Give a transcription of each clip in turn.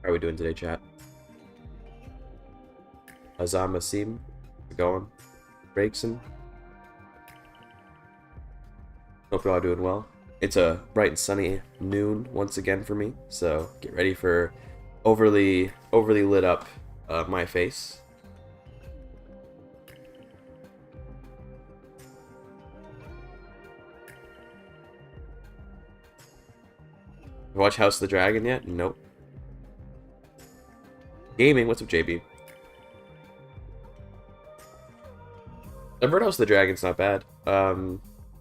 How are we doing today, chat? Azam Asim, going? Breakson. Hope you're all doing well. It's a bright and sunny noon once again for me, so get ready for overly lit up my face. Watch House of the Dragon yet? Nope. Gaming, what's up, JB? I've heard House of the Dragon's not bad. I'm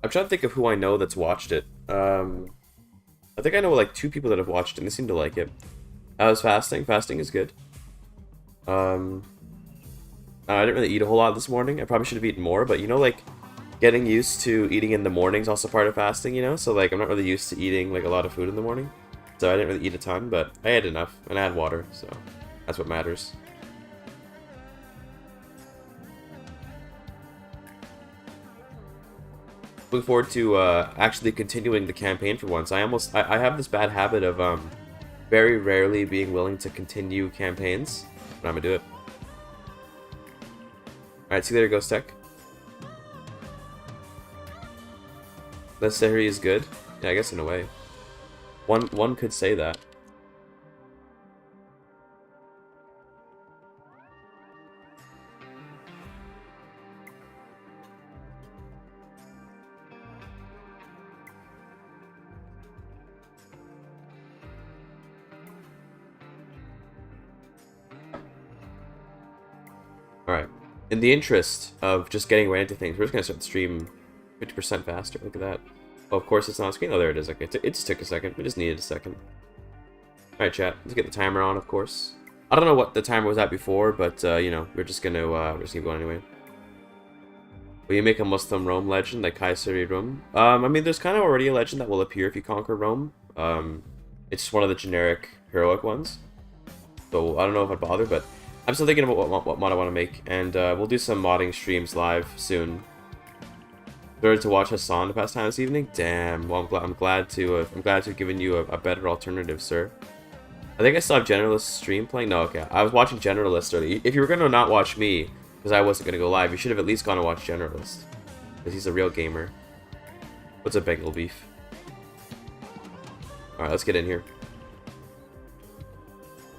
trying to think of who I know that's watched it. I think I know like 2 people that have watched it and they seem to like it. How's fasting? Fasting is good. I didn't really eat a whole lot this morning. I probably should have eaten more, but you know, like, getting used to eating in the morning is also part of fasting, you know? So, like, I'm not really used to eating, like, a lot of food in the morning. So I didn't really eat a ton, but I had enough, and I had water, so that's what matters. Looking forward to actually continuing the campaign for once. I have this bad habit of very rarely being willing to continue campaigns, but I'm gonna do it. Alright, see you later, Ghost Tech. Let's say he is good. Yeah, I guess in a way. One could say that. Alright. In the interest of just getting right into things, we're just gonna start the stream 50% faster. Look at that. Oh, of course it's not on screen. Oh, there it is. Okay, it just took a second. We just needed a second. Alright, chat. Let's get the timer on, of course. I don't know what the timer was at before, but, you know, we're just gonna keep going anyway. Will you make a Muslim Rome legend like Kayseri Rome? I mean, there's kind of already a legend that will appear if you conquer Rome. It's just one of the generic heroic ones. So, I don't know if I'd bother, but I'm still thinking about what mod I want to make. And, we'll do some modding streams live soon. Started to watch Hassan the past time this evening. Damn. Well, I'm glad to have given you a better alternative, sir. I think I still have Generalist stream playing. No, okay. I was watching Generalist earlier. If you were gonna not watch me, because I wasn't gonna go live, you should have at least gone and watched Generalist, because he's a real gamer. What's up, Bengal Beef? All right, let's get in here.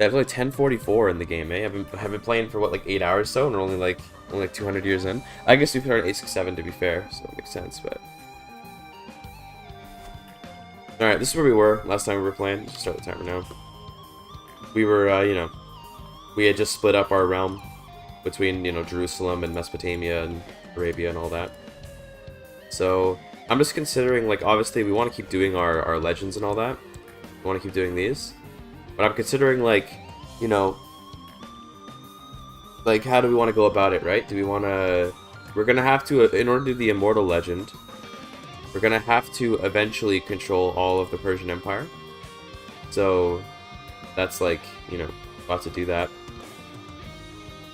Yeah, it's only 10:44 in the game, eh? I've been playing for what, like 8 hours so, and we're only like 200 years in. I guess we started 867 to be fair, so it makes sense. But all right, this is where we were last time we were playing. Let's start the timer now. We were, you know, we had just split up our realm between, you know, Jerusalem and Mesopotamia and Arabia and all that. So I'm just considering, like, obviously we want to keep doing our legends and all that. We want to keep doing these. But I'm considering, like, you know, like, how do we want to go about it, right? Do we want to... We're going to have to, in order to do the Immortal Legend, we're going to have to eventually control all of the Persian Empire. So that's, like, you know, we'll have to do that.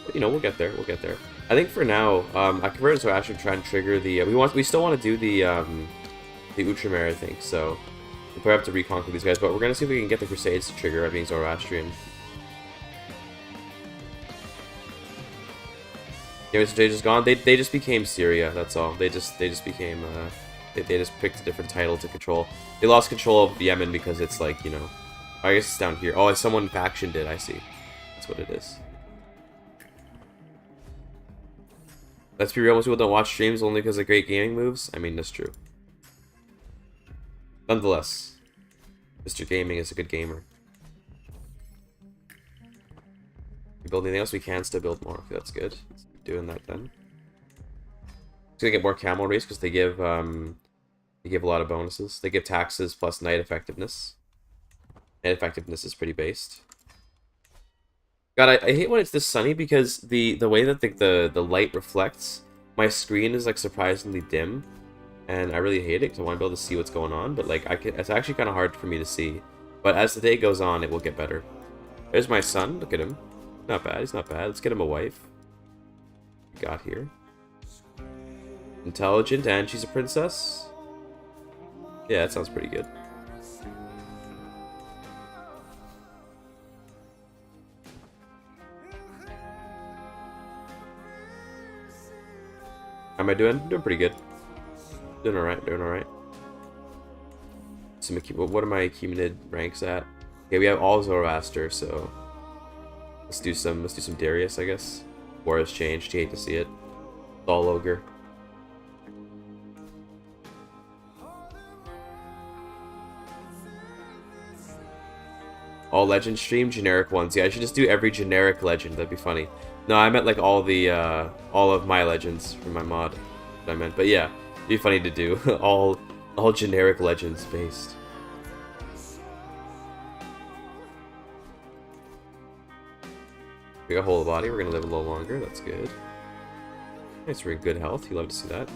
But, you know, we'll get there. We'll get there. I think for now, I converted to actually try and trigger the... we still want to do the Ultramarine, I think, so... We'll probably have to reconquer these guys, but we're going to see if we can get the Crusades to trigger by being Zoroastrian. Yeah, Mr. J just gone. They just became Syria, that's all. They just became, they just picked a different title to control. They lost control of Yemen because it's like, you know... I guess it's down here. Oh, someone faction did, I see. That's what it is. Let's be real, most people don't watch streams only because of great gaming moves. I mean, that's true. Nonetheless, Mr. Gaming is a good gamer. We build anything else, we can still build more. Okay, that's good. Let's keep doing that then. It's gonna get more camel race because they give a lot of bonuses. They give taxes plus knight effectiveness. Knight effectiveness is pretty based. God, I hate when it's this sunny because the way that the light reflects, my screen is like surprisingly dim. And I really hate it because I want to be able to see what's going on, but like it's actually kind of hard for me to see. But as the day goes on, it will get better. There's my son. Look at him. Not bad. He's not bad. Let's get him a wife. Got here. Intelligent, and she's a princess. Yeah, that sounds pretty good. How am I doing? Doing pretty good. Doing alright, doing alright. So what are my Achaemenid ranks at? Okay, we have all Zoroaster, so let's do some Darius, I guess. War has changed, you hate to see it. It's all ogre. All legend stream, generic ones. Yeah, I should just do every generic legend. That'd be funny. No, I meant like all of my legends from my mod. That I meant, but yeah, it'd be funny to do all generic legends based. We got whole body. We're gonna live a little longer. That's good. Nice, we're in good health. You love to see that.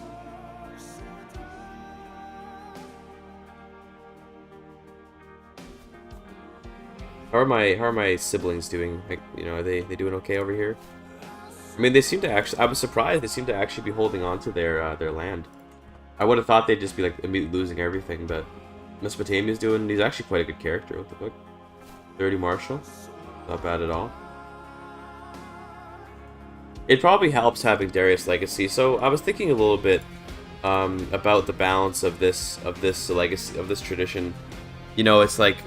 How are my siblings doing? Like, you know, are they doing okay over here? I mean, they seem to actually. I was surprised they seem to actually be holding on to their land. I would have thought they'd just be like immediately losing everything, but Mesopotamia's doing. He's actually quite a good character. What the fuck? 30 martial, not bad at all. It probably helps having Darius Legacy. So I was thinking a little bit about the balance of this legacy of this tradition. You know, it's like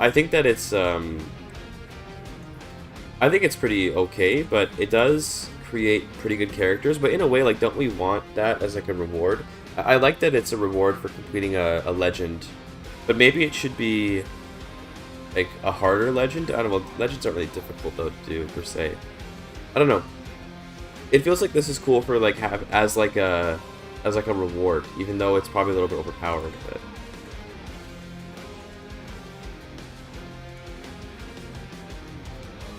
I think that it's I think it's pretty okay, but it does create pretty good characters. But in a way, like, don't we want that as like a reward? I like that it's a reward for completing a legend, but maybe it should be like a harder legend. I don't know. Legends aren't really difficult though to do per se. I don't know. It feels like this is cool for like as like a reward, even though it's probably a little bit overpowered. But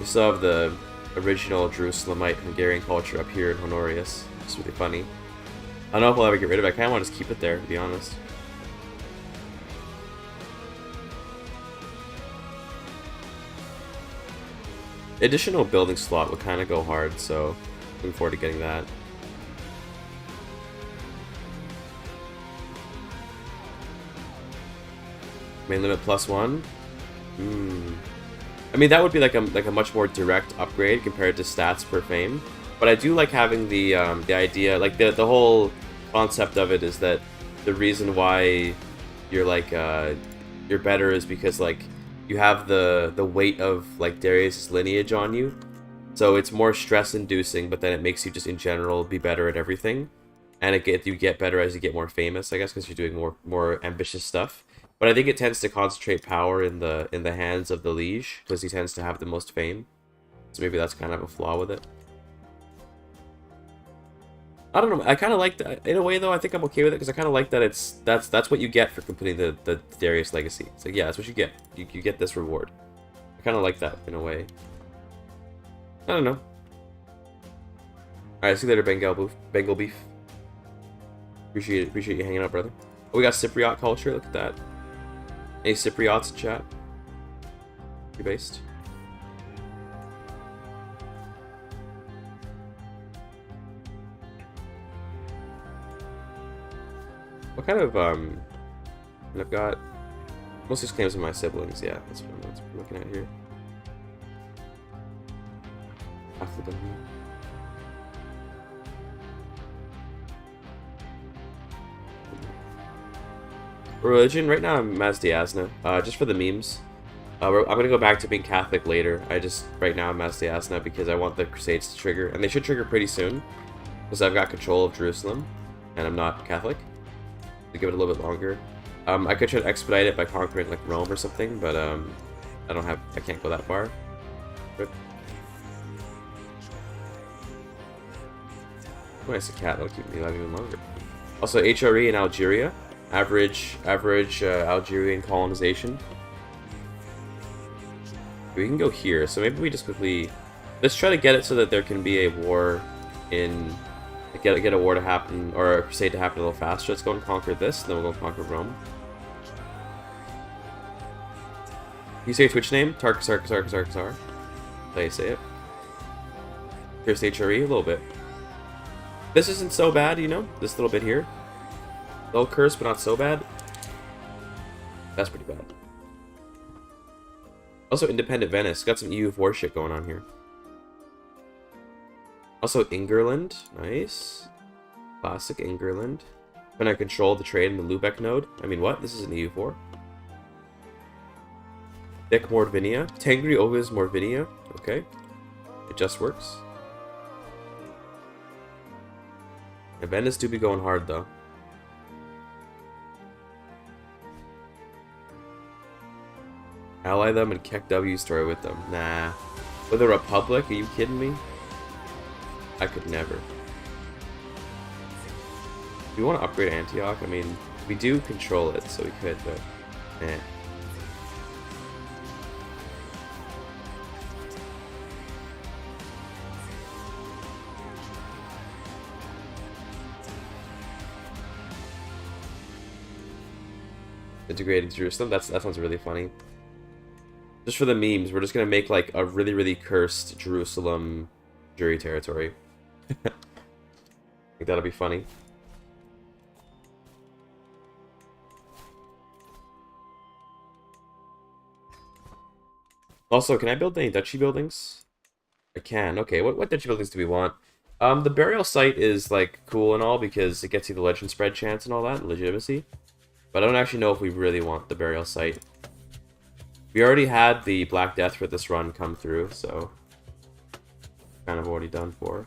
we still have the original Jerusalemite Hungarian culture up here in Honorius. It's really funny. I don't know if I'll ever get rid of it. I kind of want to just keep it there, to be honest. Additional building slot would kind of go hard, so looking forward to getting that. Main limit +1. I mean, that would be like a much more direct upgrade compared to stats per fame. But I do like having the idea, like the whole concept of it is that the reason why you're like you're better is because like you have the weight of like Darius' lineage on you, so it's more stress-inducing. But then it makes you just in general be better at everything, and you get better as you get more famous, I guess, because you're doing more ambitious stuff. But I think it tends to concentrate power in the hands of the liege because he tends to have the most fame. So maybe that's kind of a flaw with it. I don't know. I kind of like that in a way, though. I think I'm okay with it because I kind of like that that's what you get for completing the Darius legacy. It's like, yeah, that's what you get. You get this reward. I kind of like that in a way. I don't know. All right, see you later, Bengal beef. Appreciate you hanging out, brother. Oh, we got Cypriot culture. Look at that. Any Cypriots in chat? You based? What kind of I've got most of these claims of my siblings. Yeah, that's what I'm looking at here. Half of them. Religion right now I'm Mazdiasna, just for the memes. I'm gonna go back to being Catholic later. Right now I'm Mazdiasna because I want the crusades to trigger, and they should trigger pretty soon because I've got control of Jerusalem and I'm not Catholic. To give it a little bit longer. I could try to expedite it by conquering like Rome or something, but I can't go that far. Rip. Oh, it's a cat. That'll keep me alive even longer. Also, HRE in Algeria. Average Algerian colonization. We can go here, so maybe we just quickly let's try to get it so that there can be a war in get a war to happen or a crusade to happen a little faster. Let's go and conquer this, and then we'll go conquer Rome. Can you say your Twitch name? Tarkasar. That's how you say it. Here's HRE a little bit. This isn't so bad, you know. This little bit here. A little cursed, but not so bad. That's pretty bad. Also, Independent Venice. Got some EU4 shit going on here. Also, Ingerland. Nice. Classic Ingerland. When I control the trade in the Lubeck node. I mean, what? This is an EU4. Dick Mordvinia. Tangri Ovis Mordvinia. Okay. It just works. And Venice do be going hard, though. Ally them and Keck W story with them. Nah. With a Republic? Are you kidding me? I could never. Do we want to upgrade Antioch? I mean, we do control it, so we could, but... eh. Integrated Jerusalem? That sounds really funny. Just for the memes, we're just gonna make like a really, really cursed Jerusalem jury territory. I think that'll be funny. Also, can I build any duchy buildings? I can. Okay, what duchy buildings do we want? The burial site is like cool and all because it gets you the legend spread chance and all that, and legitimacy. But I don't actually know if we really want the burial site. We already had the Black Death for this run come through, so kind of already done for.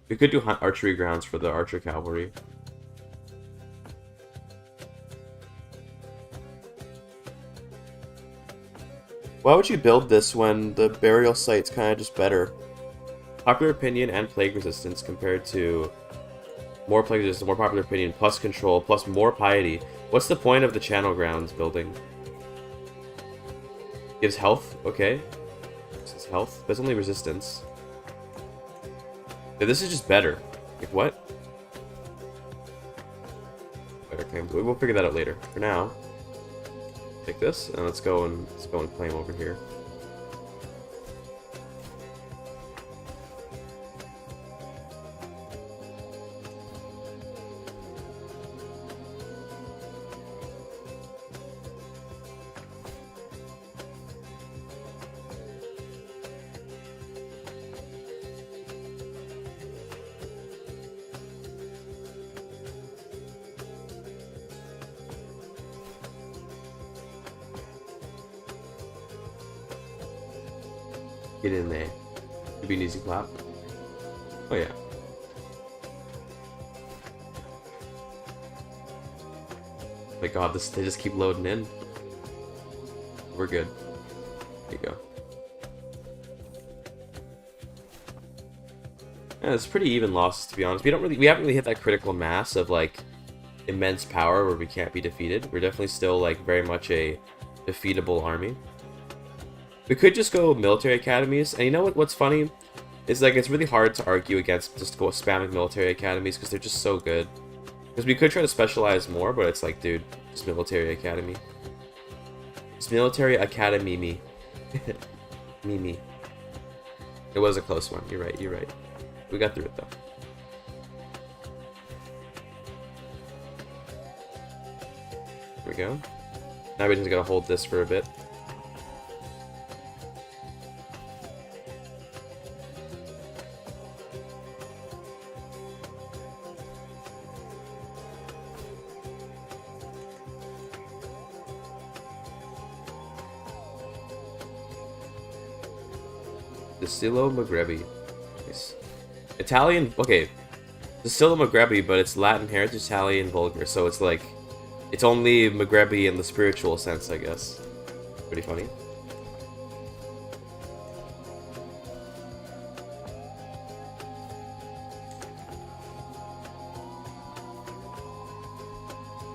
We could do archery grounds for the archer cavalry. Why would you build this when the burial site's kind of just better? Popular opinion and plague resistance compared to more plague resistance, more popular opinion, plus control, plus more piety. What's the point of the channel grounds building? Gives health, okay. This is health, but it's only resistance. Yeah, this is just better. Like what? Okay, we'll figure that out later. For now, take this and let's go and claim over here. Get in there. It'd be an easy clap. Oh yeah. My god, they just keep loading in. We're good. There you go. Yeah, it's pretty even losses to be honest. We haven't really hit that critical mass of like immense power where we can't be defeated. We're definitely still like very much a defeatable army. We could just go military academies, and you know what's funny? Is like it's really hard to argue against just go spamming military academies because they're just so good. Because we could try to specialize more, but it's like, dude, just military academy. Just military academy me. me. It was a close one, you're right, you're right. We got through it though. There we go. Now we just gotta hold this for a bit. Silo Magrebi. Nice. Italian, okay. Silo Magrebi, but it's Latin heritage, Italian, vulgar, so it's like, it's only Magrebi in the spiritual sense, I guess. Pretty funny.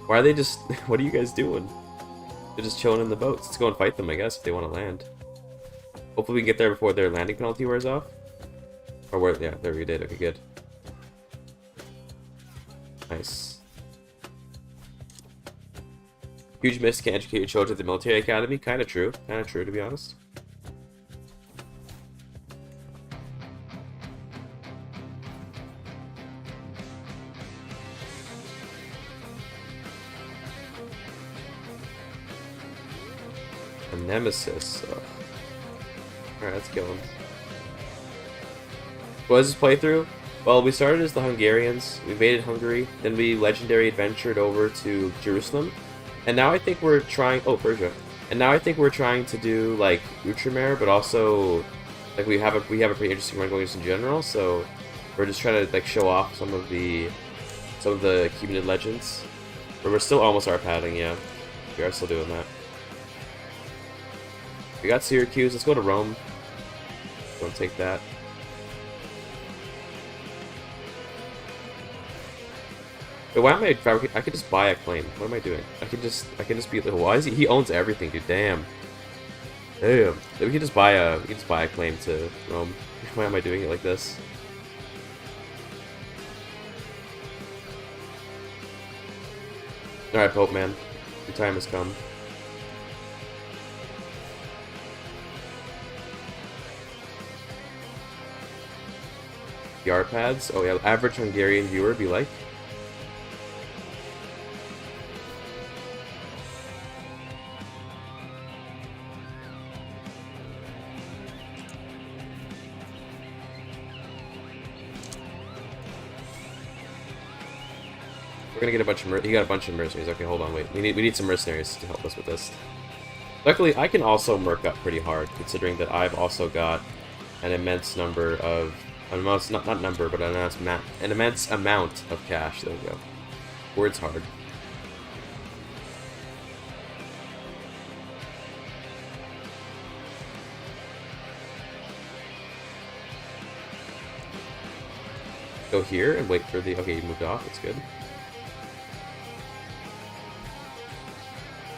Why are they just, what are you guys doing? They're just chilling in the boats. Let's go and fight them, I guess, if they want to land. Hopefully we can get there before their landing penalty wears off. Or where, yeah, there we did. Okay, good. Nice. Huge miss, can't educate your children at the military academy. Kind of true, to be honest. A nemesis. Alright, let's kill him. What was this playthrough? Well, we started as the Hungarians, we invaded Hungary, then we legendary adventured over to Jerusalem, and now I think we're trying... Oh, Persia. And now I think we're trying to do, like, Ultramarine, but also, like, we have a pretty interesting run going just in general, so we're just trying to, like, show off some of the Achaemenid legends. But we're still almost Arpading, yeah. We are still doing that. We got Syracuse, let's go to Rome. Don't take that. But why am I fabricating? I could just buy a claim. What am I doing? I can just be like, why is he owns everything, dude? Damn. Damn. We can just buy a claim to Rome. Why am I doing it like this? Alright, Pope man. Your time has come. The Arpads? Oh yeah, average Hungarian viewer be like. We're gonna get a bunch of he got a bunch of mercenaries. Okay, hold on, wait. We need some mercenaries to help us with this. Luckily, I can also merc up pretty hard, considering that I've also got an immense number of not number, but an immense amount of cash. There we go. Word's hard. Go here and wait for the... Okay, you moved off. That's good.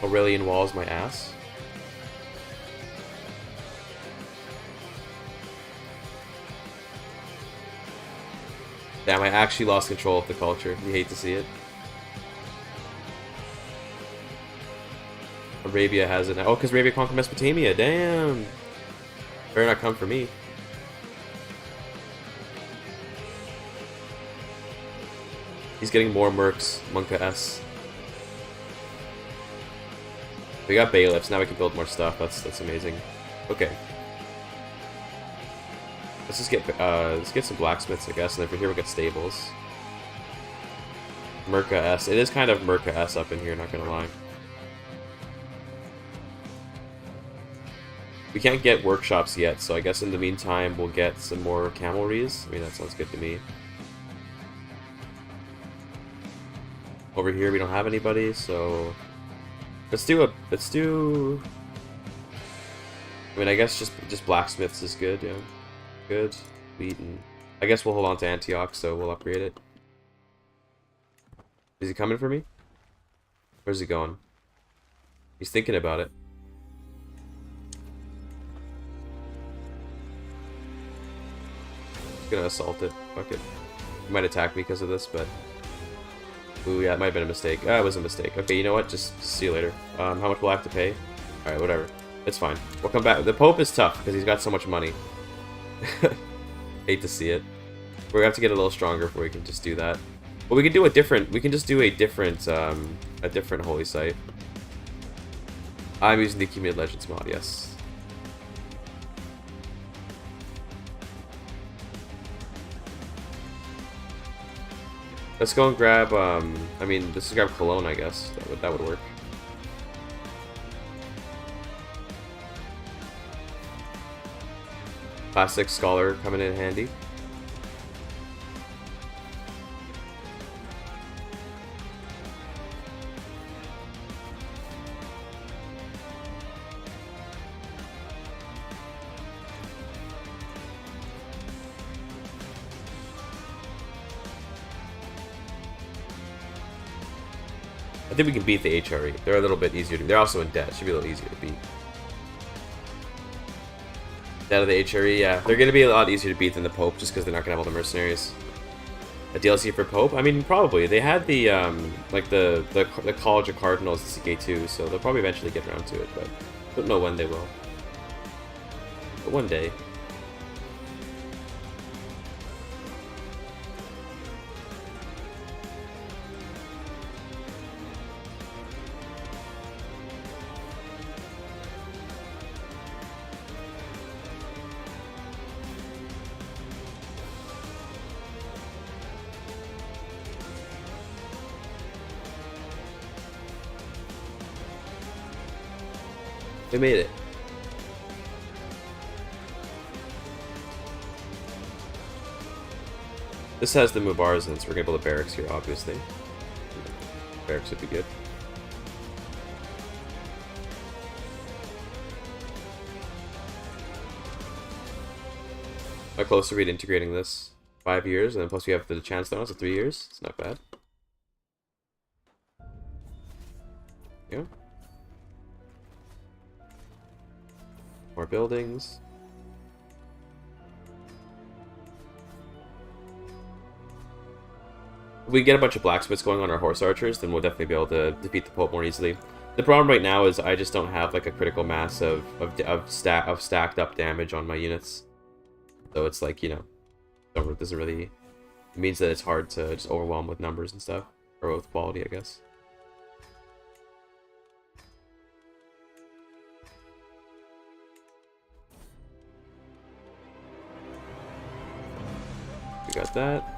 Aurelian walls my ass. Damn, I actually lost control of the culture. You hate to see it. Arabia has it now. Oh, because Arabia conquered Mesopotamia. Damn. Better not come for me. He's getting more mercs. Monka S. We got bailiffs. Now we can build more stuff. That's amazing. Okay. Let's get some blacksmiths, I guess, and then from here we'll get stables. Merca S. It is kind of Merca S up in here, not gonna lie. We can't get workshops yet, so I guess in the meantime we'll get some more camelries. I mean, that sounds good to me. Over here we don't have anybody, so let's do. I mean, I guess just blacksmiths is good, yeah. Good. Wheat and... I guess we'll hold on to Antioch, so we'll upgrade it. Is he coming for me? Where's he going? He's thinking about it. He's gonna assault it. Fuck it. He might attack me because of this, but... Ooh, yeah, it might have been a mistake. Ah, it was a mistake. Okay, you know what? Just see you later. How much will I have to pay? Alright, whatever. It's fine. We'll come back. The Pope is tough, because he's got so much money. Hate to see it. We're gonna have to get a little stronger before we can just do that. But we can do a different... We can just do a different holy site. I'm using the Achaemenid Legends mod, yes. Let's go and grab, I mean, let's grab Cologne, I guess. That would work. Classic Scholar coming in handy. I think we can beat the HRE. They're a little bit easier to... They're also in debt. Should be a little easier to beat. Debt of the HRE, yeah. They're going to be a lot easier to beat than the Pope, just because they're not going to have all the mercenaries. A DLC for Pope? I mean, probably. They had the, like, the College of Cardinals in CK2, so they'll probably eventually get around to it, but don't know when they will. But one day. We made it. This has the Mubarazans, so we're gonna build a barracks here, obviously. Barracks would be good. How close are we to integrating this? 5 years, and then plus we have the chance now, so 3 years. It's not bad. Yeah. More buildings. If we get a bunch of blacksmiths going on our horse archers, then we'll definitely be able to defeat the Pope more easily. The problem right now is I just don't have like a critical mass of stacked up damage on my units. So it's like, you know, it doesn't really... It means that it's hard to just overwhelm with numbers and stuff. Or with quality, I guess. We got that.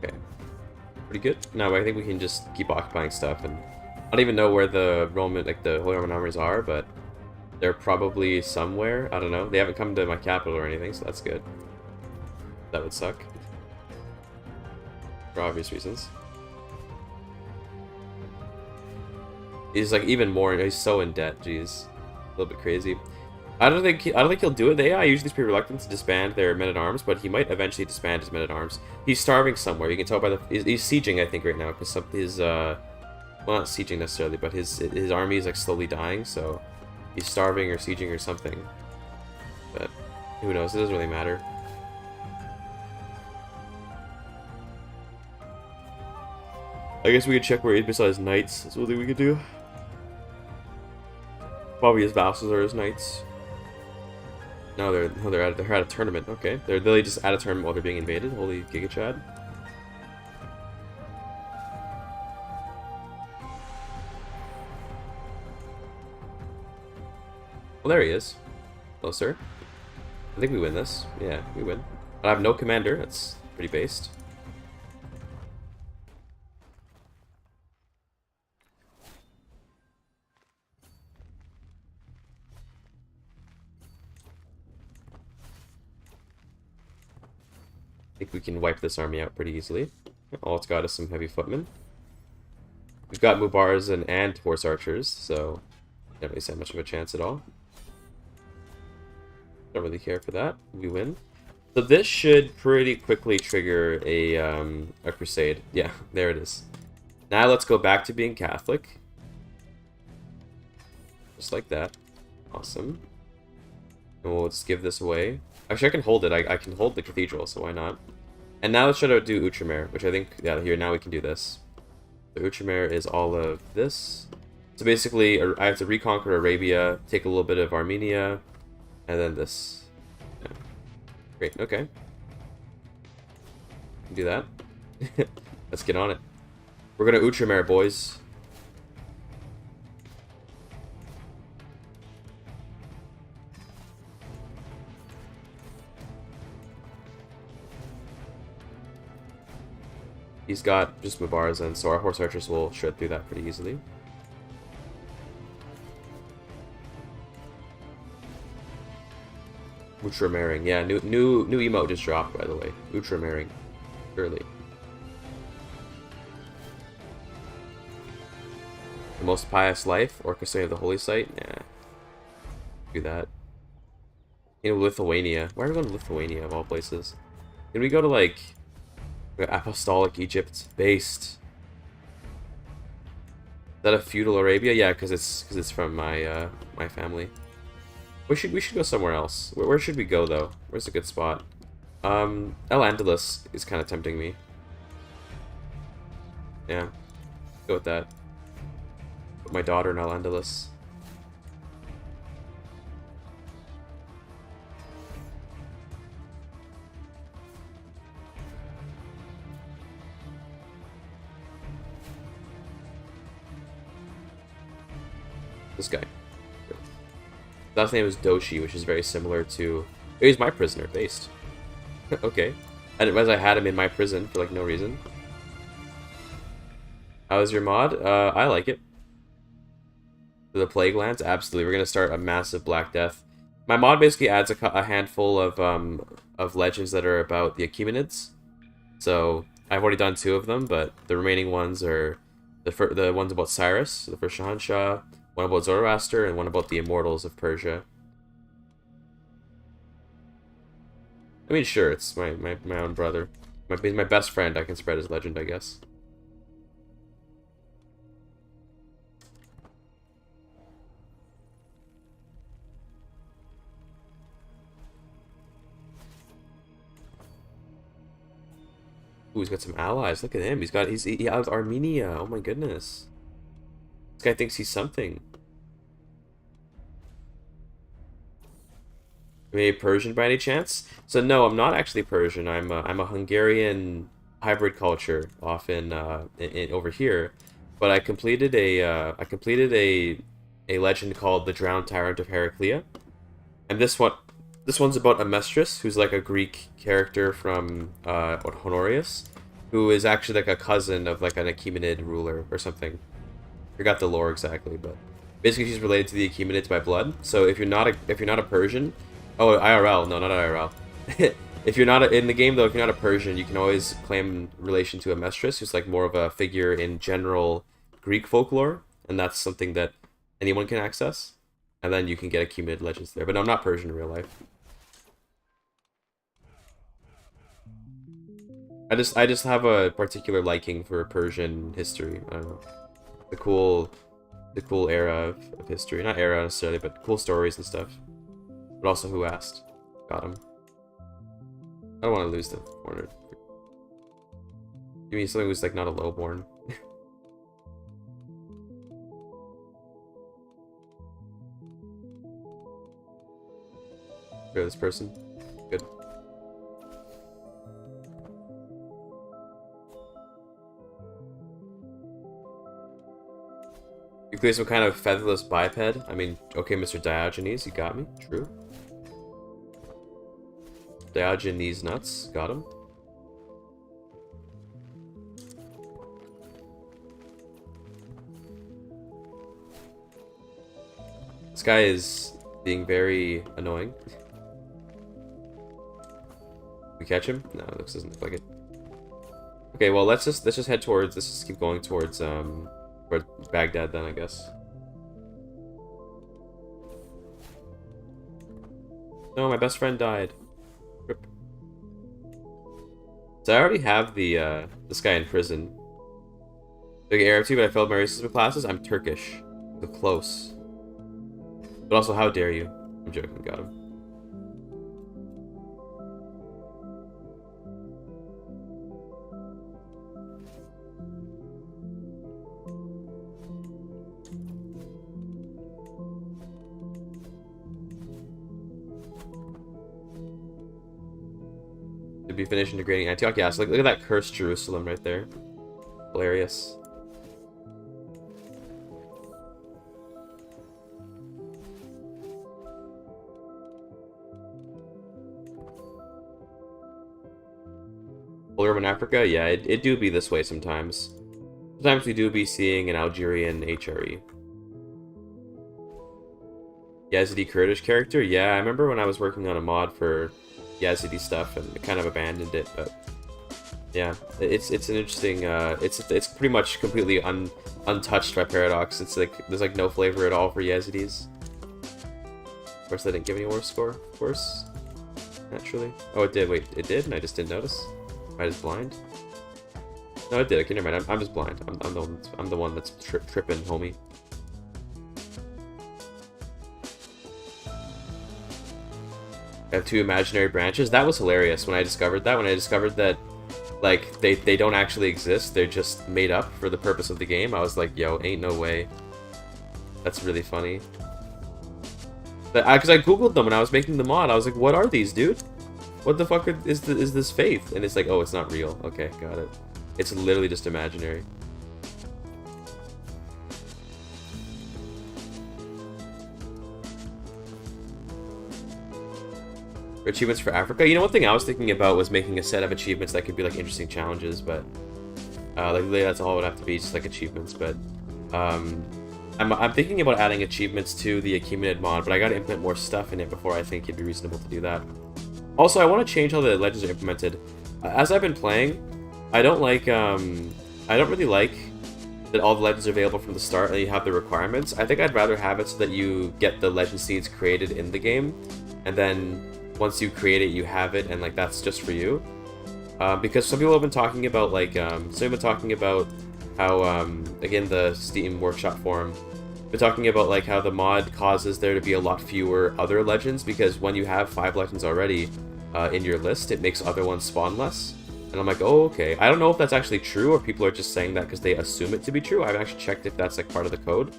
Okay. Pretty good. No, I think we can just keep occupying stuff, and I don't even know where the Roman, like the Holy Roman armies are, but they're probably somewhere. I don't know. They haven't come to my capital or anything, so that's good. That would suck. For obvious reasons. He's like even more. He's so in debt. Jeez, a little bit crazy. I don't think he'll do it. The AI usually is pretty reluctant to disband their men-at-arms, but he might eventually disband his men-at-arms. He's starving somewhere. You can tell by the he's sieging, I think, right now, because his well, not sieging necessarily, but his army is like slowly dying. So he's starving or sieging or something. But who knows? It doesn't really matter. I guess we could check where he's besides knights. That's what we could do. Probably his vassals are his knights. No, they're at a tournament. Okay, they're literally just at a tournament while they're being invaded. Holy GIGACHAD. Well, there he is. Hello, sir. I think we win this. Yeah, we win. I have no commander. That's pretty based. I think we can wipe this army out pretty easily. All it's got is some heavy footmen. We've got Mubarazan and horse archers, so don't really stand much of a chance at all. Don't really care for that. We win. So this should pretty quickly trigger a crusade. Yeah, there it is. Now let's go back to being Catholic. Just like that. Awesome. And we'll just give this away. Actually, I can hold it. I can hold the cathedral, so why not? And now let's try to do Ultramarine, which I think, yeah, here, now we can do this. The Ultramarine is all of this. So basically, I have to reconquer Arabia, take a little bit of Armenia, and then this. Yeah. Great, okay. Do that. Let's get on it. We're gonna Ultramarine, boys. He's got just Mubarazan, so our horse archers will shred through that pretty easily. Ultramarine, yeah, new emote just dropped, by the way. Ultramarine, surely. The most pious life, or Crusader of the Holy Site? Yeah, do that. You know, Lithuania. Why are we going to Lithuania of all places? Can we go to like Apostolic Egypt based? Is that a feudal Arabia? Yeah, because it's from my my family. We should go somewhere else. Where should we go though? Where's a good spot? El Andalus is kind of tempting me. Yeah, go with that. Put my daughter in El Andalus. This guy. His last name is Doshi, which is very similar to... Oh, he's my prisoner, based. Okay. I didn't realize I had him in my prison for, like, no reason. How's your mod? I like it. The Plague Lands? Absolutely. We're going to start a massive Black Death. My mod basically adds a handful of legends that are about the Achaemenids. So, I've already done 2 of them, but the remaining ones are the ones about Cyrus, the first Shahanshah, one about Zoroaster, and one about the Immortals of Persia. I mean, sure, it's my own brother. He's my best friend. I can spread his legend, I guess. Ooh, he's got some allies. Look at him. He's out of Armenia. Oh my goodness. This guy thinks he's something. Maybe Persian by any chance? So no, I'm not actually Persian. I'm a Hungarian hybrid culture, often over here. But I completed a legend called the Drowned Tyrant of Heraclea, and this one's about Amestris, who's like a Greek character from Honorius, who is actually like a cousin of like an Achaemenid ruler or something. Forgot the lore exactly, but basically she's related to the Achaemenids by blood. So if you're not a Persian, oh, IRL, no, not IRL. If you're not in the game though, if you're not a Persian, you can always claim relation to Amestris, who's like more of a figure in general Greek folklore, and that's something that anyone can access. And then you can get Achaemenid legends there. But no, I'm not Persian in real life. I just have a particular liking for Persian history. I don't know. The cool era of history. Not era necessarily, but cool stories and stuff. But also who asked. Got him. I don't want to lose the corner. Give me something who's like not a lowborn. For this person. Good. You play some kind of featherless biped? I mean, okay, Mr. Diogenes, you got me. True. Diogenes nuts. Got him. This guy is being very annoying. We catch him? No, this doesn't look like it. Okay, well let's just head towards. Let's just keep going towards towards Baghdad then, I guess. No, my best friend died. Rip. So I already have the this guy in prison. Big Arab too, but I failed my racism classes. I'm Turkish. So close. But also, how dare you? I'm joking. Got him. To be finished integrating Antioch. Yeah, so look at that cursed Jerusalem right there. Hilarious. Urban Africa, yeah, it do be this way sometimes. Sometimes we do be seeing an Algerian HRE. Yazidi Kurdish character, yeah, I remember when I was working on a mod for Yazidi stuff and I kind of abandoned it, but yeah, it's an interesting. It's pretty much completely untouched by Paradox. It's like there's like no flavor at all for Yazidis. Of course, they didn't give any war score. Of course, naturally. Oh, it did. Wait, it did, and I just didn't notice. Am I just blind? No, it did. Okay, never mind. I'm just blind. I'm the one that's tripping, homie. I have 2 imaginary branches. That was hilarious when I discovered that. When I discovered that, like, they don't actually exist. They're just made up for the purpose of the game. I was like, yo, ain't no way. That's really funny. Because I googled them when I was making the mod. I was like, what are these, dude? What the fuck is this faith? And it's like, oh, it's not real. Okay, got it. It's literally just imaginary. Achievements for Africa. You know, one thing I was thinking about was making a set of achievements that could be like interesting challenges, but like that's all it would have to be, just like achievements. But I'm thinking about adding achievements to the Achaemenid mod, but I gotta implement more stuff in it before I think it'd be reasonable to do that. Also, I want to change how the legends are implemented. As I've been playing, I don't really like that all the legends are available from the start and you have the requirements. I think I'd rather have it so that you get the legend seeds created in the game, and then once you create it, you have it, and like that's just for you. Because some people have been talking about like how again, the Steam Workshop forum, been talking about like how the mod causes there to be a lot fewer other legends, because when you have 5 legends already in your list, it makes other ones spawn less. And I'm like, oh, okay. I don't know if that's actually true or people are just saying that because they assume it to be true. I haven't actually checked if that's like part of the code.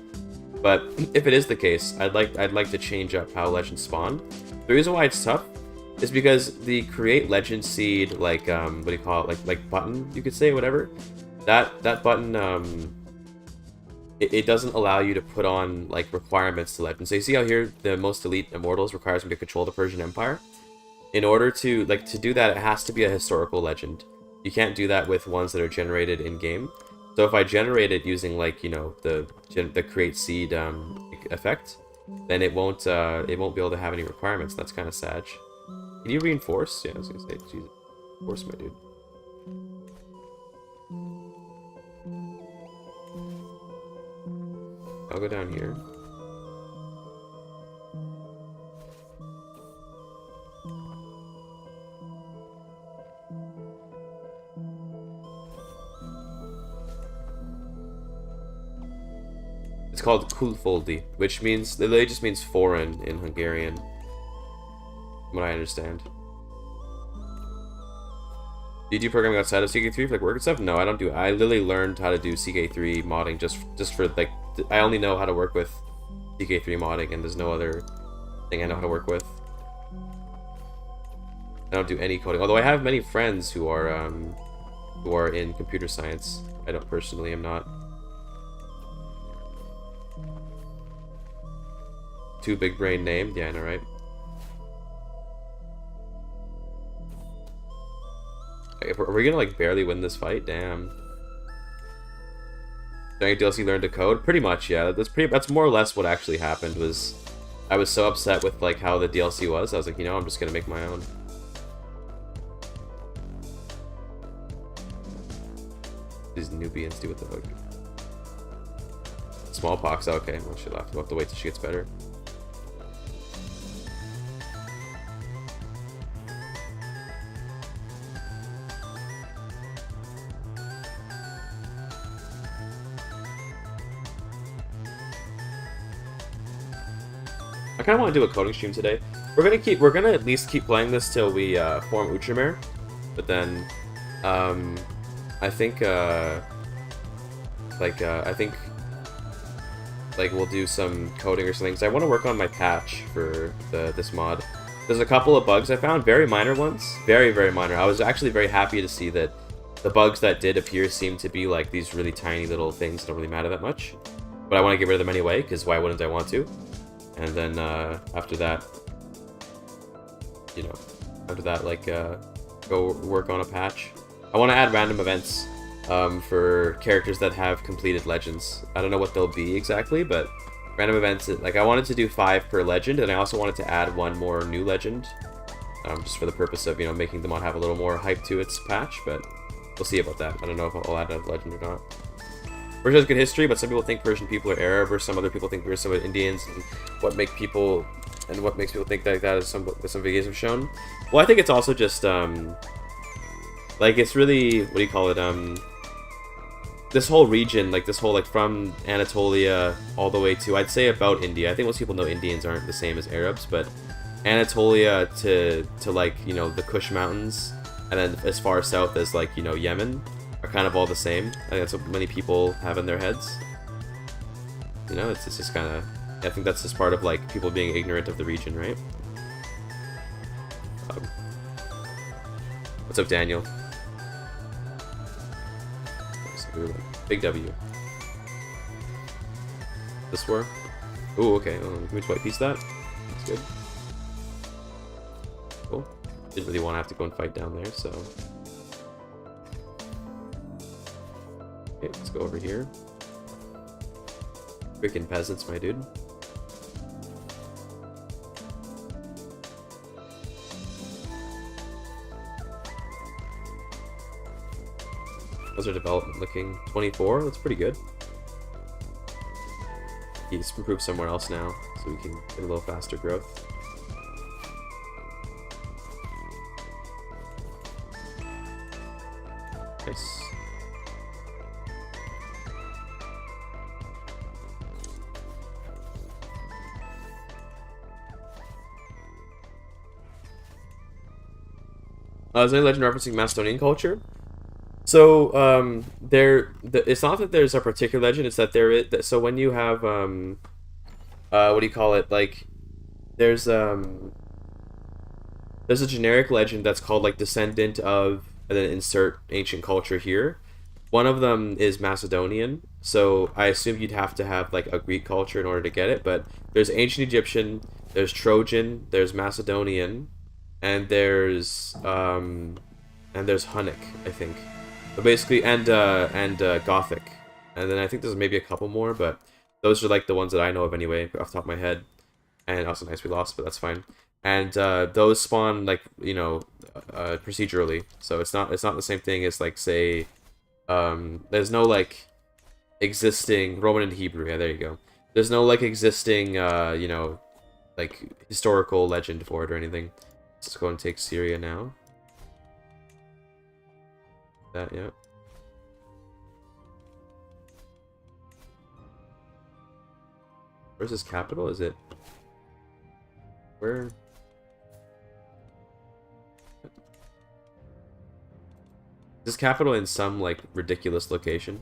But if it is the case, I'd like to change up how legends spawn. The reason why it's tough is because the create legend seed, like what do you call it, like button, you could say, whatever. That button it doesn't allow you to put on like requirements to legends. So you see how here the most elite immortals requires me to control the Persian Empire. In order to do that, it has to be a historical legend. You can't do that with ones that are generated in game. So if I generate it using like, you know, the create seed effect, then it won't be able to have any requirements. That's kind of sad. Can you reinforce? Yeah, I was gonna say, Jesus, reinforce my dude. I'll go down here. It's called Kulfoldi, which means, it literally just means foreign in Hungarian, from what I understand. Do you do programming outside of CK3 for like work and stuff? No, I don't do. I literally learned how to do CK3 modding just for like, I only know how to work with CK3 modding, and there's no other thing I know how to work with. I don't do any coding, although I have many friends who are in computer science. I don't personally, am not. Too big brain named? Yeah, I know, right? Are we gonna like barely win this fight? Damn. Did DLC learn to code? Pretty much, yeah. That's more or less what actually happened. Was I was so upset with like how the DLC was. I was like, you know, I'm just gonna make my own. These Nubians do what the fuck. Smallpox. Okay, well, she'll have to wait till she gets better. I kind of want to do a coding stream today. We're gonna at least keep playing this till we form Ultramarine, but then I think we'll do some coding or something. So I want to work on my patch for this mod. There's a couple of bugs I found, very minor ones, very minor. I was actually very happy to see that the bugs that did appear seem to be like these really tiny little things that don't really matter that much. But I want to get rid of them anyway, because why wouldn't I want to? And then after that, you know, like go work on a patch. I want to add random events for characters that have completed legends. I don't know what they'll be exactly, but random events. Like I wanted to do 5 per legend, and I also wanted to add 1 more new legend, just for the purpose of, you know, making the mod have a little more hype to its patch. But we'll see about that. I don't know if I'll add a legend or not. Persia has good history, but some people think Persian people are Arab, or some other people think we're somewhat Indians. And what makes people think that is some videos have shown. Well, I think it's also just like it's really, what do you call it? This whole region, like this whole, like from Anatolia all the way to, I'd say, about India. I think most people know Indians aren't the same as Arabs, but Anatolia to like, you know, the Kush Mountains, and then as far south as like, you know, Yemen, are kind of all the same. I think that's what many people have in their heads. You know, it's just kind of, I think that's just part of like people being ignorant of the region, right? What's up, Daniel? Big W. This war? Ooh, okay. Can we just white piece that? That's good. Cool. Didn't really want to have to go and fight down there, so. Okay, let's go over here. Freaking peasants, my dude. How's our development looking? 24? That's pretty good. He's improved somewhere else now, so we can get a little faster growth. Nice. Is there any legend referencing Macedonian culture? So, it's not that there's a particular legend, it's that there is, so when you have, what do you call it, like, there's a generic legend that's called, like, descendant of, and then insert ancient culture here. One of them is Macedonian, so I assume you'd have to have, like, a Greek culture in order to get it, but there's ancient Egyptian, there's Trojan, there's Macedonian, and there's Hunnic, I think. But basically, and Gothic, and then I think there's maybe a couple more, but those are like the ones that I know of anyway, off the top of my head. And also, nice we lost, but that's fine. And those spawn like procedurally, so it's not the same thing as like say, there's no like existing Roman and Hebrew. Yeah, there you go. There's no like existing like historical legend for it or anything. Let's go and take Syria now. That, yeah. Where's his capital? Is it... Where? Is his capital in some, like, ridiculous location?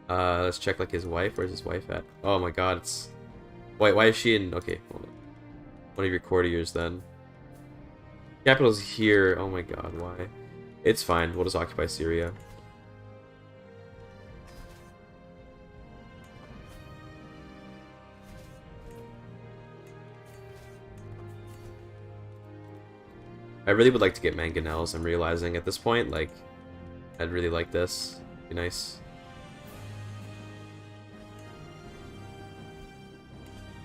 Let's check, like, his wife. Where's his wife at? Oh my god, it's... Why is she in... Okay, hold on. One of your courtiers, then. Capital's here. Oh my god, why? It's fine. We'll just occupy Syria. I really would like to get mangonels. I'm realizing at this point, like, I'd really like this. Be nice.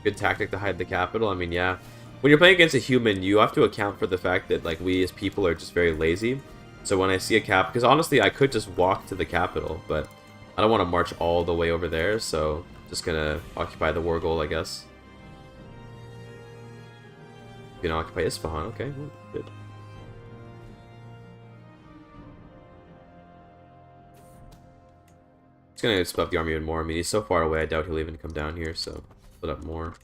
Good tactic to hide the capital. I mean, yeah. When you're playing against a human, you have to account for the fact that, like, we as people are just very lazy. So when I see a cap, because honestly, I could just walk to the capital, but I don't want to march all the way over there, so just gonna occupy the war goal, I guess. You can occupy Isfahan, okay, well, good. It's gonna split up the army even more. I mean, he's so far away, I doubt he'll even come down here, so split up more.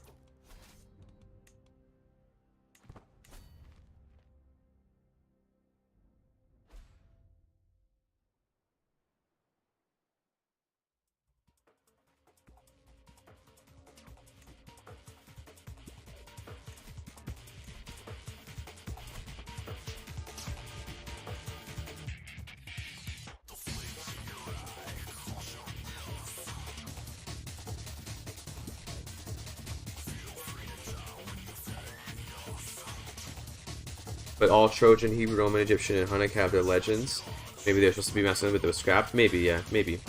But all Trojan, Hebrew, Roman, Egyptian, and Hunnic have their legends. Maybe they're supposed to be Macedonian, but they were scrapped. Maybe, yeah, maybe.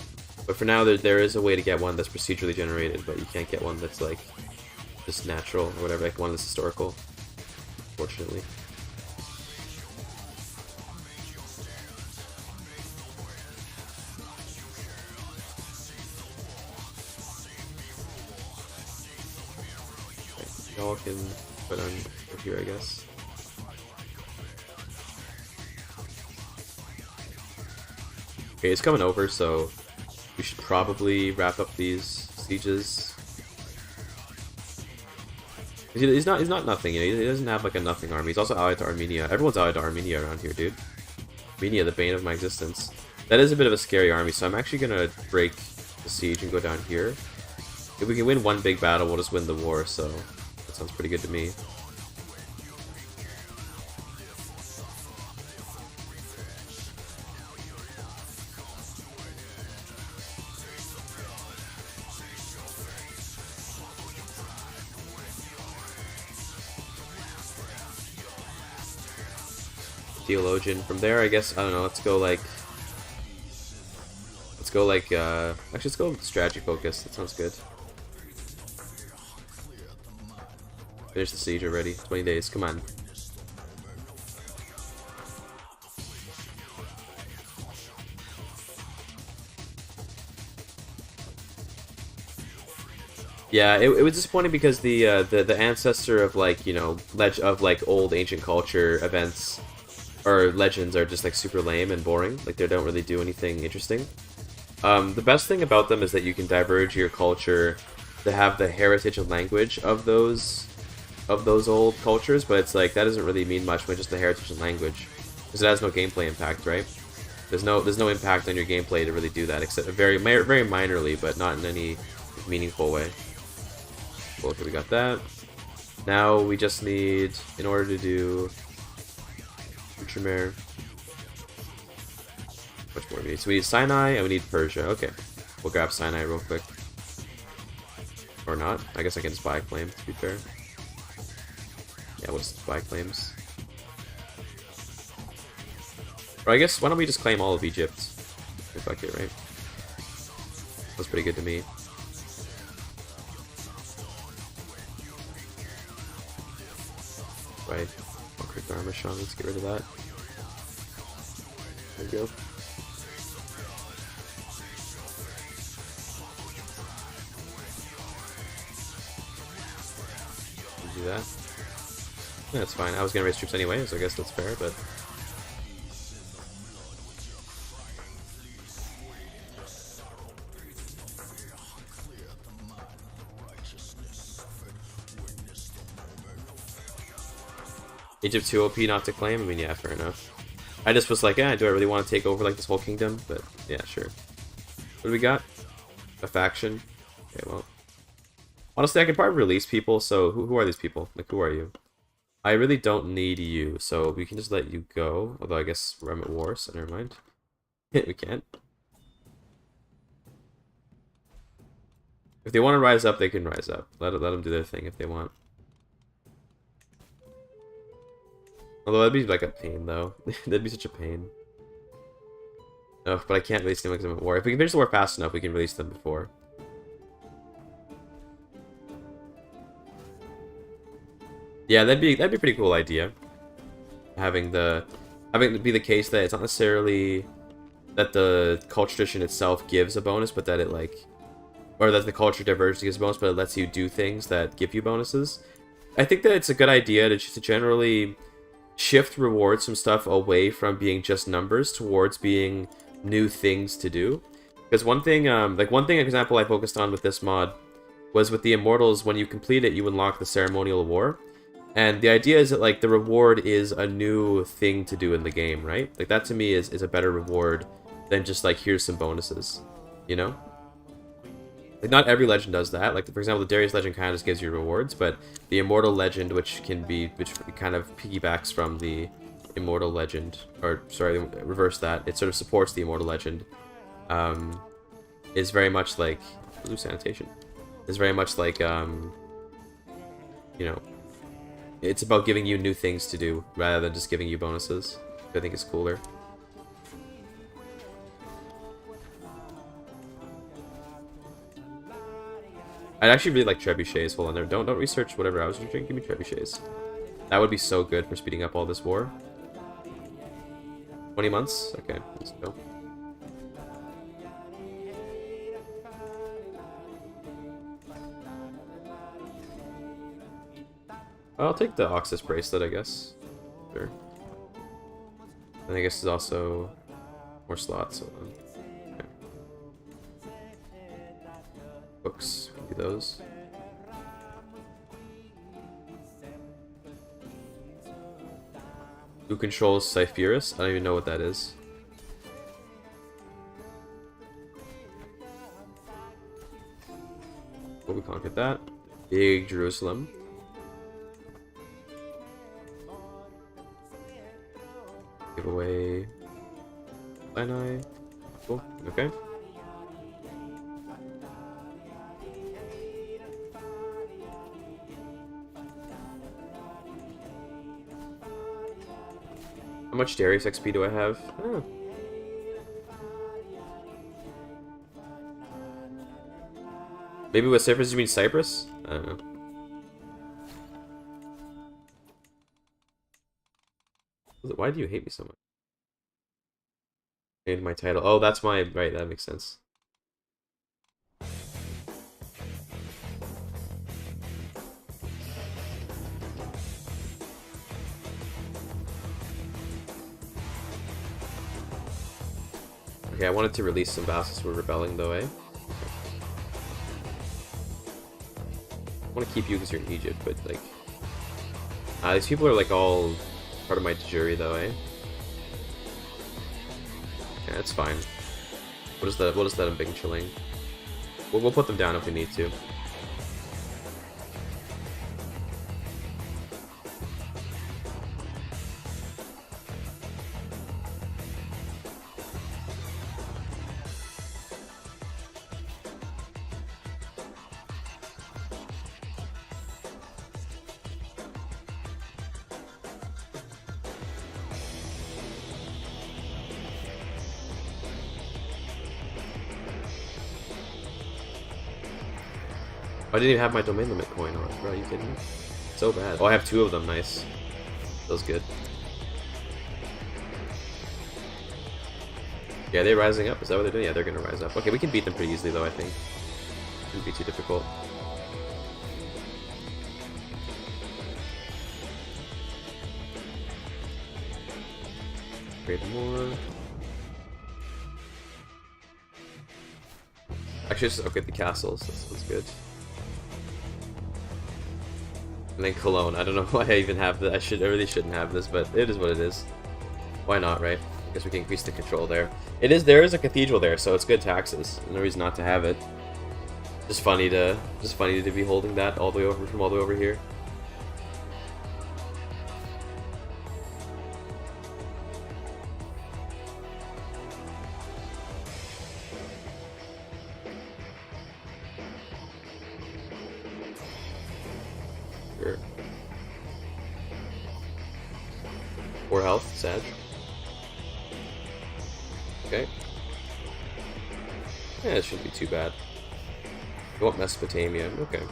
But for now, there is a way to get one that's procedurally generated, but you can't get one that's, like, just natural, or whatever, like one that's historical, unfortunately. Okay, y'all can put on here, I guess. Okay, he's coming over, so we should probably wrap up these sieges. He's not nothing, you know, he doesn't have like a nothing army. He's also allied to Armenia. Everyone's allied to Armenia around here, dude. Armenia, the bane of my existence. That is a bit of a scary army, so I'm actually gonna break the siege and go down here. If we can win one big battle, we'll just win the war, so that sounds pretty good to me. theologian. From there, I guess, I don't know, let's go like, actually let's go strategy focus, that sounds good. Finish the siege already, 20 days, come on. Yeah, it was disappointing because the ancestor of like, you know, old ancient culture events or legends are just like super lame and boring. Like they don't really do anything interesting. The best thing about them is that you can diverge your culture to have the heritage and language of those old cultures, but it's like that doesn't really mean much when just the heritage and language, because it has no gameplay impact, right? There's no impact on your gameplay to really do that, except very minorly, but not in any meaningful way. Cool, okay, we got that. Now we just need, in order to do Ultramarine, much more we need. So we need Sinai and we need Persia. Okay, we'll grab Sinai real quick. Or not. I guess I can just buy a claim, to be fair. Yeah, we'll just buy claims. Or I guess, why don't we just claim all of Egypt? If I get it right. That's pretty good to me. Right. Quick armor shot, let's get rid of that. There we go. Do that. Yeah, that's fine. I was gonna raise troops anyway, so I guess that's fair, but... Egypt too OP not to claim? I mean, yeah, fair enough. I just was like, do I really want to take over like this whole kingdom? But yeah, sure. What do we got? A faction? Okay, well... Honestly, I can probably release people, so who are these people? Like, who are you? I really don't need you, so we can just let you go. Although I guess I'm at war, so never mind. We can't. If they want to rise up, they can rise up. Let them do their thing if they want. Although that'd be like a pain, though. That'd be such a pain. Oh, but I can't release them because I'm at war. If we can finish the war fast enough, we can release them before. Yeah, that'd be a pretty cool idea. Having it be the case that it's not necessarily that the culture tradition itself gives a bonus, but that it like, or that the culture divergence gives a bonus, but it lets you do things that give you bonuses. I think that it's a good idea to generally shift rewards from stuff away from being just numbers towards being new things to do. Because one thing, example I focused on with this mod was with the Immortals, when you complete it, you unlock the Ceremonial War. And the idea is that, like, the reward is a new thing to do in the game, right? Like, that to me is a better reward than just, like, here's some bonuses, you know? Like, not every legend does that. Like, for example, the Darius legend kind of just gives you rewards, but the Immortal legend, which kind of piggybacks from the Immortal legend, or, sorry, reverse that, it sort of supports the Immortal legend, is very much like, blue sanitation, is very much like, you know, it's about giving you new things to do, rather than just giving you bonuses. I think it's cooler. I'd actually really like trebuchets. Hold on there. Don't research whatever I was researching. Give me trebuchets. That would be so good for speeding up all this war. 20 months? Okay, let's go. I'll take the Oxus bracelet, I guess. Sure. And I guess there's also more slots. Hold on. Okay. Books, do those. Who controls Cypherus? I don't even know what that is. Well, we conquered that. Big Jerusalem. Give away Sinai. Cool. Okay. How much Darius XP do I have? Oh. Maybe with Cyprus you mean Cyprus? I don't know. Why do you hate me so much? And my title. Oh, that's my... Right, that makes sense. Okay, I wanted to release some vassals who were rebelling, though, eh? I want to keep you because you're in Egypt, but, like... these people are, like, all part of my jury, though, eh? Yeah, that's fine. What is that in Big Chilling? We'll put them down if we need to. I didn't even have my domain limit coin on, bro. Are you kidding me? So bad. Oh, I have 2 of them. Nice. Feels good. Yeah, they're rising up. Is that what they're doing? Yeah, they're gonna rise up. Okay, we can beat them pretty easily, though, I think. Shouldn't be too difficult. Create more. Actually, just upgrade the castles. That's good. And then Cologne. I don't know why I even have this. I really shouldn't have this, but it is what it is. Why not, right? I guess we can increase the control there. There is a cathedral there, so it's good taxes. No reason not to have it. Just funny to be holding that all the way over from all the way over here. Sure. 4 health, Sag. Okay. Yeah, it shouldn't be too bad. I want Mesopotamia. Okay. I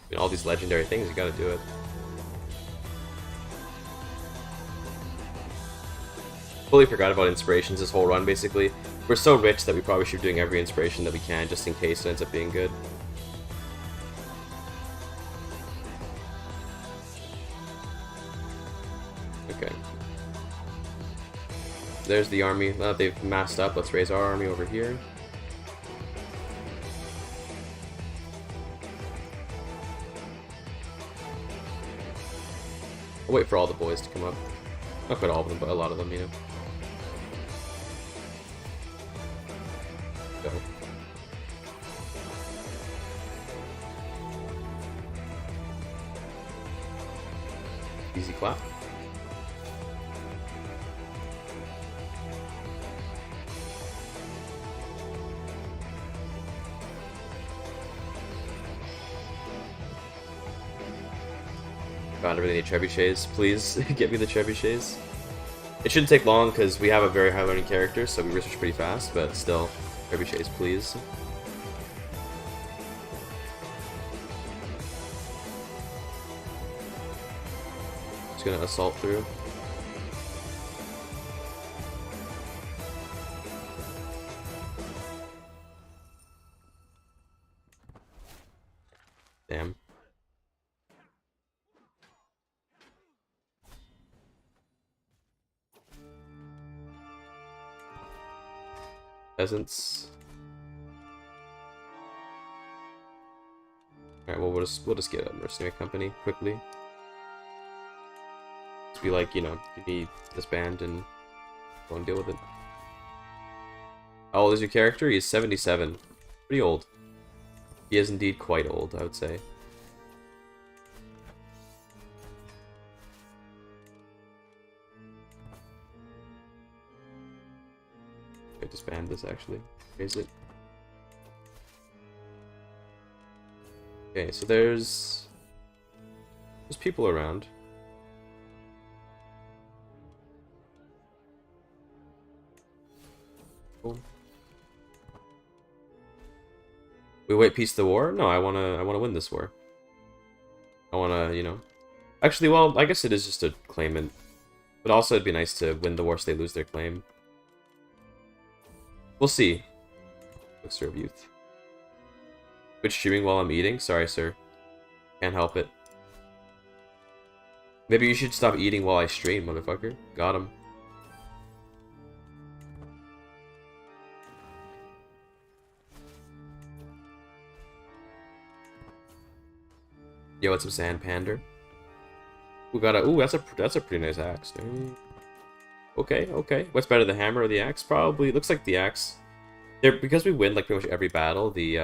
mean, all these legendary things, you gotta do it. Fully forgot about inspirations this whole run, basically. We're so rich that we probably should be doing every inspiration that we can, just in case it ends up being good. Okay. There's the army. Now that they've massed up, let's raise our army over here. I'll wait for all the boys to come up. Not quite all of them, but a lot of them, you know. Go. Easy clap. God, I really need trebuchets. Please, get me the trebuchets. It shouldn't take long because we have a very high learning character, so we research pretty fast, but still, trebuchets, please. Just gonna assault through. Damn. Peasants. Alright, well we'll just get a mercenary company quickly. Just be like, you know, give me this band and go and deal with it. How old is your character? He is 77. Pretty old. He is indeed quite old, I would say. disband this actually. Raise it. Okay, so there's people around. Cool. We wait peace the war? No, I wanna win this war. I wanna, you know. Actually, well, I guess it is just a claimant. But also it'd be nice to win the war so they lose their claim. We'll see. Elixir of Youth. Quit streaming while I'm eating? Sorry, sir. Can't help it. Maybe you should stop eating while I stream, motherfucker. Got him. Yo, what's up, Sand Pander? We got a... Ooh, that's a pretty nice axe. Okay, okay. What's better, the hammer or the axe? Probably. Looks like the axe. Because we win like pretty much every battle, the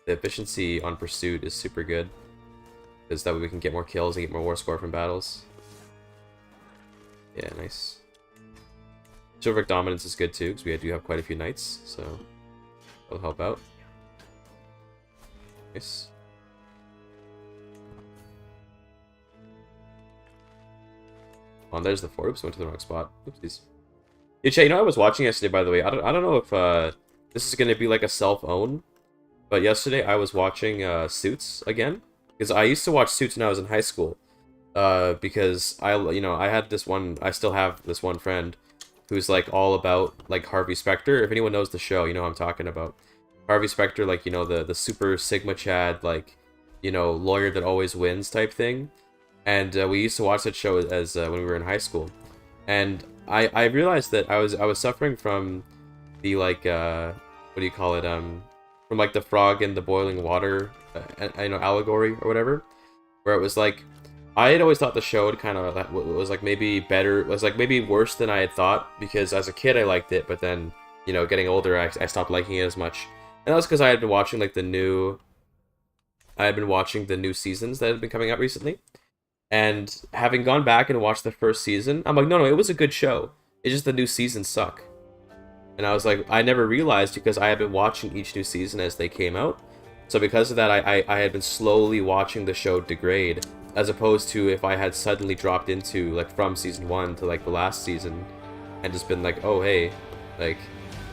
efficiency on pursuit is super good. Because that way we can get more kills and get more war score from battles. Yeah, nice. Chivalric dominance is good too, because we do have quite a few knights, so that'll help out. Nice. Oh, and there's the fort. Oops, went to the wrong spot. Oopsies. Yeah, chat, you know, I was watching yesterday, by the way. I don't know if this is gonna be like a self-own, but yesterday I was watching Suits again, because I used to watch Suits when I was in high school. Because I had this one, I still have this one friend who's like all about like Harvey Specter. If anyone knows the show, you know what I'm talking about. Harvey Specter, like, you know, the super Sigma Chad, like, you know, lawyer that always wins type thing. And we used to watch that show as when we were in high school. And I realized that I was suffering from the like what do you call it, from like the frog in the boiling water you know, allegory or whatever, where it was like I had always thought the show kind of was like maybe better, was like maybe worse than I had thought, because as a kid I liked it, but then, you know, getting older I stopped liking it as much. And that was because I had been watching like the new seasons that had been coming out recently. And having gone back and watched the first season, I'm like, no, it was a good show. It's just the new seasons suck. And I was like, I never realized, because I had been watching each new season as they came out. So because of that, I had been slowly watching the show degrade, as opposed to if I had suddenly dropped into, like, from season 1 to, like, the last season, and just been like, oh, hey, like,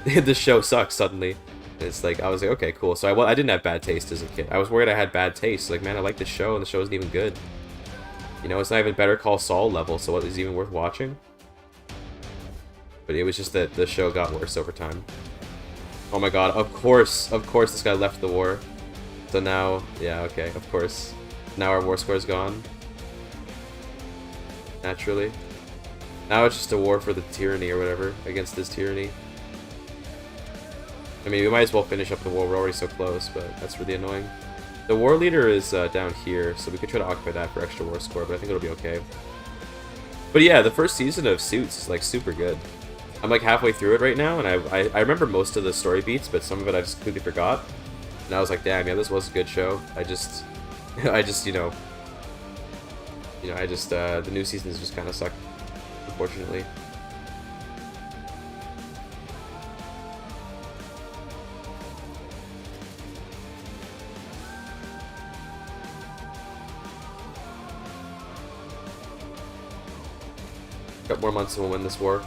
this show sucks suddenly. And it's like, I was like, okay, cool. So I didn't have bad taste as a kid. I was worried I had bad taste. Like, man, I like this show, and the show isn't even good. You know, it's not even Better Call Saul level, so what is even worth watching? But it was just that the show got worse over time. Oh my god, of course this guy left the war. So now, yeah, okay, of course. Now our war score is gone. Naturally. Now it's just a war for the tyranny or whatever, against this tyranny. I mean, we might as well finish up the war, we're already so close, but that's really annoying. The war leader is down here, so we could try to occupy that for extra war score, but I think it'll be okay. But yeah, the first season of Suits is like super good. I'm like halfway through it right now, and I remember most of the story beats, but some of it I just completely forgot. And I was like, damn, yeah, this was a good show. I just the new seasons just kind of suck, unfortunately. Got more months and we'll win this war.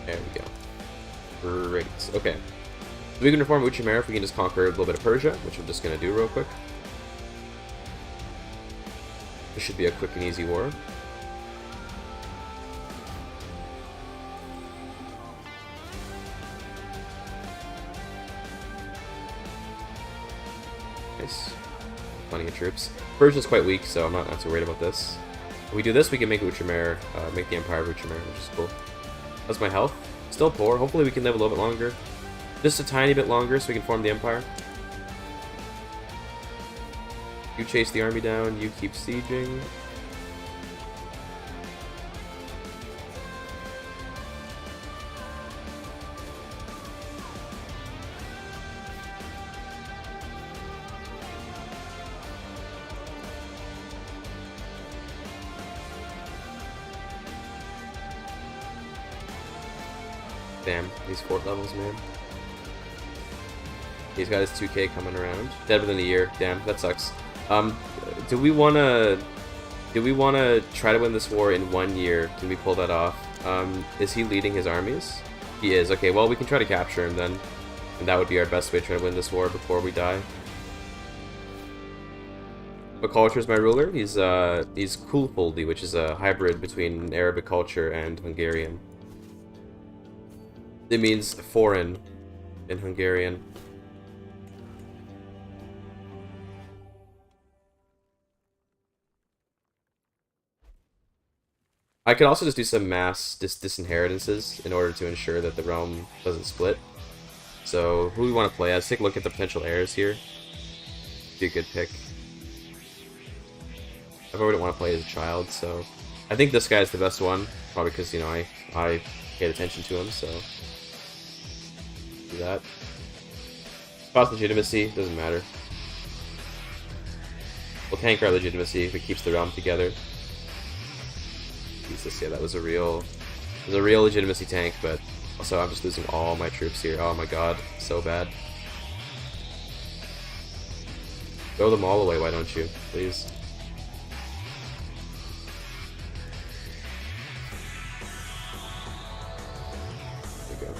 There we go. Great. Okay. So we can reform Ultramarine if we can just conquer a little bit of Persia, which I'm just going to do real quick. This should be a quick and easy war. Nice. Plenty of troops. Persia's quite weak, so I'm not too worried about this. If we do this, we can make Ultramarine, make the Empire of Ultramarine, which is cool. How's my health? Still poor. Hopefully we can live a little bit longer. Just a tiny bit longer so we can form the Empire. You chase the army down, you keep sieging. Damn, these fort levels, man. He's got his 2K coming around. Dead within a year. Damn, that sucks. Do we wanna try to win this war in 1 year? Can we pull that off? Is he leading his armies? He is. Okay, well we can try to capture him then, and that would be our best way to try to win this war before we die. What culture is my ruler? He's Kulfoldi, which is a hybrid between Arabic culture and Hungarian. It means foreign in Hungarian. I could also just do some mass disinheritances in order to ensure that the realm doesn't split. So, who do we want to play as? Take a look at the potential heirs here. Be a good pick. I probably don't want to play as a child, so... I think this guy's the best one, probably because, you know, I paid attention to him, so... Do that. Spouse legitimacy, doesn't matter. We'll tank our legitimacy if it keeps the realm together. Jesus, yeah, that was a real legitimacy tank, but also I'm just losing all my troops here. Oh my god, so bad. Throw them all away, why don't you, please? There we go.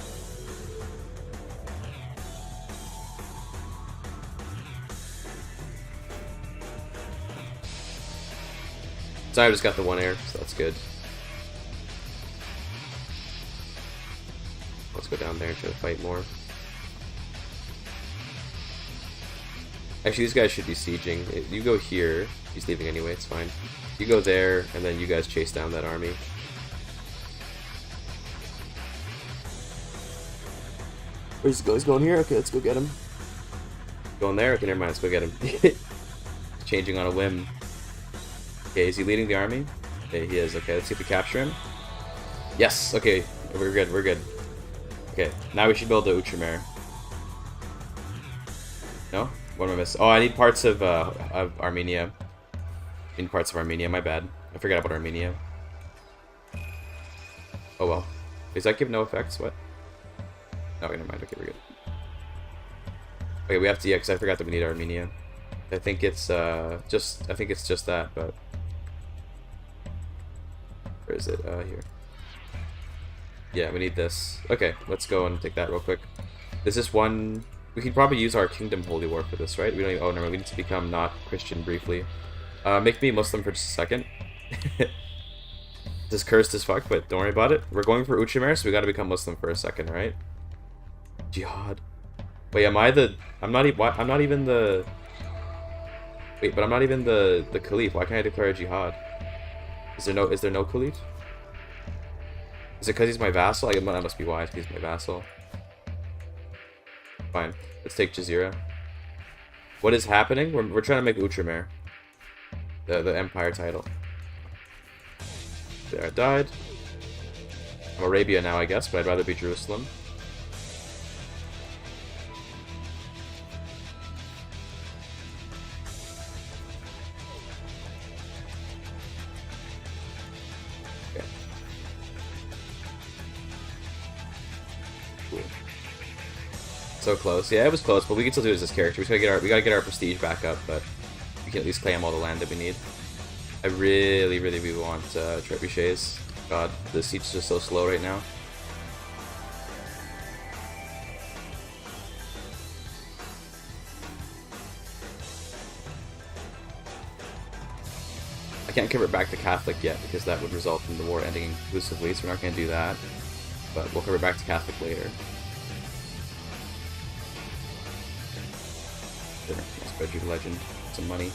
So I just got the 1 heir, so that's good. Let's go down there and try to fight more. Actually, these guys should be sieging. You go here. He's leaving anyway, it's fine. You go there, and then you guys chase down that army. Where's he go? He's going here? Okay, let's go get him. Going there? Okay, never mind, let's go get him. Changing on a whim. Okay, is he leading the army? Okay, he is. Okay, let's see if we capture him. Yes! Okay, we're good, we're good. Okay, now we should build the Ultramarine. No? What am I missing? Oh, I need parts of Armenia. I need parts of Armenia, my bad. I forgot about Armenia. Oh well. Does that give no effects? What? No, never mind. Okay, we're good. Okay, we have to, yeah, because I forgot that we need Armenia. I think it's just that, but... Where is it? Here. Yeah, we need this. Okay, let's go and take that real quick. This is one... We could probably use our Kingdom Holy War for this, right? We don't even... Oh, no, we need to become not Christian briefly. Make me Muslim for just a second. This is cursed as fuck, but don't worry about it. We're going for Ultramarine, so we gotta become Muslim for a second, right? Jihad. Wait, am I the... I'm not even the... Wait, but I'm not even the Caliph. Why can't I declare a Jihad? Is there no Caliph? Is it because he's my vassal? That must be why, he's my vassal. Fine. Let's take Jazeera. What is happening? We're trying to make Ultramarine. The Empire title. There, I died. I'm Arabia now, I guess, but I'd rather be Jerusalem. So close. Yeah, it was close, but we can still do it as this character. We gotta get our prestige back up, but we can at least claim all the land that we need. I really want trebuchets. God, this siege is just so slow right now. I can't convert back to Catholic yet because that would result in the war ending conclusively, so we're not gonna do that. But we'll convert back to Catholic later. Sure, let's spread you the legend. Some money.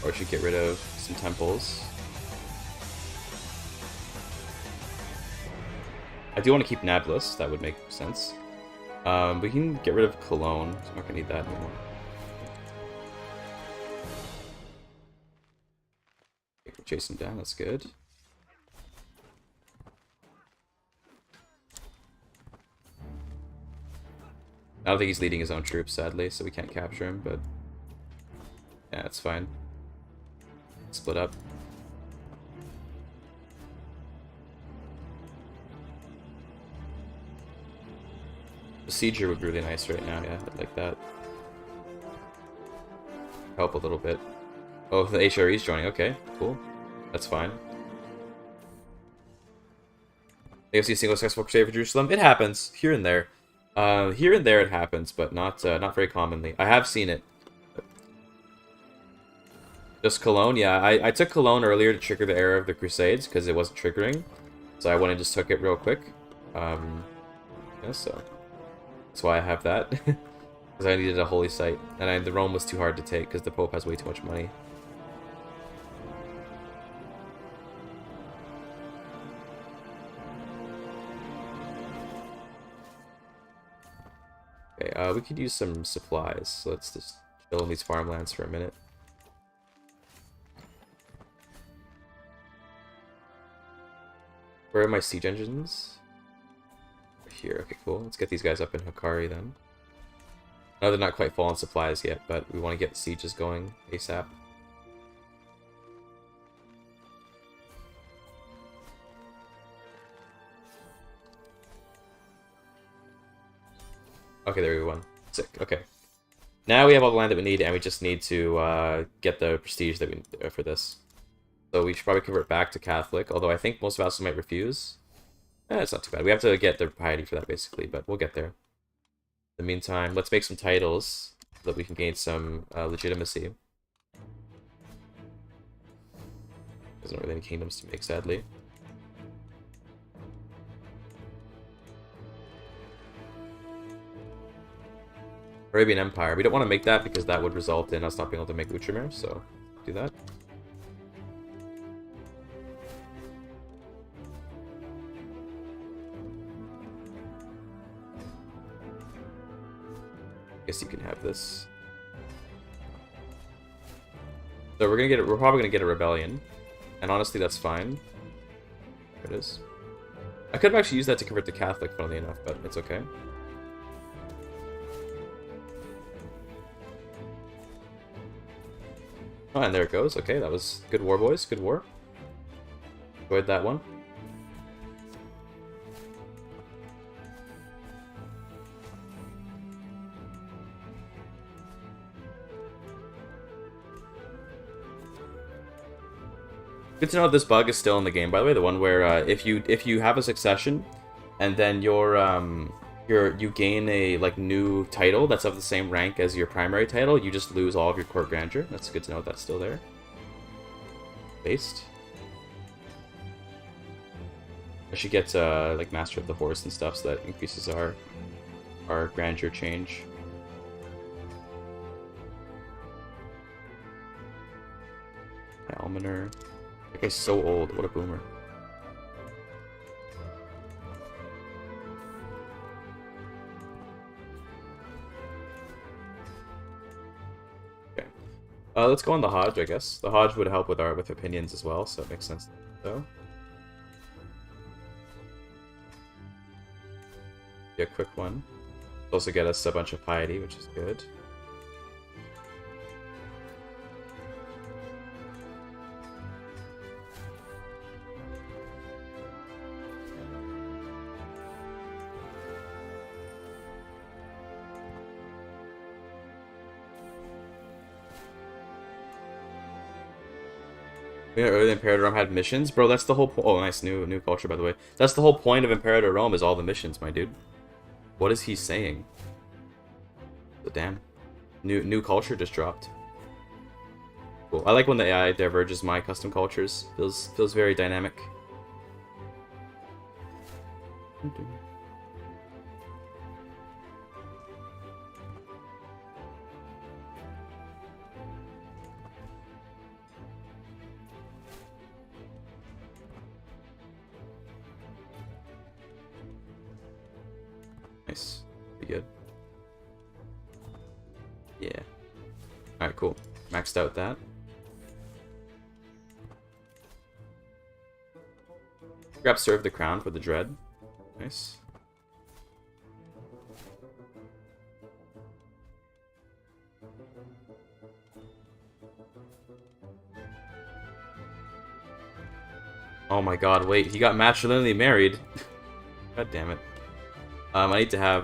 Or we should get rid of some temples. I do want to keep Nablus, that would make sense. We can get rid of Cologne, so I'm not gonna need that anymore. Okay, we're chasing down, that's good. I don't think he's leading his own troops, sadly, so we can't capture him, but... Yeah, it's fine. Split up. Procedure would be really nice right now, yeah, I'd like that. Help a little bit. Oh, the HRE's joining, okay, cool. That's fine. AFC single successful crusade for Jerusalem? It happens, here and there. Here and there it happens, but not very commonly. I have seen it. Just Cologne, yeah. I took Cologne earlier to trigger the era of the Crusades, because it wasn't triggering. So I went and just took it real quick. Yeah, so that's why I have that. Because I needed a holy site. And the Rome was too hard to take, because the Pope has way too much money. Okay, we could use some supplies. So let's just chill in these farmlands for a minute. Where are my siege engines? Here, okay, cool. Let's get these guys up in Hikari then. No, they're not quite full on supplies yet, but we want to get the sieges going ASAP. Okay, there we go. Sick. Okay. Now we have all the land that we need, and we just need to get the prestige that we need for this. So we should probably convert back to Catholic, although I think most vassals might refuse. It's not too bad. We have to get their piety for that, basically, but we'll get there. In the meantime, let's make some titles so that we can gain some legitimacy. There's not really any kingdoms to make, sadly. Arabian Empire. We don't want to make that because that would result in us not being able to make Ultramarine, so do that. Guess you can have this. So we're probably gonna get a rebellion. And honestly that's fine. There it is. I could have actually used that to convert to Catholic, funnily enough, but it's okay. Oh, and there it goes. Okay, that was good war, boys. Good war. Enjoyed that one. Good to know this bug is still in the game, by the way. The one where if you have a succession, and then you gain a new title that's of the same rank as your primary title, you just lose all of your court grandeur. That's good to know that's still there. Based. I should get Master of the Horse and stuff, so that increases our grandeur change. Almoner. That guy's so old. What a boomer. Okay. Let's go on the Hodge, I guess. The Hodge would help with opinions as well, so it makes sense. So. Be a quick one. Also get us a bunch of piety, which is good. Yeah, early Imperator Rome had missions? Bro, that's the whole point. Oh, nice, new culture, by the way. That's the whole point of Imperator Rome, is all the missions, my dude. What is he saying? But damn. New culture just dropped. Cool. I like when the AI diverges my custom cultures. Feels very dynamic. Nice. Pretty good. Yeah. Alright, cool. Maxed out that. Grab Serve the Crown for the Dread. Nice. Oh my god, wait, he got matrilineally married. God damn it. I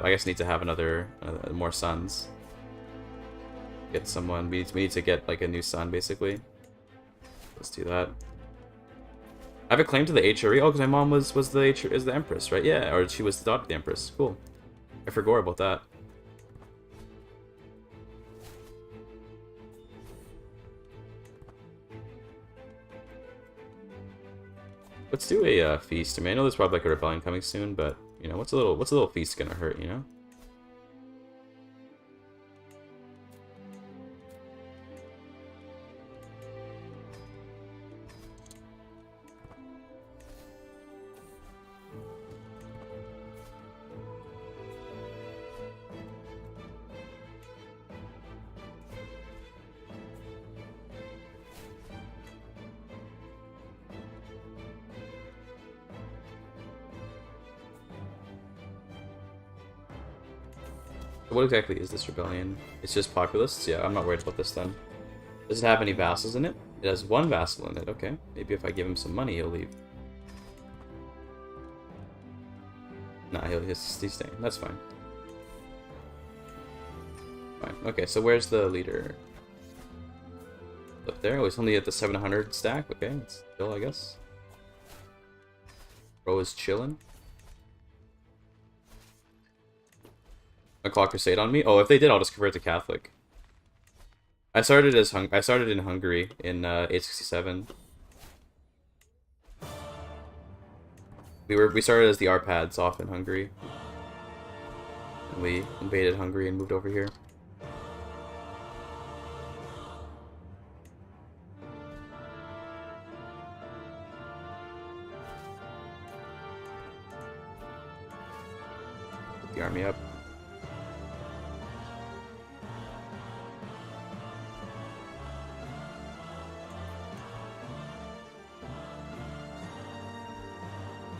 guess need to have another more sons. Get someone. We need to get like a new son basically. Let's do that. I have a claim to the HRE. Oh, because my mom was the Empress, right? Yeah, or she was the daughter of the Empress. Cool. I forgot about that. Let's do a feast. I mean, I know there's probably like a rebellion coming soon, but you know, what's a little feast gonna hurt? You know. What exactly is this rebellion? It's just populists? Yeah, I'm not worried about this then. Does it have any vassals in it? It has one vassal in it, okay. Maybe if I give him some money, he'll leave. Nah, he's staying. That's fine. Fine. Okay, so where's the leader? Up there? Oh, he's only at the 700 stack? Okay, it's chill, I guess. Bro is chilling. A clock crusade on me? Oh, if they did, I'll just convert to Catholic. I started in Hungary in 867. We started as the Arpads off in Hungary. And we invaded Hungary and moved over here. Put the army up.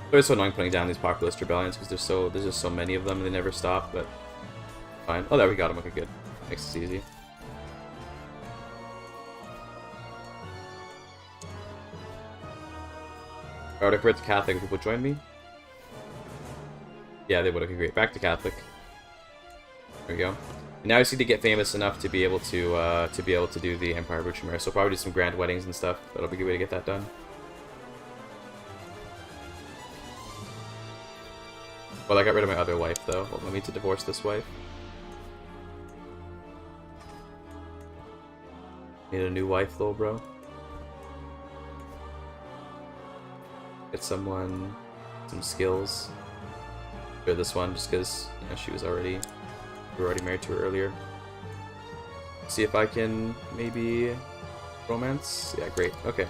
It's so annoying putting down these populist rebellions because there's just so many of them and they never stop, but fine. Oh, there we got them. Okay, good. Makes it easy. I would have converted to Catholic. People join me? Yeah, they would. Okay, great. Back to Catholic. There we go. And now I just need to get famous enough to be able to do the Empire of Ultramarine. So probably do some grand weddings and stuff. That'll be a good way to get that done. Well, I got rid of my other wife, though. Hold on, I need to divorce this wife. Need a new wife, little bro. Get someone some skills. Or this one, just because you know, we were already married to her earlier. See if I can maybe romance. Yeah, great. Okay.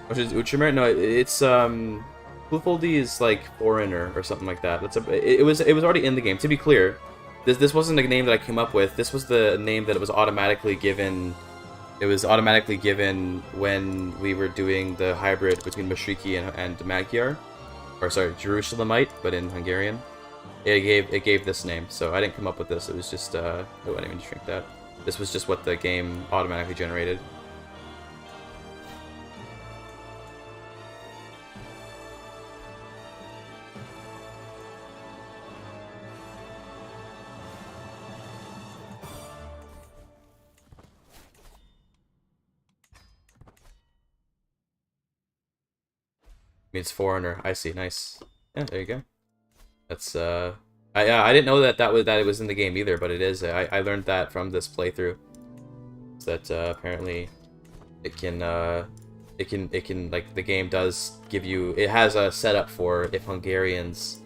Which is Ultramarine? No, it's Bluffoldi is like foreigner or something like that. It was already in the game. To be clear, this wasn't a name that I came up with. This was the name that it was automatically given. It was automatically given when we were doing the hybrid between Mashriki and Magyar, or sorry, Jerusalemite, but in Hungarian. It gave this name, so I didn't come up with this. It was just oh, I didn't even drink that. This was just what the game automatically generated. Means foreigner. I see. Nice. Yeah, there you go. That's I didn't know that it was in the game either, but it is. I learned that from this playthrough. That apparently it can like the game does give you, it has a setup for if Hungarians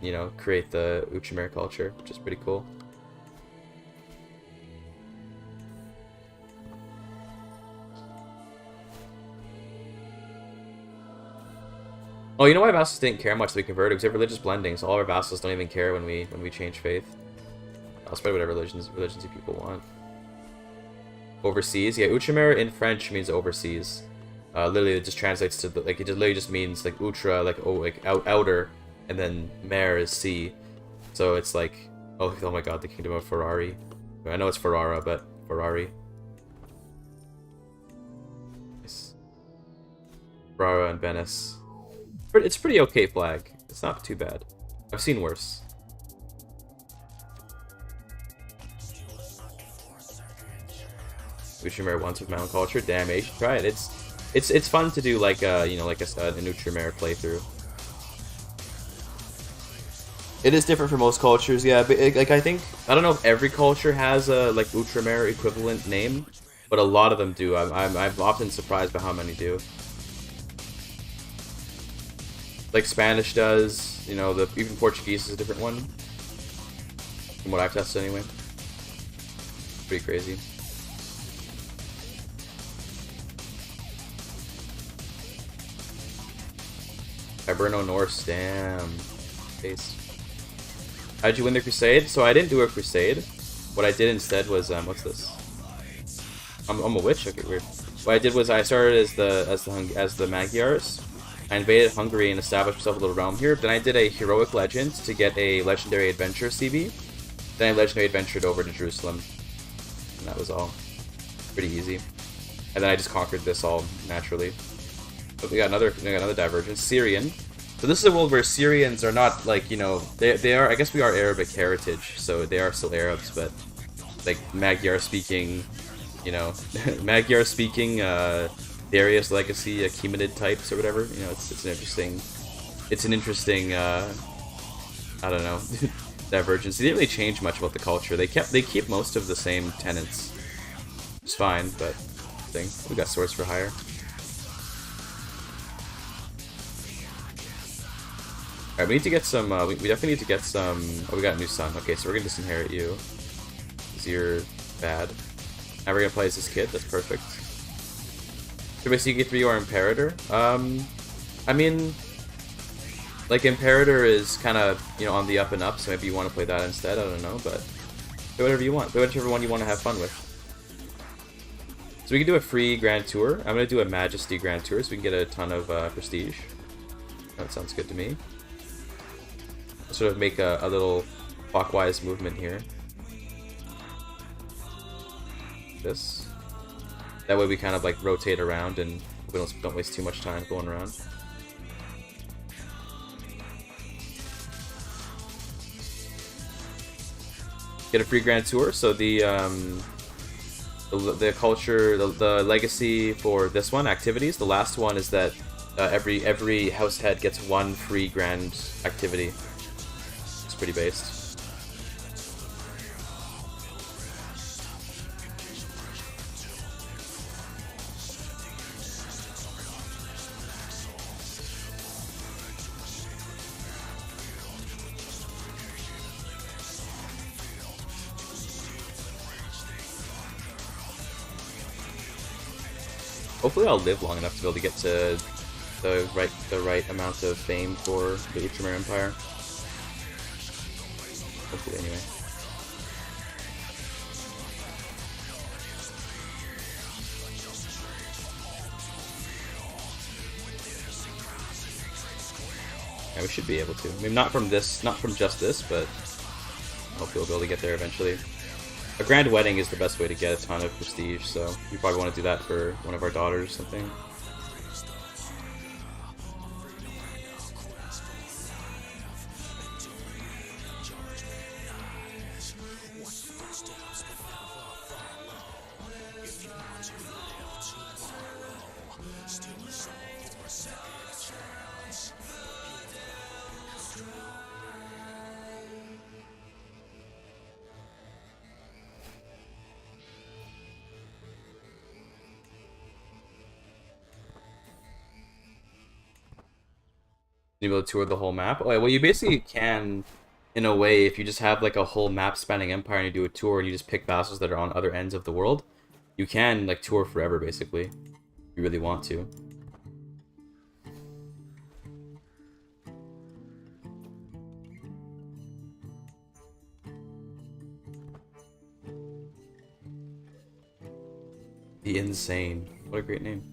you know, create the Ultramarine culture, which is pretty cool. Oh, you know why vassals didn't care much that we converted? Because we have religious blending, so all our vassals don't even care when we change faith. I'll spread whatever religions you people want. Overseas, yeah, Ultramarine in French means overseas. Literally, it just translates to like it just literally just means like ultra, like outer, and then mare is sea. So it's like oh my god, the kingdom of Ferrari. I know it's Ferrara, but Ferrari. Nice. Ferrara and Venice. It's pretty okay flag. It's not too bad. I've seen worse. Ultramarine once with my own culture. Damn, you should try it. It's fun to do like you know, like an Ultramarine playthrough. It is different for most cultures, yeah. But like I don't know if every culture has a like Ultramarine equivalent name, but a lot of them do. I'm often surprised by how many do. Like Spanish does, you know, even Portuguese is a different one. From what I've tested anyway. Pretty crazy. Hiberno Norse, damn. Taste. How'd you win the crusade? So I didn't do a crusade. What I did instead was what's this? I'm a witch. Okay, weird. What I did was I started as the Magyars. I invaded Hungary and established myself a little realm here. Then I did a heroic legend to get a legendary adventure CB. Then I legendary adventured over to Jerusalem, and that was all. Pretty easy. And then I just conquered this all naturally. But we got another divergence. Syrian. So this is a world where Syrians are not like, you know, they are, I guess we are Arabic heritage, so they are still Arabs, but like Magyar speaking, you know, Magyar speaking Darius legacy Achaemenid types or whatever. You know, it's an interesting I don't know divergence. They didn't really change much about the culture. They keep most of the same tenets. It's fine, but we got swords for hire. Alright, we need to get some, we definitely need to get some, oh, we got a new son. Okay, so we're gonna disinherit you. Because you're bad. Now we're gonna play as this kid, that's perfect. Should we see G3 or Imperator? I mean, like, Imperator is kind of, you know, on the up and up, so maybe you want to play that instead, I don't know, but do whatever you want. Do whichever one you want to have fun with. So we can do a free Grand Tour. I'm gonna do a Majesty Grand Tour so we can get a ton of prestige. That sounds good to me. Sort of make a little clockwise movement here. This. That way we kind of like rotate around and we don't waste too much time going around. Get a free Grand Tour. So the culture, the legacy for this one, activities. The last one is that every house head gets one free grand activity. Pretty based. Hopefully I'll live long enough to be able to get to the right amount of fame for the Ultramarine Empire. Hopefully, anyway. Yeah, we should be able to. I mean, not from just this, but hopefully we'll be able to get there eventually. A grand wedding is the best way to get a ton of prestige, so we probably want to do that for one of our daughters or something. You able to tour the whole map? Oh, well, you basically can, in a way, if you just have like a whole map-spanning empire and you do a tour and you just pick vassals that are on other ends of the world, you can like tour forever, basically, if you really want to. The Insane. What a great name.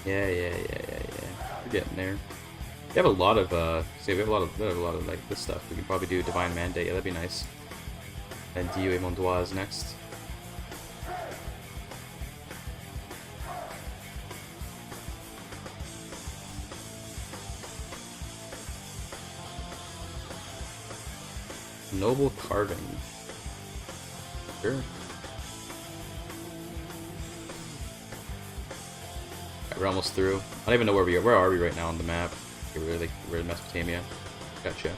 Yeah. We're getting there. We have a lot of we have a lot of like this stuff. We can probably do Divine Mandate. Yeah, that'd be nice. And Dieu et Mondoise next. Noble Carving. Sure. Right, we're almost through. I don't even know where we are. Where are we right now on the map? Okay, we're in Mesopotamia. Gotcha.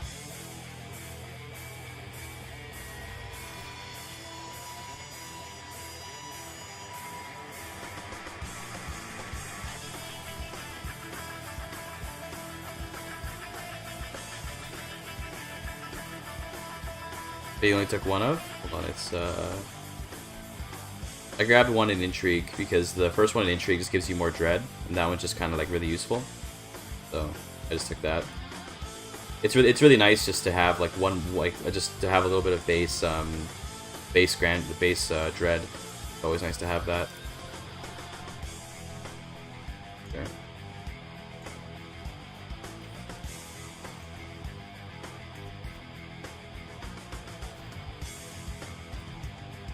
They only took one of? Hold on, it's I grabbed one in Intrigue because the first one in Intrigue just gives you more dread, and that one's just kind of like really useful. So I just took that. It's really nice just to have like one just to have a little bit of base dread. It's always nice to have that. Okay.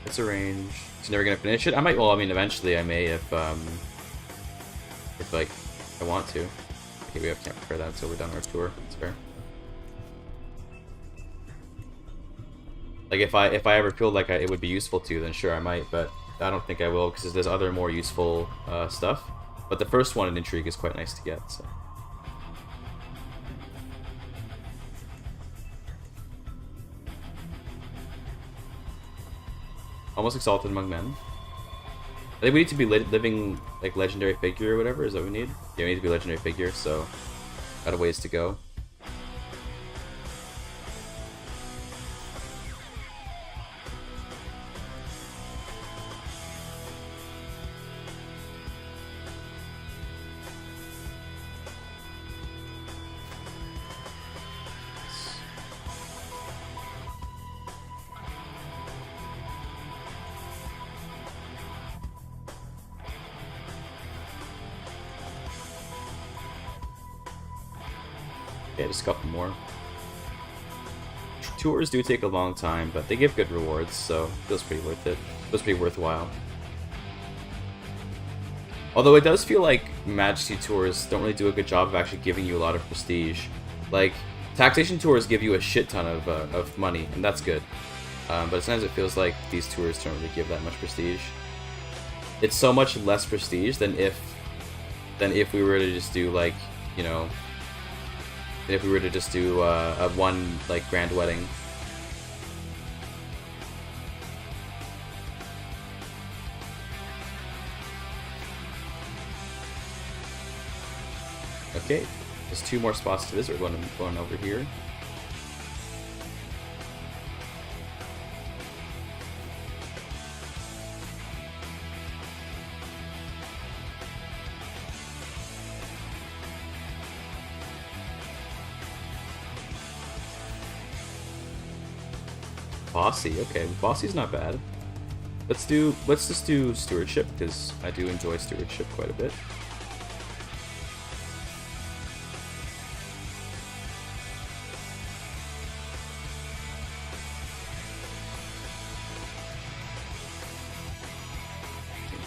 It's a range. It's never gonna finish it. I might. Well, I mean, eventually I may if like I want to. Okay, we can't prepare that until we're done our tour. That's fair. Like if I ever feel like it would be useful to, then sure I might, but I don't think I will because there's other more useful stuff. But the first one in Intrigue is quite nice to get. So. Almost Exalted Among Men. I think we need to be living like legendary figure or whatever. Is that what we need? Yeah, we need to be legendary figure. So, got a ways to go. Yeah, just a couple more. Tours do take a long time, but they give good rewards, so it feels pretty worth it. Feels pretty worthwhile. Although it does feel like Majesty tours don't really do a good job of actually giving you a lot of prestige. Like, taxation tours give you a shit ton of money, and that's good. But sometimes it feels like these tours don't really give that much prestige. It's so much less prestige than if we were to just do like, you know, if we were to just do a one like grand wedding. Okay, just 2 more spots to visit. We're going over here. Bossy, okay. Bossy's not bad. Let's just do Stewardship, because I do enjoy Stewardship quite a bit.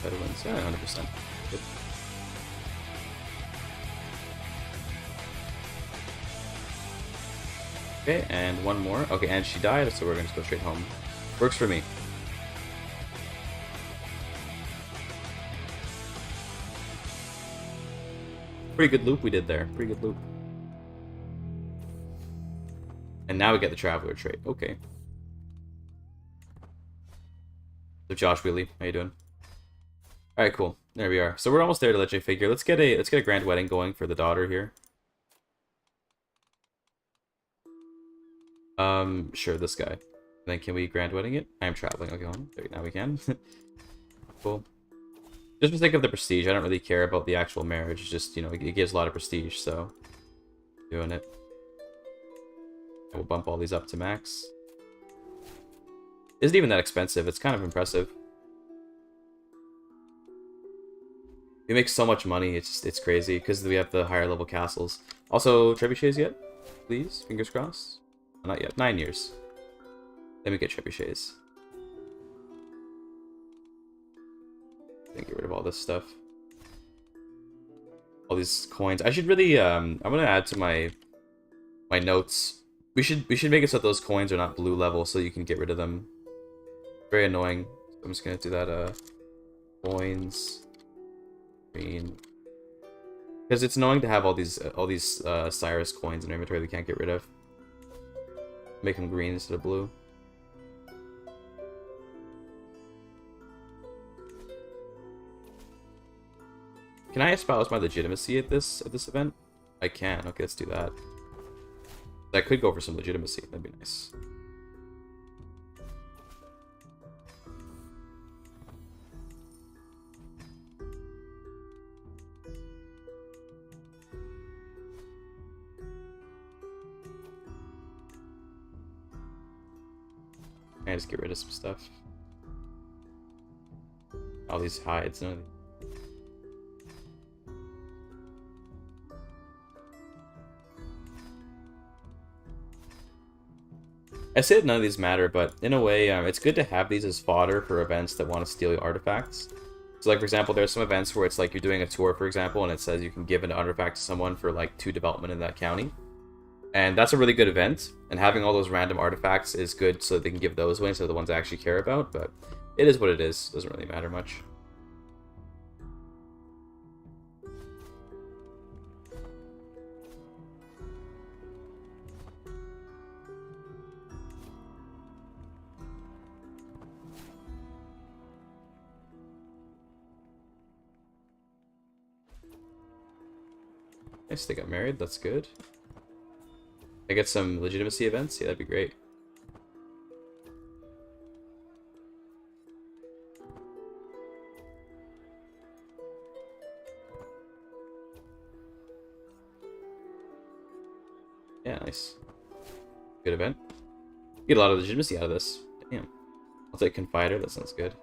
Better wins, yeah, 100%. Good. Okay, and one more. Okay, and she died, so we're gonna just go straight home. Works for me. Pretty good loop we did there. Pretty good loop. And now we get the Traveler trait. Okay. So Josh Wheelie, how you doing? Alright, cool. There we are. So we're almost there to Legendary Figure. Let's get a grand wedding going for the daughter here. Sure, this guy. Then can we grand wedding it? I am traveling. Okay, on. There, now we can. Cool. Just for the sake of the prestige, I don't really care about the actual marriage. It's just, you know, it gives a lot of prestige, so doing it. I will bump all these up to max. Isn't even that expensive. It's kind of impressive. We make so much money, it's crazy, because we have the higher level castles. Also, trebuchets yet? Please? Fingers crossed? Not yet. 9 years. Then we get trebuchets. Then get rid of all this stuff. All these coins. I should really, I'm gonna add to my notes. We should make it so that those coins are not blue level, so you can get rid of them. Very annoying. I'm just gonna do that, coins. Green. Because it's annoying to have all these Cyrus coins in inventory we can't get rid of. Make them green instead of blue. Can I espouse my legitimacy at this event? I can. Okay, let's do that. I could go for some legitimacy. That'd be nice. Can I just get rid of some stuff? All these hides. None of these. I said none of these matter, but in a way, it's good to have these as fodder for events that want to steal your artifacts. So, like, for example, there's some events where it's like you're doing a tour, for example, and it says you can give an artifact to someone for, like, 2 development in that county. And that's a really good event, and having all those random artifacts is good so that they can give those away instead of the ones I actually care about, but it is what it is. Doesn't really matter much. Nice, they got married, that's good. I get some legitimacy events? Yeah, that'd be great. Yeah, nice. Good event. Get a lot of legitimacy out of this. Damn. I'll take Confider, that sounds good.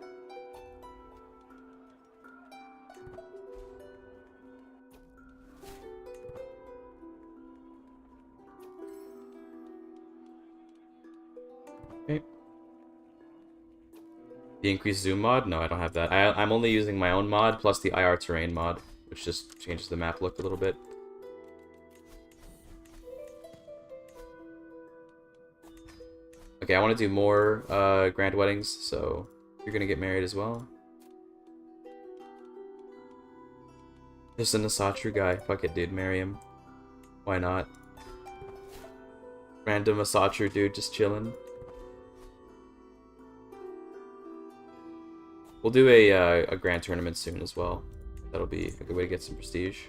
Okay. The increased zoom mod? No, I don't have that. I'm only using my own mod plus the IR terrain mod, which just changes the map look a little bit. Okay, I want to do more grand weddings, so you're gonna get married as well. Just a Nasatru guy. Fuck it, dude. Marry him. Why not? Random Asatru dude just chilling. We'll do a grand tournament soon as well. That'll be a good way to get some prestige.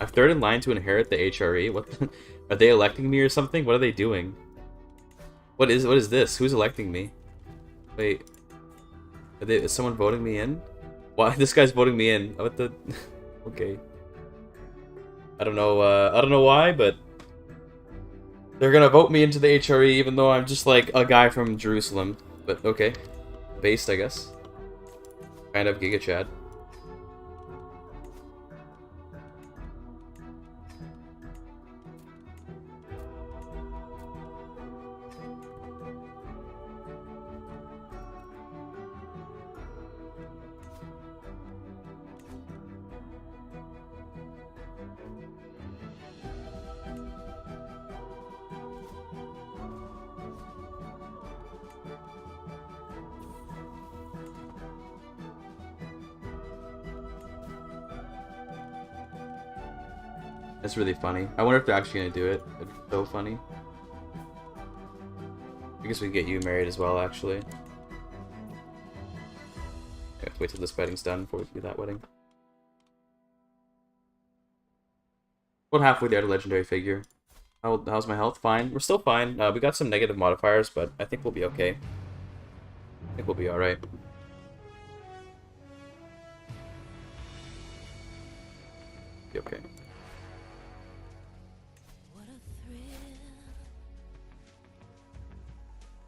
I'm third in line to inherit the HRE. What? Are they electing me or something? What are they doing? What is this? Who's electing me? Wait. Is someone voting me in? Why? This guy's voting me in. What the? Okay. I don't know why, but they're gonna vote me into the HRE even though I'm just like a guy from Jerusalem. But okay. Based, I guess. Kind of GIGACHAD. It's really funny. I wonder if they're actually gonna do it. It'd be so funny. I guess we can get you married as well, actually. We have to wait till this wedding's done before we do that wedding. About halfway there to legendary figure. How's my health? Fine. We're still fine. We got some negative modifiers, but I think we'll be okay. think we'll be alright. Be okay. What a thrill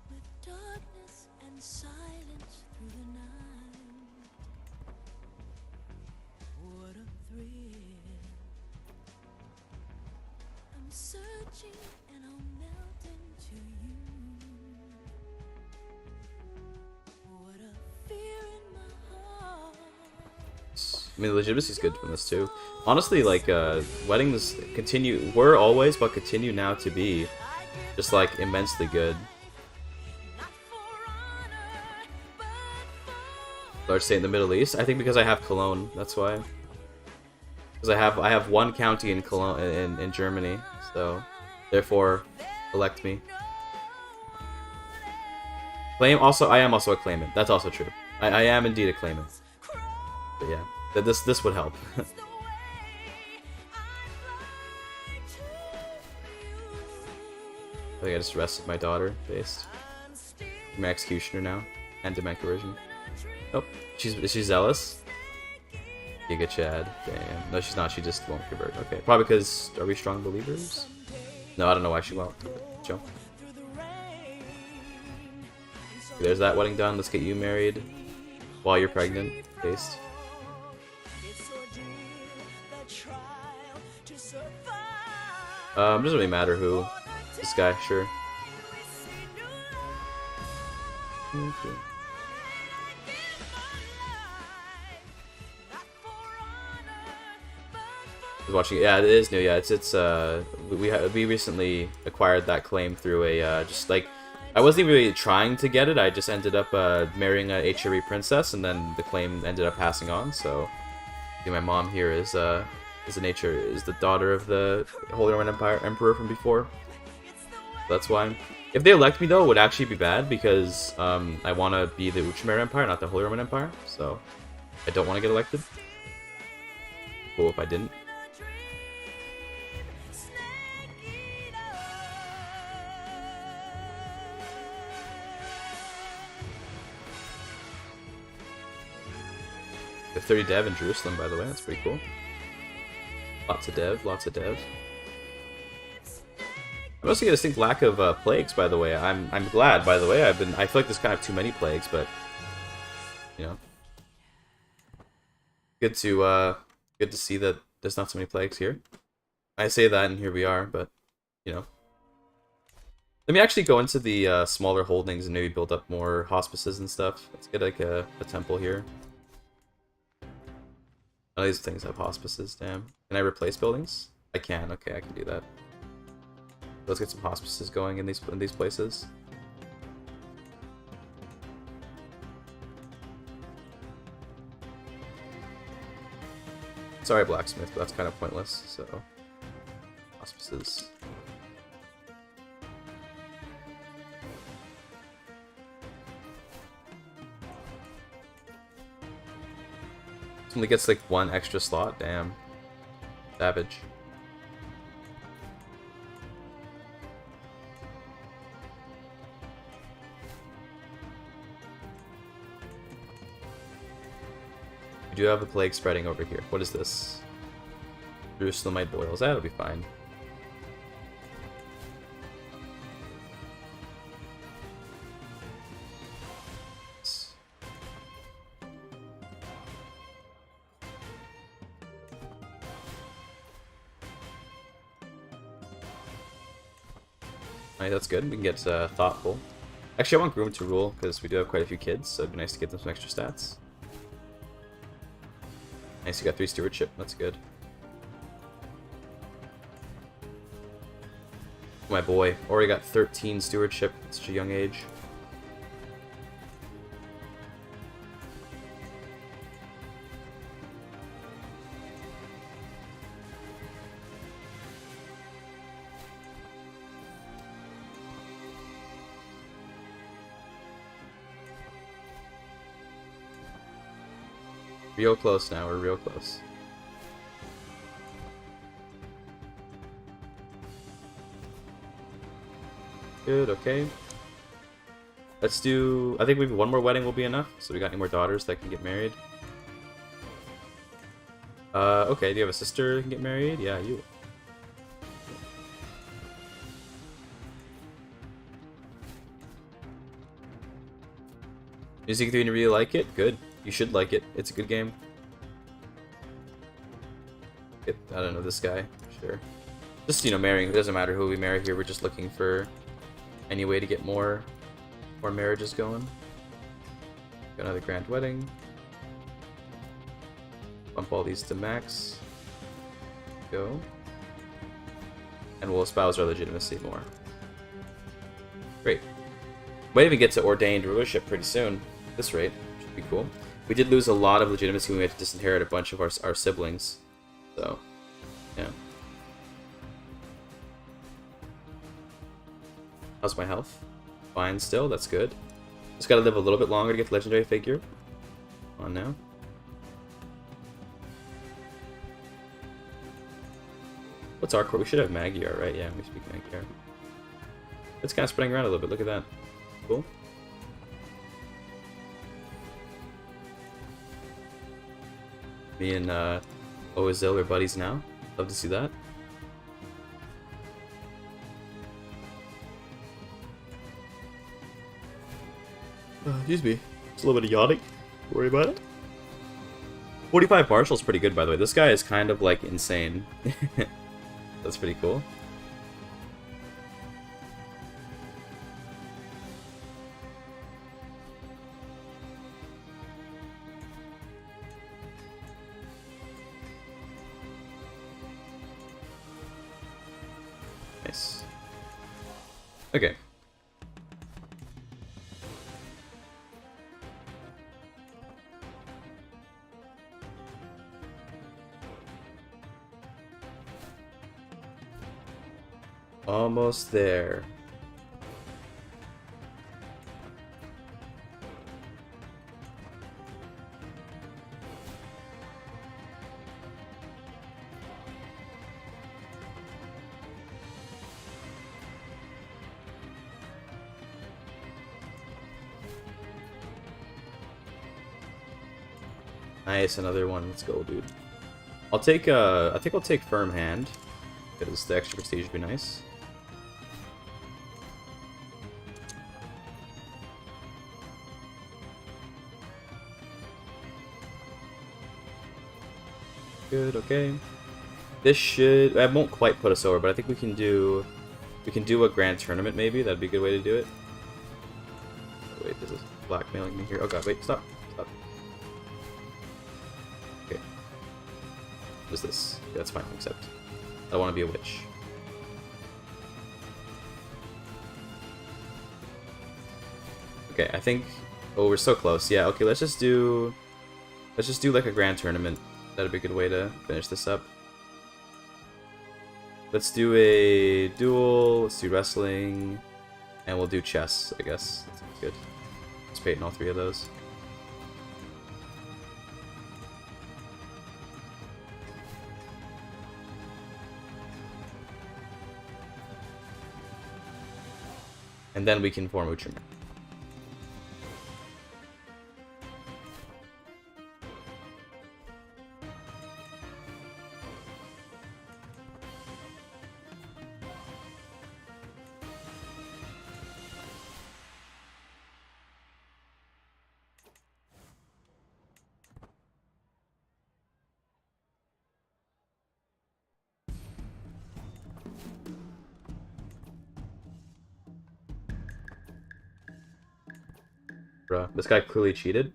with darkness and silence through the night. What a thrill. I'm searching and I'll melt into you. What a fear in my heart. I mean, legitimacy is good from this too. Honestly, like, weddings were always, but continue now to be just like immensely good. Large state in the Middle East. I think because I have Cologne, that's why. Because I have one county in Cologne in Germany, so therefore elect me. Claim also, I am also a claimant. That's also true. I am indeed a claimant. But yeah, this would help. I think I just arrested my daughter, based. I'm an executioner now, and demand conversion. Oh, is she zealous? GIGACHAD. Damn. No, she's not. She just won't convert. Okay, probably because are we strong believers? No, I don't know why she won't. Jump. Okay, there's that wedding done. Let's get you married while you're pregnant. Based. Doesn't really matter who. This guy, sure. Okay. Watching it. Yeah, it is new. Yeah, we recently acquired that claim through a just like I wasn't even really trying to get it. I just ended up marrying a HRE princess, and then the claim ended up passing on. So my mom here is the daughter of the Holy Roman Emperor from before. That's why. If they elect me though, it would actually be bad because I want to be the Ultramarine Empire, not the Holy Roman Empire. So I don't want to get elected. Cool if I didn't. We have 30 dev in Jerusalem, by the way. That's pretty cool. Lots of dev, lots of dev. I'm also getting a distinct lack of plagues, by the way. I'm glad, by the way. I feel like there's kind of too many plagues, but you know, good to see that there's not so many plagues here. I say that, and here we are, but you know, let me actually go into the smaller holdings and maybe build up more hospices and stuff. Let's get like a temple here. None of these things have hospices. Damn. Can I replace buildings? I can. Okay, I can do that. Let's get some hospices going in these places. Sorry, blacksmith, but that's kind of pointless. So, hospices. Only gets like one extra slot. Damn. Savage. We do have a plague spreading over here. What is this? Jerusalemite boils. That'll be fine. Alright, that's good. We can get thoughtful. Actually, I want Groom to rule because we do have quite a few kids, so it'd be nice to give them some extra stats. Nice, you got 3 stewardship. That's good. My boy. Already got 13 stewardship at such a young age. Real close now, we're real close. Good, okay. Let's do... I think maybe one more wedding will be enough. So we got any more daughters that can get married? Okay, do you have a sister that can get married? Yeah, you. Music 3, you really like it? Good. You should like it. It's a good game. I don't know, this guy. Sure. Just, you know, marrying. It doesn't matter who we marry here. We're just looking for any way to get more marriages going. Got another grand wedding. Bump all these to max. Go. And we'll espouse our legitimacy more. Great. Might even get to ordained rulership pretty soon. At this rate. Should be cool. We did lose a lot of legitimacy when we had to disinherit a bunch of our siblings. So, yeah. How's my health? Fine still, that's good. Just gotta live a little bit longer to get the legendary figure. Come on now. What's our core? We should have Magyar, right? Yeah, we speak Magyar. It's kind of spreading around a little bit, look at that. Cool. Me and Oazil are buddies now. Love to see that. Excuse me. It's a little bit of yawning. Worry about it. 45 Marshall's pretty good, by the way. This guy is kind of like insane. That's pretty cool. Nice. Okay. Almost there. Nice, another one. Let's go, dude. I'll take I think I'll take firm hand because the extra prestige would be nice. Good, okay. This should... I won't quite put us over, but I think we can do a grand tournament maybe. That'd be a good way to do it. Oh, wait, this is blackmailing me here. Oh god, wait, stop. Stop. Okay. What is this? Yeah, that's fine, except I want to be a witch. Okay, I think... Oh, we're so close. Yeah, okay, let's just do like a grand tournament. That'd be a good way to finish this up. Let's do a duel, let's do wrestling, and we'll do chess, I guess. That sounds good. Participate in all three of those. And then we can form Ultramarine. Bruh, this guy clearly cheated.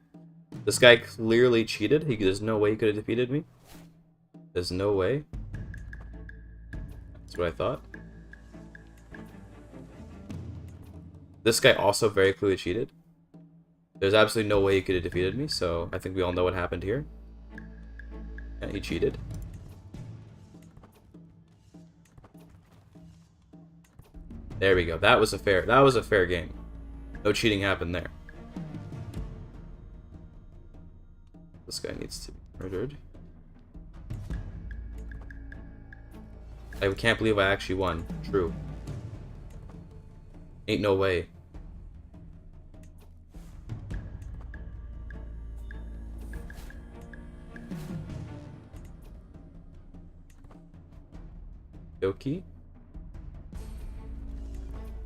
This guy clearly cheated. There's no way he could have defeated me. There's no way. That's what I thought. This guy also very clearly cheated. There's absolutely no way he could have defeated me, so I think we all know what happened here. Yeah, he cheated. There we go. That was a fair game. No cheating happened there. This guy needs to be murdered. I can't believe I actually won. True. Ain't no way. Doki.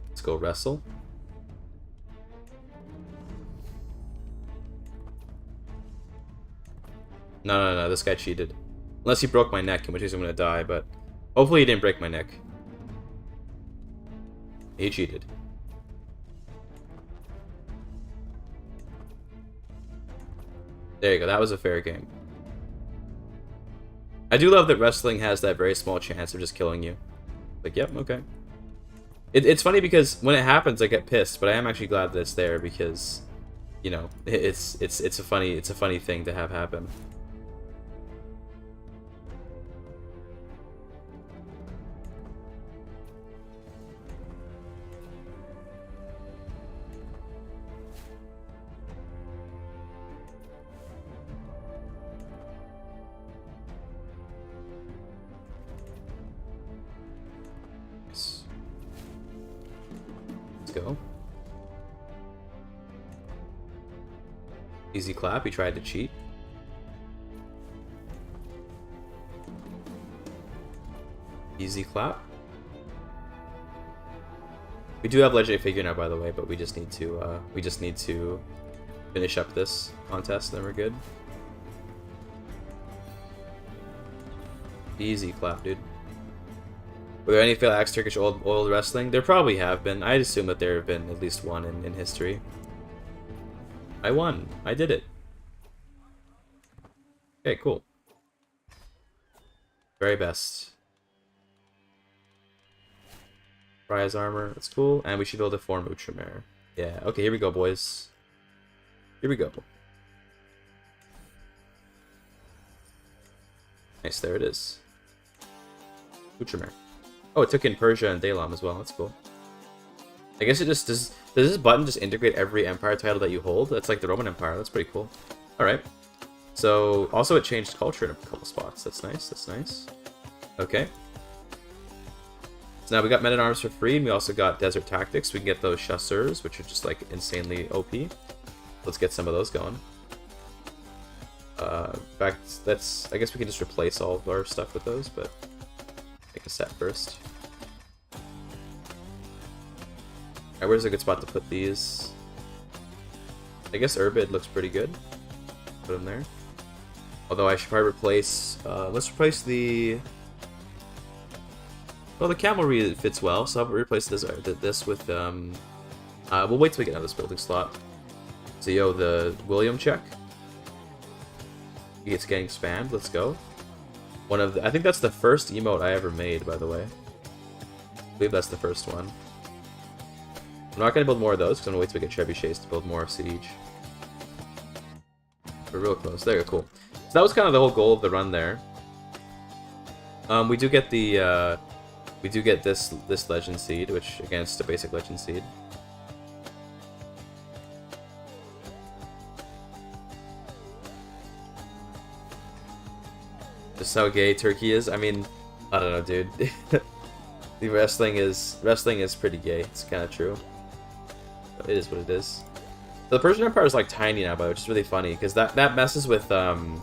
Let's go wrestle. No, this guy cheated. Unless he broke my neck, in which case I'm gonna die, but hopefully he didn't break my neck. He cheated. There you go, that was a fair game. I do love that wrestling has that very small chance of just killing you. Like, yep, okay. It's funny because when it happens, I get pissed, but I am actually glad that it's there because, you know, it's a funny thing to have happen. Go. Easy clap, he tried to cheat. Easy clap. We do have legendary figure now, by the way, but we just need to finish up this contest, and then we're good. Easy clap, dude. Were there any failed axe Turkish old wrestling? There probably have been. I'd assume that there have been at least one in history. I won. I did it. Okay, cool. Very best. Prize armor. That's cool. And we should be able to form Ultramarine. Yeah. Okay, here we go, boys. Here we go. Nice, there it is. Ultramarine. Oh, it took in Persia and Dalam as well. That's cool. I guess it just does this button just integrate every empire title that you hold? That's like the Roman Empire. That's pretty cool. Alright. So, also it changed culture in a couple spots. That's nice. That's nice. Okay. So now we got men-at-arms for free, and we also got desert tactics. We can get those chasseurs, which are just like insanely OP. Let's get some of those going. In fact, I guess we can just replace all of our stuff with those, but make a set first. Alright, where's a good spot to put these? I guess Arpad looks pretty good. Put them there. Although I should probably replace... let's replace the... Well, the cavalry fits well, so I'll replace this with... we'll wait till we get out of this building slot. So, yo, the William check. It's getting spammed. Let's go. One of the... I think that's the first emote I ever made, by the way. I believe that's the first one. I'm not going to build more of those, because I'm going to wait till we get trebuchets to build more of Siege. We're real close. There you go, cool. So that was kind of the whole goal of the run there. We do get the... we do get this Legend Seed, which, again, is just a basic Legend Seed. Just how gay Turkey is. I mean, I don't know, dude. The wrestling is pretty gay. It's kind of true. It is what it is. The Persian Empire is like tiny now, but which is really funny because that messes with the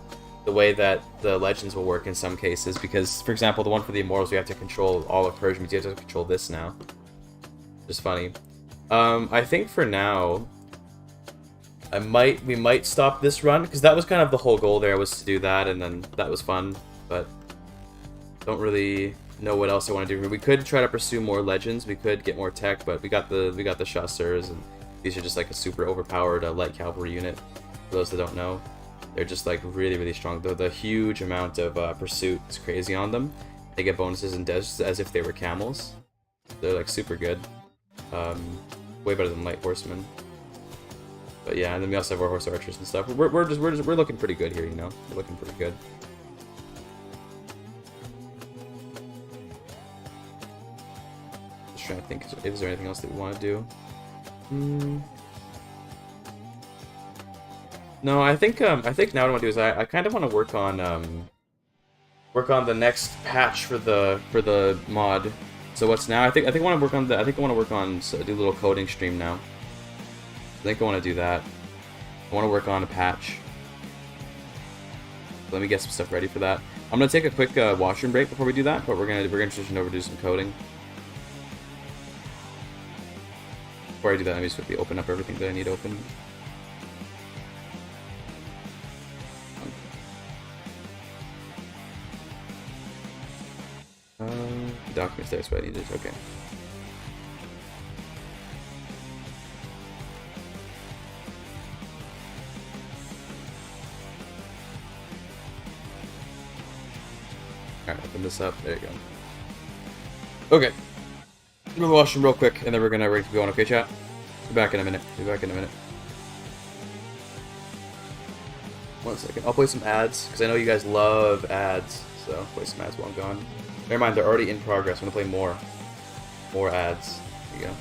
way that the legends will work in some cases. Because, for example, the one for the Immortals, we have to control all of Persia. You have to control this now. Just funny. I think for now, we might stop this run because that was kind of the whole goal there, was to do that, and then that was fun. But don't really know what else I want to do. We could try to pursue more legends. We could get more tech, but we got the chasseurs, and these are just like a super overpowered light cavalry unit. For those that don't know, they're just like really strong. The huge amount of pursuit is crazy on them. They get bonuses in deaths as if they were camels. They're like super good. Way better than light horsemen. But yeah, and then we also have our horse archers and stuff. We're looking pretty good here, you know. We're looking pretty good. Just trying to think, is there anything else that we want to do? No, I think now what I want to do is I kind of want to work on the next patch for the mod. So what's now? I think I want to work on do a little coding stream now. I think I want to do that. I want to work on a patch. let me get some stuff ready for that. I'm gonna take a quick washroom break before we do that, but we're gonna transition over to do some coding. Before I do that, let me just quickly open up everything that I need open. Documents there's what I needed. Okay. Alright, open this up. There you go. Okay. I'm gonna wash them real quick, and then we're gonna ready to go on. Okay, chat? Be back in a minute. Be back in a minute. 1 second. I'll play some ads, because I know you guys love ads. So, play some ads while I'm gone. Never mind, they're already in progress. I'm gonna play more. More ads. There you go.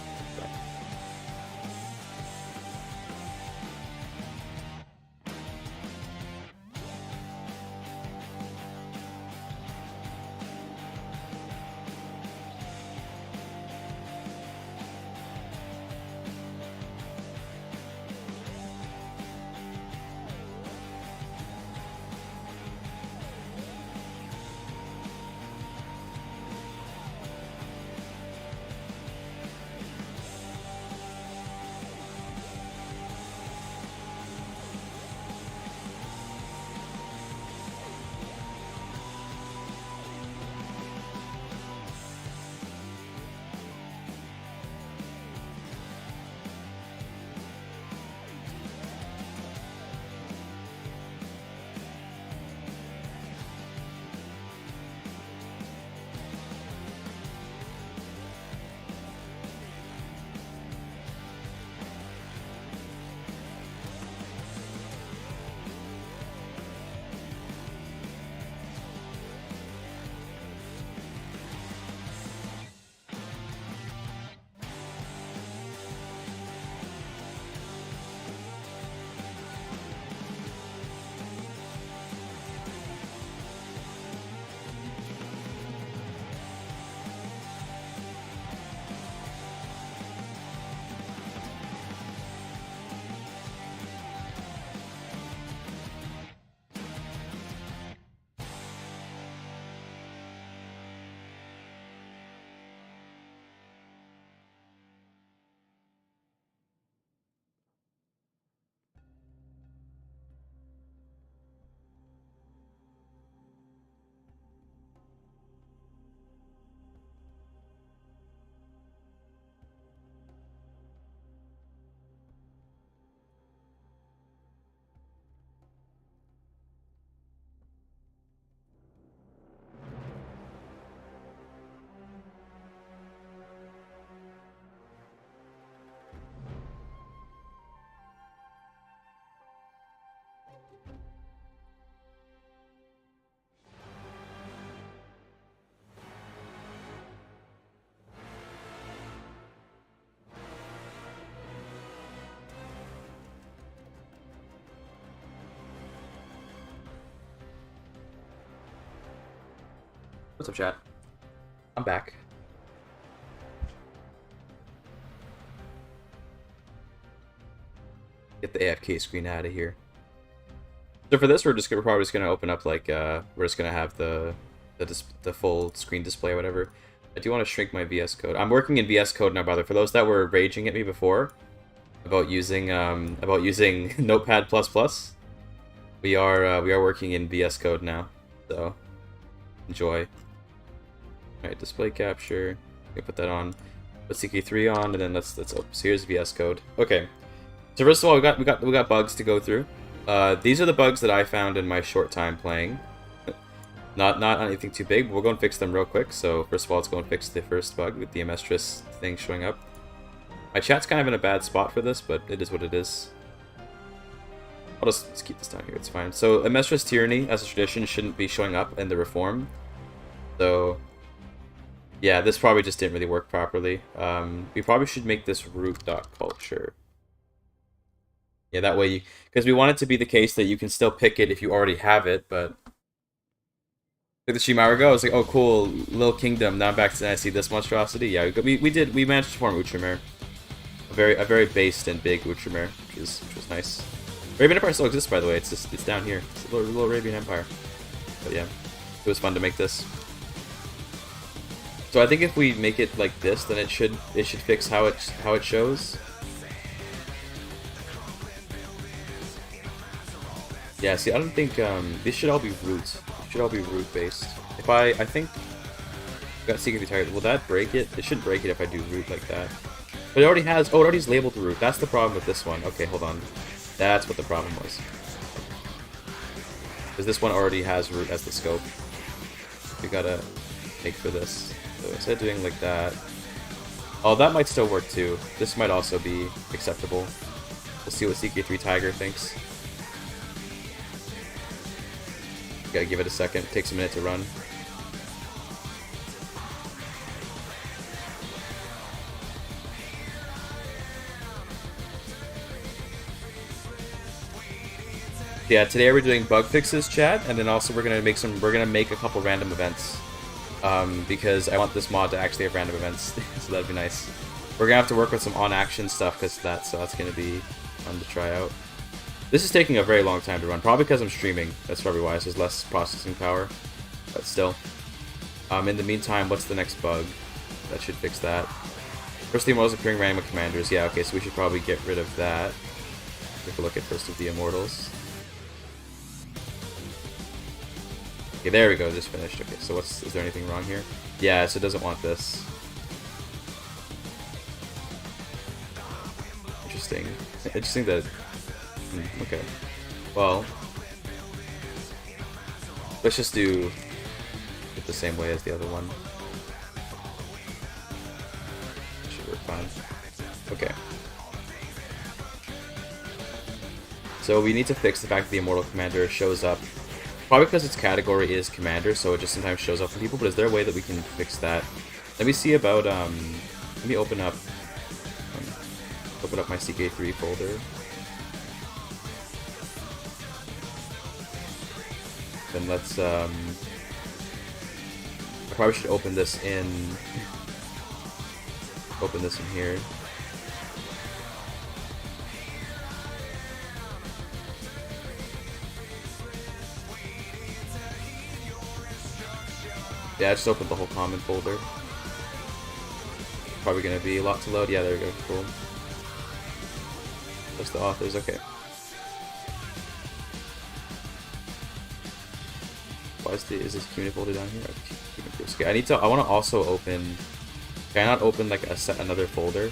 What's up, chat? I'm back. Get the AFK screen out of here. So for this, we're probably just gonna open up like we're just gonna have the full screen display or whatever. I do want to shrink my VS Code. I'm working in VS Code now, by the way. For those that were raging at me before about using Notepad++, we are working in VS Code now. So enjoy. Alright, display capture. We put that on. Put CK3 on, and then let's open. So here's VS Code. Okay. So first of all, we got bugs to go through. These are the bugs that I found in my short time playing. Not anything too big, but we'll go and fix them real quick. So first of all, let's go and fix the first bug with the Amestris thing showing up. My chat's kind of in a bad spot for this, but it is what it is. I'll just keep this down here, it's fine. So Amestris Tyranny, as a tradition, shouldn't be showing up in the reform. So yeah, this probably just didn't really work properly. We probably should make this root.culture. Yeah, that way, because we want it to be the case that you can still pick it if you already have it, but like the stream hour ago, I was like, oh cool, Little Kingdom, now I'm back to I see this monstrosity. Yeah, we managed to form Ultramarine. A very based and big Ultramarine, which was nice. Arabian Empire still exists, by the way. It's down here. It's a little Arabian Empire. But yeah, it was fun to make this. So I think if we make it like this, then it should fix how it shows. Yeah, see, I don't think these should all be root. Should all be root based. If I think got secret target, will that break it? It should break it if I do root like that. But it already has. Oh, it already is labeled root. That's the problem with this one. Okay, hold on. That's what the problem was. Because this one already has root as the scope. We gotta make for this. So instead of doing like that. Oh, that might still work too. This might also be acceptable. We'll see what CK3 Tiger thinks. Gotta give it a second. It takes a minute to run. Yeah, today we're doing bug fixes, chat, and then also we're gonna make a couple random events. Because I want this mod to actually have random events, so that'd be nice. We're gonna have to work with some on-action stuff because of that, so that's gonna be fun to try out. This is taking a very long time to run, probably because I'm streaming. That's probably why. There's less processing power, but still. In the meantime, what's the next bug? That should fix that. First, the Immortals appearing random with commanders. Yeah, okay, so we should probably get rid of that. Take a look at first of the Immortals. Okay, there we go, just finished. Okay, so is there anything wrong here? Yeah, so it doesn't want this. Interesting. Interesting that... okay. Well... let's just do it the same way as the other one. Should work fine. Okay. So we need to fix the fact that the Immortal Commander shows up. Probably because its category is Commander, so it just sometimes shows up for people, but is there a way that we can fix that? Let me see about, let me open up my CK3 folder. Then let's, I probably should open this in here. Yeah, I just opened the whole common folder. Probably gonna be a lot to load. Yeah, there we go. Cool. That's the authors. Okay. Why is this community folder down here? Okay, I want to also open. Can I not open like another folder?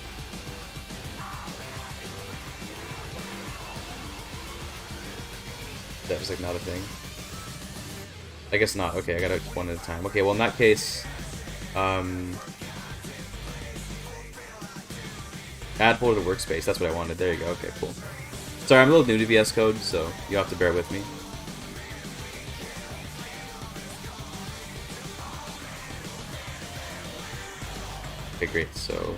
That was like not a thing. I guess not. Okay, I gotta one at a time. Okay, well in that case, add folder to workspace. That's what I wanted. There you go. Okay, cool. Sorry, I'm a little new to VS Code, so you have to bear with me. Okay, great. So,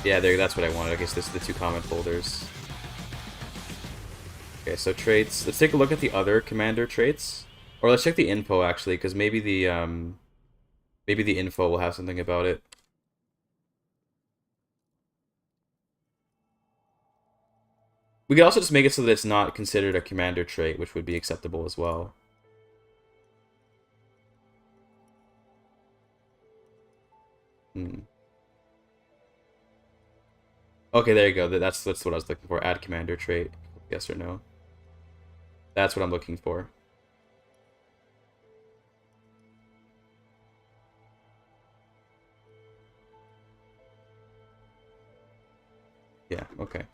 yeah, that's what I wanted. I guess this is the two common folders. Okay, so traits. Let's take a look at the other commander traits. Or let's check the info, actually, because maybe the info will have something about it. We could also just make it so that it's not considered a commander trait, which would be acceptable as well. Okay, there you go. That's what I was looking for. Add commander trait. Yes or no? That's what I'm looking for. Yeah, okay.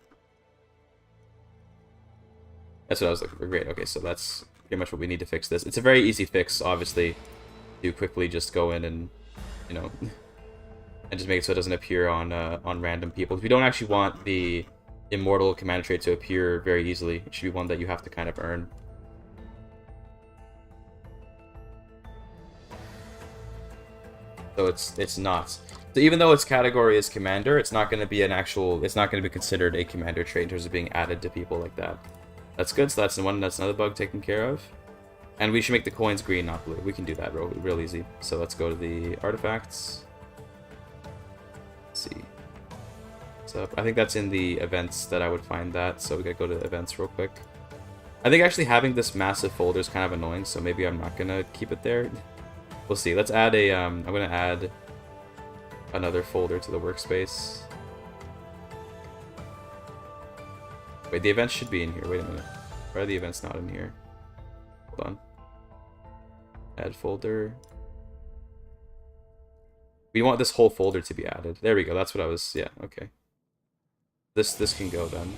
That's what I was looking for. Great. Okay, so that's pretty much what we need to fix this. It's a very easy fix, obviously, to quickly just go in and, you know, and just make it so it doesn't appear on random people. We don't actually want the Immortal Commander trait to appear very easily. It should be one that you have to kind of earn. So it's not. So even though its category is Commander, it's not going to be it's not going to be considered a Commander trait in terms of being added to people like that. That's good, so that's another bug taken care of. And we should make the coins green, not blue. We can do that real easy. So let's go to the artifacts. Let's see. So I think that's in the events that I would find that, so we gotta go to events real quick. I think actually having this massive folder is kind of annoying, so maybe I'm not gonna keep it there. We'll see. Let's add a, I'm gonna add another folder to the workspace. Wait, the events should be in here. Wait a minute. Why are the events not in here? Hold on. Add folder. We want this whole folder to be added. There we go. That's what I was... Yeah, okay. This can go then.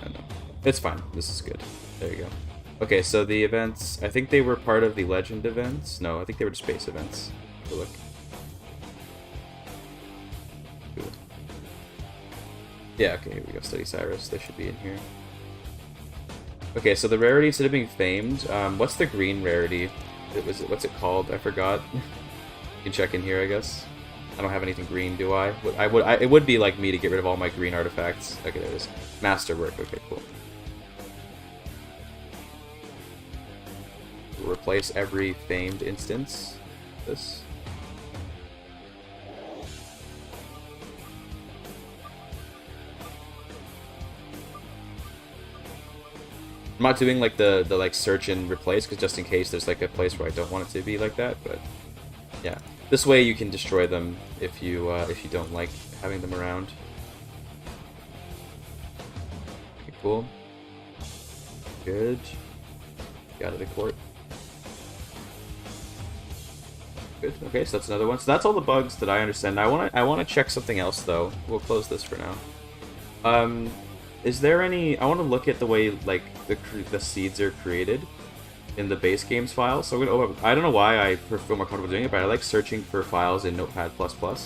I know. It's fine. This is good. There you go. Okay, so the events... I think they were part of the legend events. No, I think they were just base events. Look. Cool. Yeah, okay, here we go. Study Cyrus. They should be in here. Okay, so the rarity, instead of being famed, what's the green rarity? What's it called? I forgot. You can check in here, I guess. I don't have anything green, do I? It would be like me to get rid of all my green artifacts. Okay, there it is. Masterwork. Okay, cool. We'll replace every famed instance. This. I'm not doing like the like search and replace, because just in case there's like a place where I don't want it to be like that. But yeah, this way you can destroy them if you don't like having them around. Okay, cool. Good. Get out of the court. Good. Okay, so that's another one. So that's all the bugs that I understand. I wanna check something else though. We'll close this for now. Is there any... I want to look at the way, like, the seeds are created in the base games file. So we're gonna... I don't know why I feel more comfortable doing it, but I like searching for files in Notepad++. So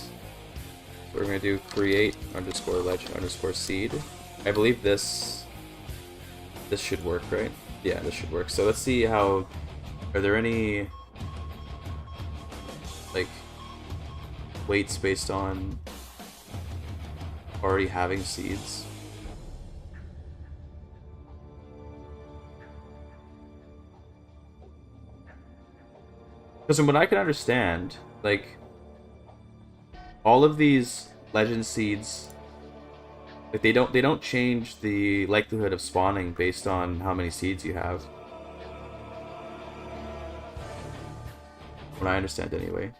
we're going to do create _ legend _ seed. I believe this should work, right? Yeah, this should work. So let's see how... Are there any... like... weights based on already having seeds? Because from what I can understand, like, all of these legend seeds, like, they don't change the likelihood of spawning based on how many seeds you have. From what I understand, anyway.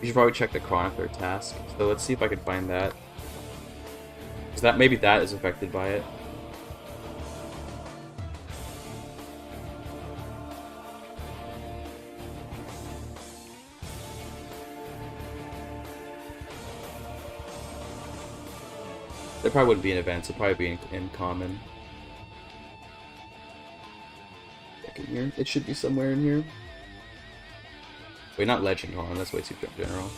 You should probably check the chronicler task. So let's see if I can find that. Because that maybe that is affected by it. There probably wouldn't be an event, so it'd probably be in common. Check in here. It should be somewhere in here. Wait, not legend, hold on, that's way too general.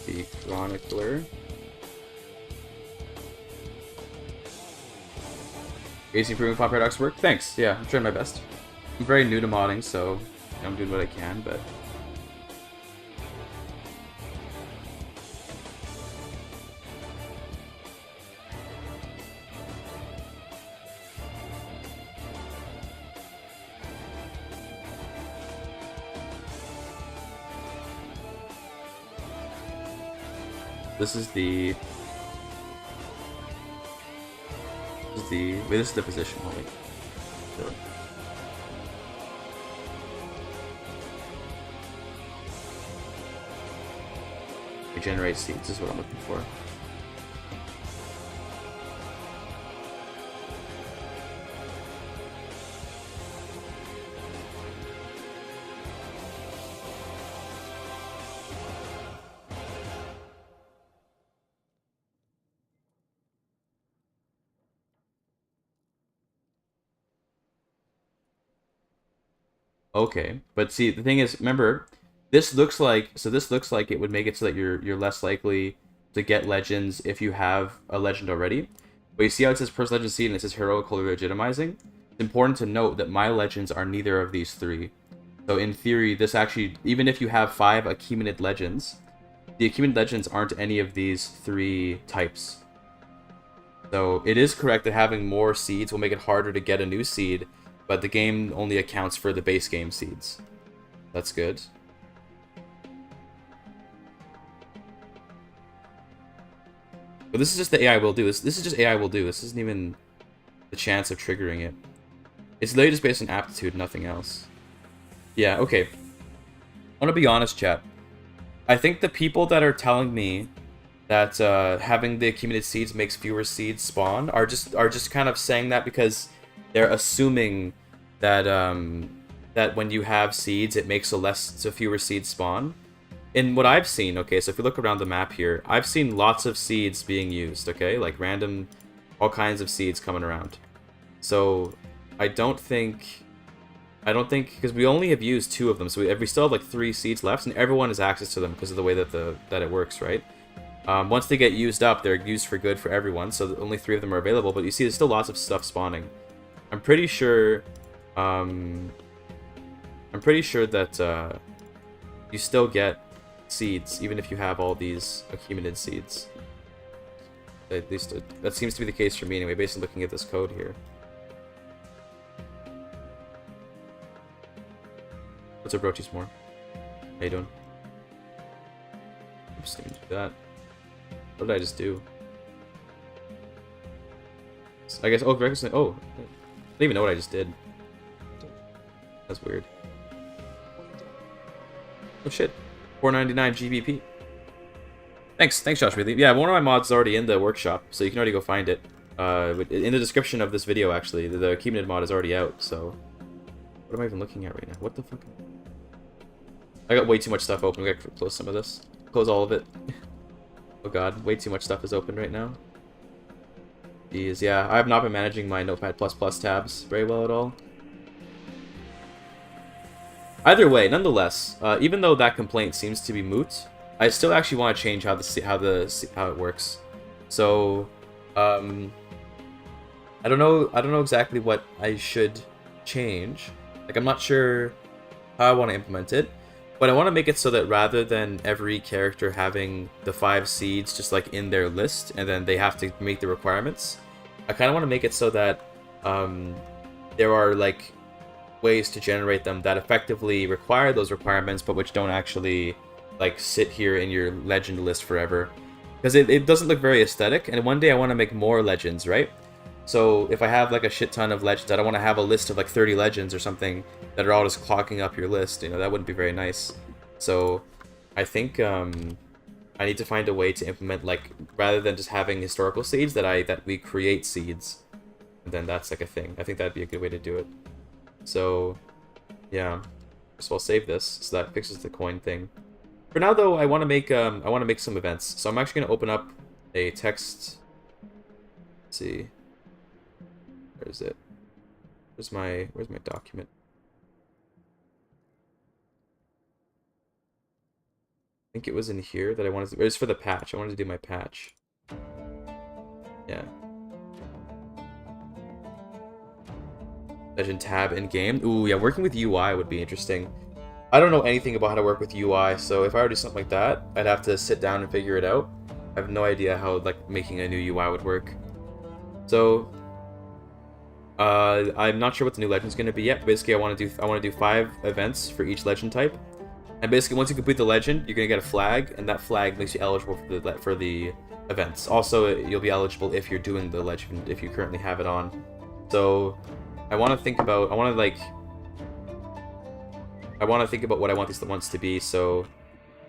The chronicler. Easy improving Pop Paradox work? Thanks, yeah, I'm trying my best. I'm very new to modding, so I'm doing what I can, but... This is the position, hold on. So. Regenerate seeds is what I'm looking for. Okay, but see, the thing is, remember, this looks like it would make it so that you're less likely to get legends if you have a legend already. But you see how it says First Legend Seed and it says Heroically Legitimizing? It's important to note that my legends are neither of these three. So in theory, this actually, even if you have 5 Achaemenid legends, the Achaemenid legends aren't any of these 3 types. So it is correct that having more seeds will make it harder to get a new seed, but the game only accounts for the base game seeds. That's good. But this is just the AI will do. This is just AI will do. This isn't even the chance of triggering it. It's literally just based on aptitude, nothing else. Yeah, okay. I want to be honest, chat. I think the people that are telling me that having the accumulated seeds makes fewer seeds spawn are just kind of saying that because they're assuming that that when you have seeds, it makes so fewer seeds spawn. In what I've seen, okay, so if you look around the map here, I've seen lots of seeds being used, okay? Like random, all kinds of seeds coming around. So I don't think, because we only have used 2 of them, so we still have like 3 seeds left, and everyone has access to them because of the way that that it works, right? Once they get used up, they're used for good for everyone, so only 3 of them are available, but you see there's still lots of stuff spawning. I'm pretty sure that you still get seeds, even if you have all these Achaemenid seeds. At least that seems to be the case for me anyway, based on looking at this code here. What's up, Brochi's more? How you doing? I'm just gonna do that. What did I just do? I guess, oh, I don't even know what I just did. That's weird. Oh shit. 499 GBP. Thanks, Josh, really. Yeah, one of my mods is already in the workshop, so you can already go find it. In the description of this video, actually, the Achaemenid mod is already out, so... What am I even looking at right now? What the fuck? I got way too much stuff open. We gotta close some of this. Close all of it. Oh god, way too much stuff is open right now. Jeez, yeah, I have not been managing my Notepad++ tabs very well at all. Either way, nonetheless, even though that complaint seems to be moot, I still actually want to change how it works. So, I don't know exactly what I should change. Like, I'm not sure how I want to implement it, but I want to make it so that rather than every character having the 5 seeds just like in their list and then they have to meet the requirements, I kind of want to make it so that there are like ways to generate them that effectively require those requirements but which don't actually like sit here in your legend list forever, because it doesn't look very aesthetic. And one day I want to make more legends, right? So if I have like a shit ton of legends, I don't want to have a list of like 30 legends or something that are all just clogging up your list. You know, that wouldn't be very nice. So I think I need to find a way to implement, like, rather than just having historical seeds, that we create seeds, and then that's like a thing. I think that'd be a good way to do it. So yeah, so I'll save this so that fixes the coin thing. For now though, I want to make some events. So I'm actually gonna open up a text. Let's see. Where is it? Where's my document? I think it was in here that I wanted to... It was for the patch. I wanted to do my patch. Yeah. Legend tab in game. Ooh, yeah, working with UI would be interesting. I don't know anything about how to work with UI, so if I were to do something like that, I'd have to sit down and figure it out. I have no idea how like making a new UI would work. So I'm not sure what the new legend's gonna be yet. Basically, I want to do 5 events for each legend type. And basically, once you complete the legend, you're gonna get a flag, and that flag makes you eligible for the events. Also, you'll be eligible if you're doing the legend, if you currently have it on. So I want to think about what I want these ones to be. So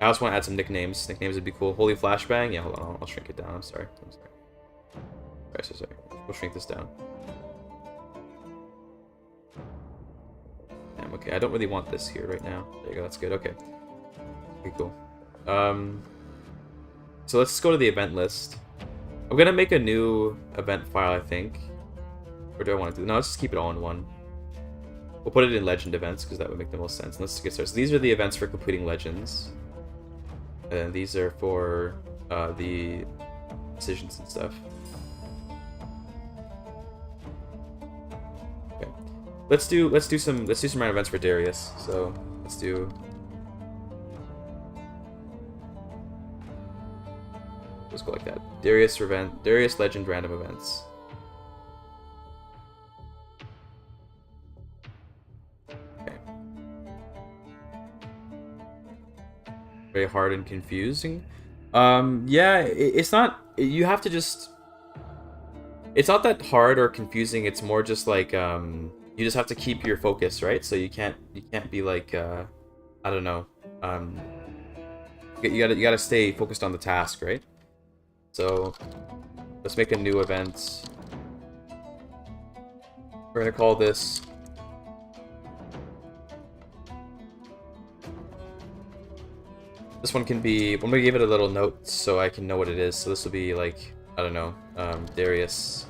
I also want to add some nicknames. Nicknames would be cool. Holy Flashbang. Yeah, hold on. I'll shrink it down. I'm sorry. Sorry. We'll shrink this down. Damn, okay. I don't really want this here right now. There you go. That's good. Okay. Okay, cool. So let's go to the event list. I'm gonna make a new event file, I think. Or do I want to do... No, let's just keep it all in one. We'll put it in legend events, because that would make the most sense. And let's get started. So these are the events for completing legends. And these are for the decisions and stuff. Let's do some random events for Darius. So let's do. Let's go like that. Darius Legend random events. Okay. Very hard and confusing. Yeah, it's not. You have to just. It's not that hard or confusing. It's more just like you just have to keep your focus, right? So you can't be like I don't know. You gotta stay focused on the task, right? So let's make a new event. We're gonna call this. This one can be. I'm gonna give it a little note so I can know what it is. So this will be like, I don't know, Darius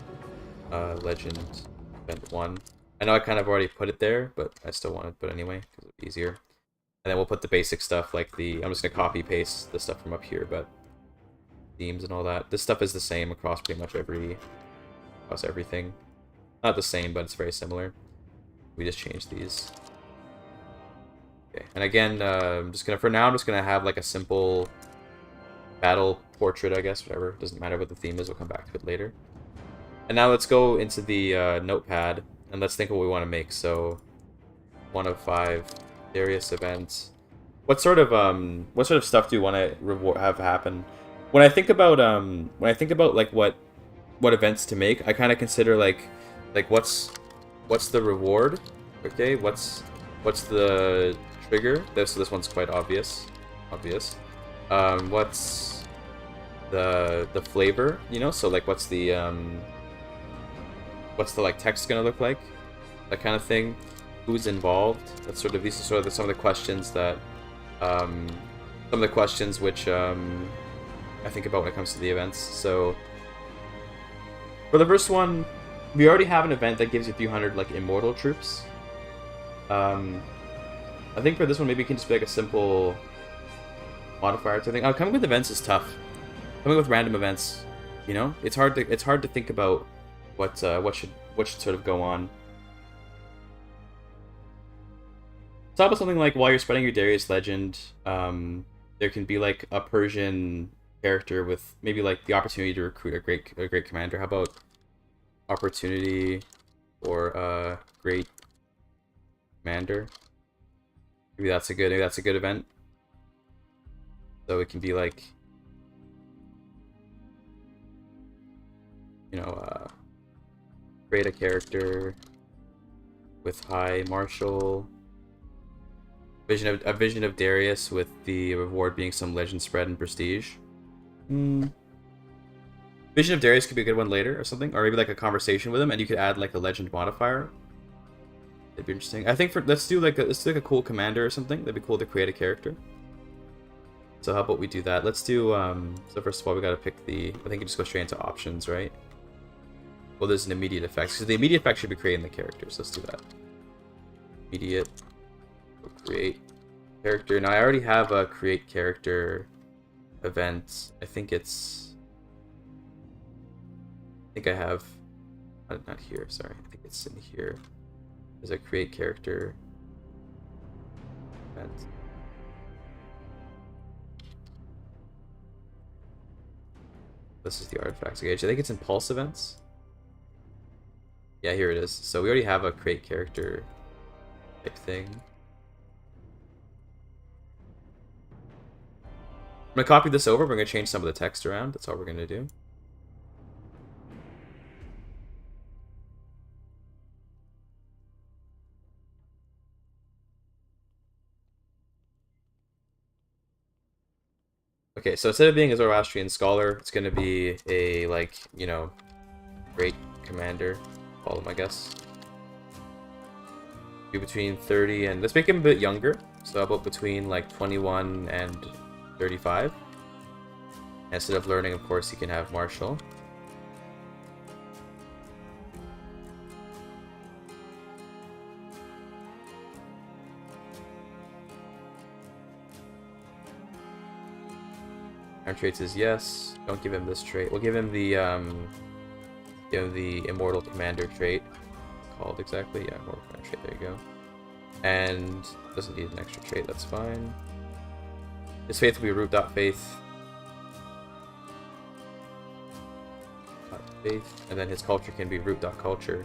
Legend Event 1. I know I kind of already put it there, but I still want it, but anyway, because it's easier. And then we'll put the basic stuff like the. I'm just gonna copy paste the stuff from up here, but themes and all that. This stuff is the same across pretty much across everything. Not the same, but it's very similar. We just changed these. Okay, and again, I'm just gonna have like a simple battle portrait, I guess, whatever. Doesn't matter what the theme is, we'll come back to it later. And now let's go into the notepad, and let's think of what we want to make. So, 1 of 5, Darius events. What sort of stuff do you want to have happen? When I think about like what events to make, I kind of consider like what's the reward, okay? What's the trigger? This one's quite obvious. What's the flavor, you know? So like what's the like text gonna look like? That kind of thing. Who's involved? These are sort of some of the questions that which I think about when it comes to the events. So for the first one, we already have an event that gives you 300 like immortal troops. I think for this one, maybe it can just be like a simple modifier to think. Coming with events is tough. Coming with random events, you know, it's hard to think about what should sort of go on. Talk about something like while you're spreading your Darius legend, there can be like a Persian character with maybe like the opportunity to recruit a great commander. How about opportunity or a great commander? Maybe that's a good event. So it can be like, you know, create a character with high martial. A vision of Darius with the reward being some legend spread and prestige. Vision of Darius could be a good one later or something, or maybe like a conversation with him, and you could add like a legend modifier. That'd be interesting. I think let's do like a cool commander or something. That'd be cool to create a character. So how about we do that? Let's do so first of all we gotta pick the. I think you just go straight into options, right? Well, there's an immediate effect. So the immediate effect should be creating the characters. Let's do that. Immediate. Create character. Now I already have a create character event. I think I have not here, sorry. I think it's in here. There's a create character event. This is the artifacts gauge. I think it's in pulse events. Yeah, here it is. So we already have a create character type thing. I'm gonna copy this over. We're gonna change some of the text around. That's all we're gonna do. Okay, so instead of being a Zoroastrian scholar, it's gonna be a like, you know, great commander. Call him, I guess. Be between 30 and let's make him a bit younger. So about between like 21 and 35. Instead of learning, of course, he can have martial. Our traits is yes. Don't give him this trait. We'll give him the immortal commander trait. called exactly? Yeah, more refiner trait, there you go. And doesn't need an extra trait, that's fine. His faith will be root.faith. Faith, and then his culture can be root.culture.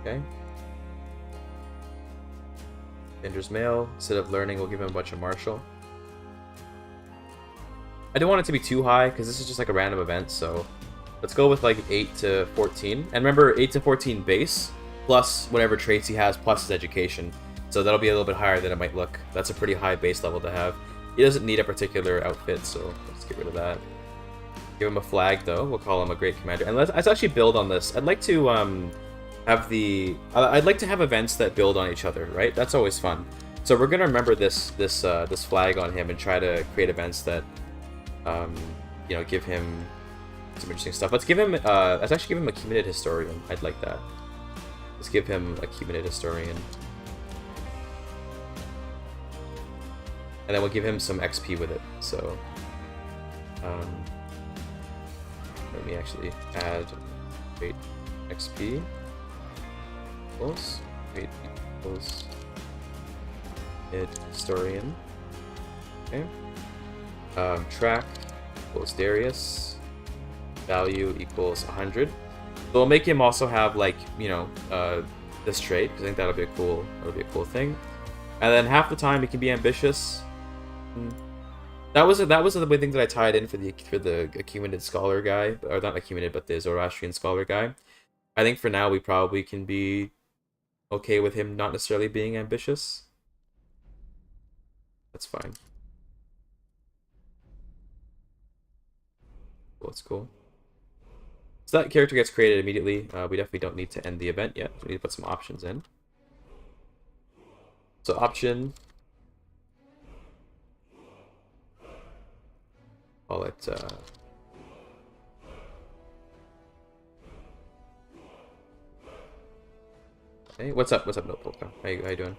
Okay. Bender's male. Instead of learning, we'll give him a bunch of martial. I don't want it to be too high because this is just like a random event, so let's go with like 8 to 14. And remember, 8 to 14 base plus whatever traits he has plus his education. So that'll be a little bit higher than it might look. That's a pretty high base level to have. He doesn't need a particular outfit, so let's get rid of that. Give him a flag, though. We'll call him a great commander. And let's actually build on this. I'd like to I'd like to have events that build on each other, right? That's always fun. So we're gonna remember this flag on him and try to create events that, you know, give him some interesting stuff. Let's give him let's actually give him a Achaemenid historian. I'd like that. Let's give him a Achaemenid historian. And then we'll give him some XP with it. So, let me actually add wait XP equals wait equals mid historian. Okay. Track equals Darius. Value equals 100. So we'll make him also have like, you know, this trait because I think that'll be a cool thing. And then half the time he can be ambitious. That was the way thing that I tied in for the Achaemenid scholar guy, or not Achaemenid, but the Zoroastrian scholar guy. I think for now we probably can be okay with him not necessarily being ambitious. That's fine. Well, that's cool. So that character gets created immediately. We definitely don't need to end the event yet. We need to put some options in. So option. Call it hey, what's up Notebook? How you doing?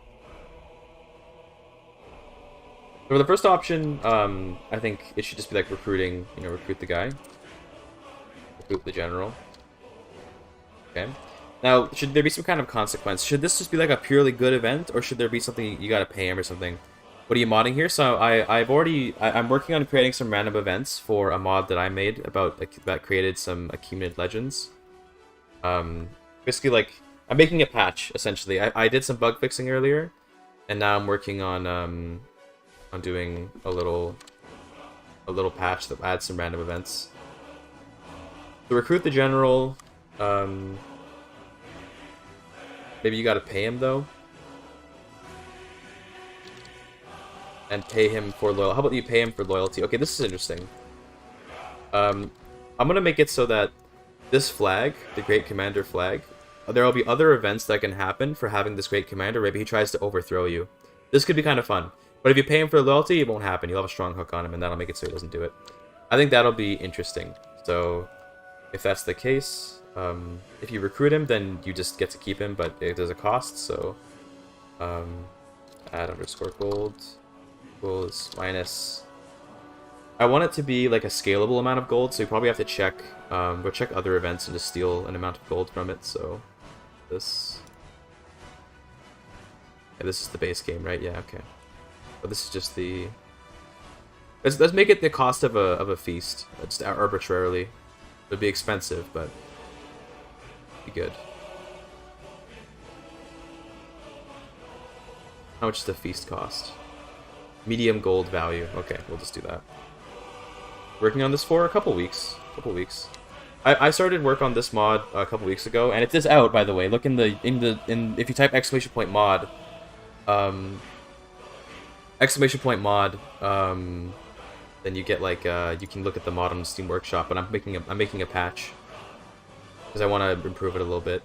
For the first option, I think it should just be like recruiting, you know, recruit the guy. Recruit the general. Okay. Now, should there be some kind of consequence? Should this just be like a purely good event, or should there be something you gotta pay him or something? What are you modding here? So I'm working on creating some random events for a mod that I made about that created some Achaemenid legends. Basically, like I'm making a patch essentially. I did some bug fixing earlier, and now I'm working on doing a little patch that adds some random events. To recruit the general, maybe you got to pay him though. And pay him for loyalty. How about you pay him for loyalty? Okay, this is interesting. I'm gonna make it so that this flag, the Great Commander flag, there will be other events that can happen for having this Great Commander. Maybe he tries to overthrow you. This could be kind of fun. But if you pay him for loyalty, it won't happen. You'll have a strong hook on him, and that'll make it so he doesn't do it. I think that'll be interesting. So, if that's the case, if you recruit him, then you just get to keep him, but there's a cost. So, add _ gold. Equals minus. I want it to be like a scalable amount of gold, so you probably have to check go check other events and just steal an amount of gold from it. So this is the base game, right? Yeah, okay. But this is just the let's make it the cost of a feast. Just arbitrarily. It'd be expensive, but be good. How much does the feast cost? Medium gold value. Okay, we'll just do that. Working on this for a couple weeks. I started work on this mod a couple weeks ago, and it is out, by the way. Look in if you type !mod, !mod, then you get like you can look at the mod on Steam Workshop. But I'm making a patch because I want to improve it a little bit.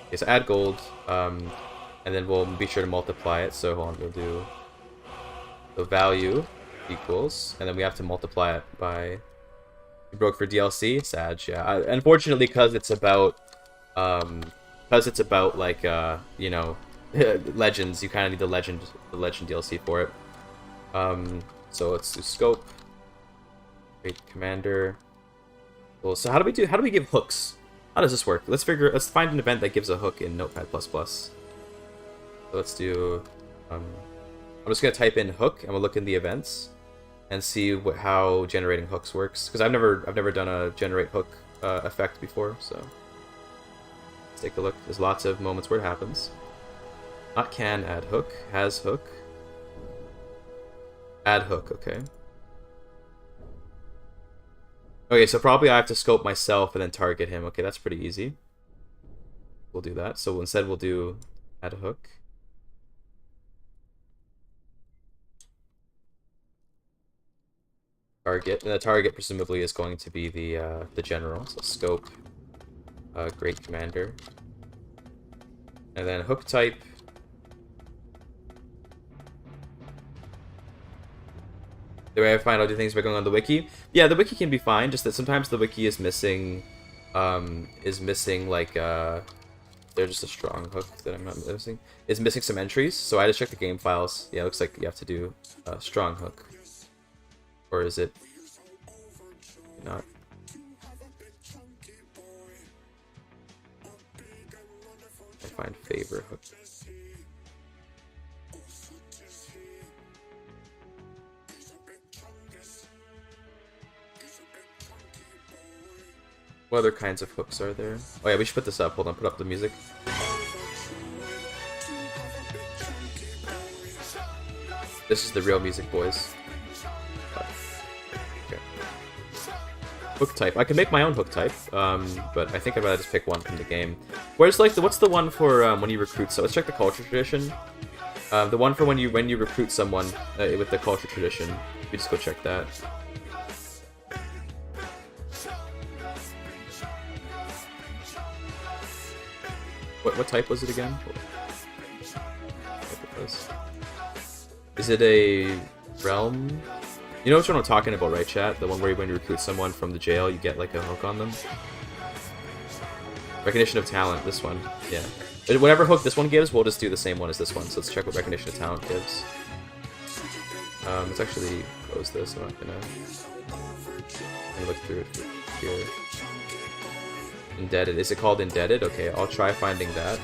Okay, so add gold. And then we'll be sure to multiply it. So hold on, we'll do the value equals, and then we have to multiply it by. We broke for DLC. Sad, yeah. Unfortunately, because it's about like you know, legends. You kind of need the legend DLC for it. So let's do scope Great commander. Cool. So how do we give hooks? How does this work? Let's find an event that gives a hook in Notepad++. So let's do, I'm just gonna type in hook, and we'll look in the events and see how generating hooks works. Because I've never done a generate hook effect before, so let's take a look. There's lots of moments where it happens. Not can add hook, has hook. Add hook, okay. Okay, so probably I have to scope myself and then target him. Okay, that's pretty easy. We'll do that. So instead we'll do add a hook. Target, and the target presumably is going to be the general. So scope, great commander, and then hook type. The way I find out do things by going on the wiki. Yeah, the wiki can be fine. Just that sometimes the wiki is missing, like they're just a strong hook that I'm not missing. It's missing some entries, so I had to check the game files. Yeah, it looks like you have to do a strong hook. Or is it not? I find favor hook. What other kinds of hooks are there? Oh yeah, we should put this up. Hold on, put up the music. This is the real music, boys. Okay. Hook type. I can make my own hook type, but I think I'd rather just pick one from the game. Where's like what's the one for when you recruit? So let's check the culture tradition. The one for when you recruit someone with the culture tradition. We just go check that. What type was it again? Is it a realm? You know which one I'm talking about, right, chat? The one where when you recruit someone from the jail, you get like a hook on them? Recognition of talent, this one. Yeah. Whatever hook this one gives, we'll just do the same one as this one. So let's check what recognition of talent gives. Let's actually close this. I'm not gonna look through it here. Indebted. Is it called indebted? Okay, I'll try finding that.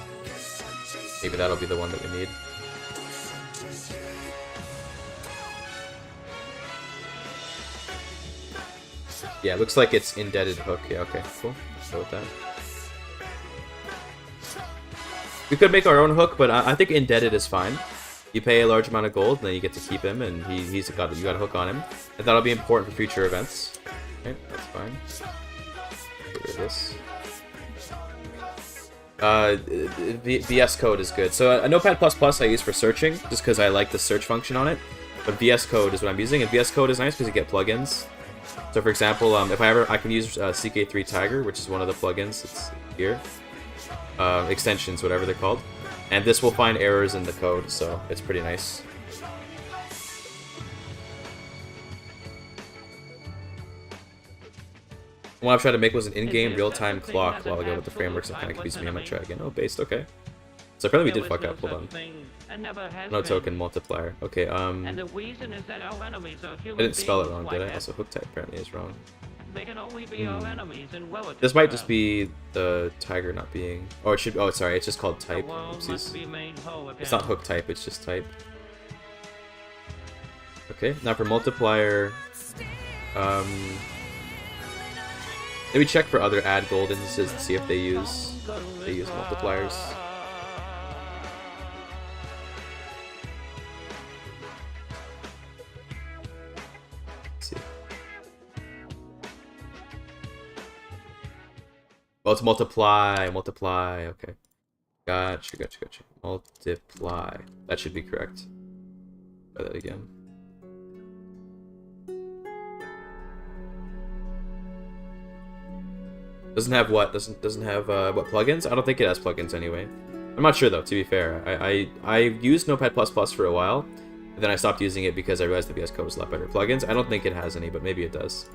Maybe that'll be the one that we need. Yeah, it looks like it's indebted hook. Yeah, okay, cool. Let's go with that. We could make our own hook, but I think indebted is fine. You pay a large amount of gold, and then you get to keep him, and you got a hook on him. And that'll be important for future events. Okay, that's fine. Get rid of this. VS Code is good. So a Notepad++ I use for searching, just because I like the search function on it. But VS Code is what I'm using, and VS Code is nice because you get plugins. So for example, if I can use CK3 Tiger, which is one of the plugins. It's here. Extensions, whatever they're called. And this will find errors in the code, so it's pretty nice. What I've tried to make was an in-game real-time clock while ago with the frameworks that kind of confused me. I might try again. Oh, based, okay. So apparently we did fuck up. Hold on. No token multiplier. Okay, I didn't spell it wrong, did I? Also, hook type apparently is wrong. This might just be the tiger not being... Oh, it should... Oh, sorry, it's just called type. Oopsies. It's not hook type, it's just type. Okay, now for multiplier... Maybe check for other add gold instances and see if they use multipliers. Let's see. Well, it's multiply. Okay. Gotcha. Multiply. That should be correct. Try that again. Doesn't have what? Doesn't have what plugins? I don't think it has plugins anyway. I'm not sure though. To be fair, I used Notepad++ for a while, and then I stopped using it because I realized the VS Code was a lot better. Plugins? I don't think it has any, but maybe it does.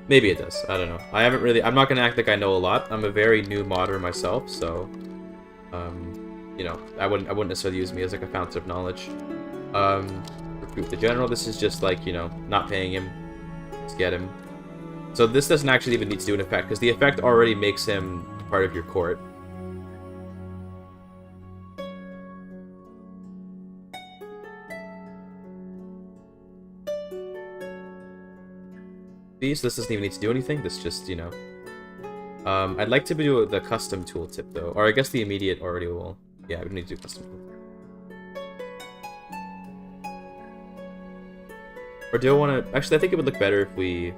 Maybe it does. I don't know. I'm not gonna act like I know a lot. I'm a very new modder myself, so you know, I wouldn't necessarily use me as like a fountain of knowledge. Recruit the general. This is just like, you know, not paying him. Let's get him. So this doesn't actually even need to do an effect, because the effect already makes him part of your court. This doesn't even need to do anything, this just, you know. I'd like to do the custom tooltip, though. Or I guess the immediate already will. Yeah, we don't need to do custom tooltip. Or do I want to... Actually, I think it would look better if we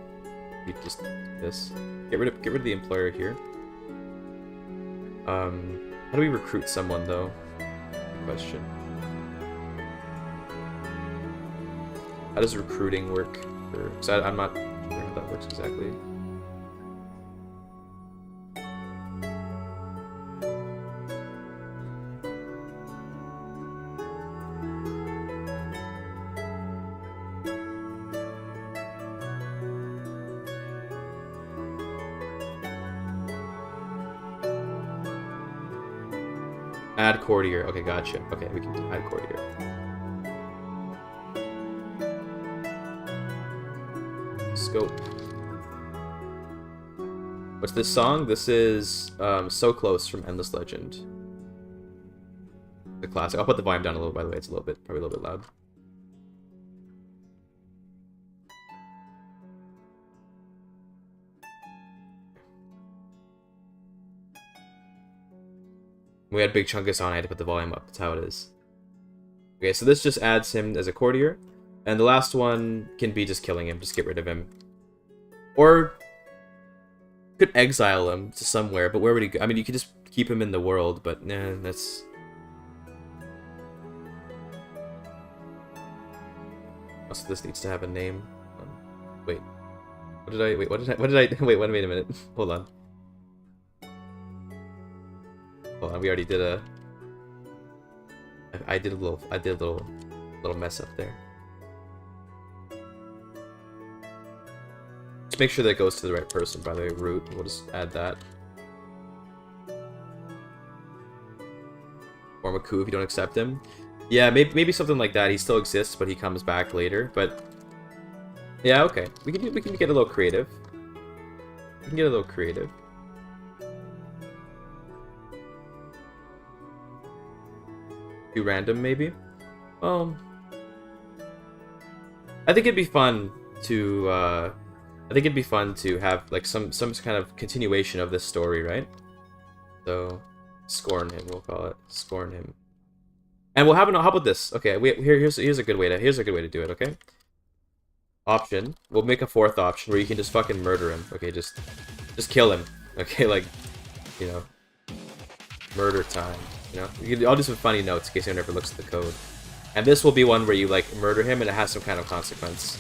just do this. Get rid of the employer here. How do we recruit someone, though? Good question. How does recruiting work? Because I'm not sure how that works exactly. Add courtier. Okay, gotcha. Okay, we can add courtier. Scope. What's this song? This is So Close from Endless Legend. The classic. I'll put the volume down a little, by the way. It's probably a little bit loud. We had Big Chunkus on, I had to put the volume up. That's how it is. Okay, so this just adds him as a courtier. And the last one can be just killing him, just get rid of him. Or could exile him to somewhere, but where would he go? I mean, you could just keep him in the world, but nah, that's... Also, this needs to have a name. Wait. What did I... Wait, what did I... Wait, wait a minute. Hold on. Hold on, we already did a... I did a little mess up there. Just make sure that it goes to the right person, by the way, root. We'll just add that. Form a coup if you don't accept him. Yeah, maybe something like that. He still exists, but he comes back later. But yeah, okay. We can get a little creative. We can get a little creative. Too random, maybe? Well, I think it'd be fun to have like some kind of continuation of this story, right? So, scorn him, we'll call it. Scorn him. And we'll have how about this? Okay, here's a good way to do it, okay? Option. We'll make a fourth option where you can just fucking murder him. Okay, just kill him. Okay, like, you know, murder time. You know, I'll do some funny notes in case anyone ever looks at the code. And this will be one where you, like, murder him and it has some kind of consequence.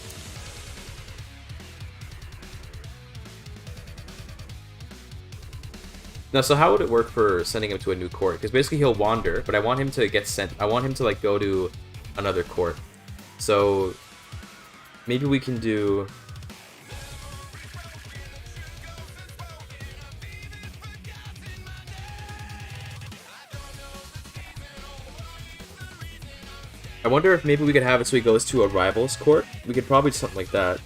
Now, so how would it work for sending him to a new court? Because basically he'll wander, but I want him to get sent. I want him to, like, go to another court. So maybe we can do... I wonder if maybe we could have it so he goes to a rival's court. We could probably do something like that.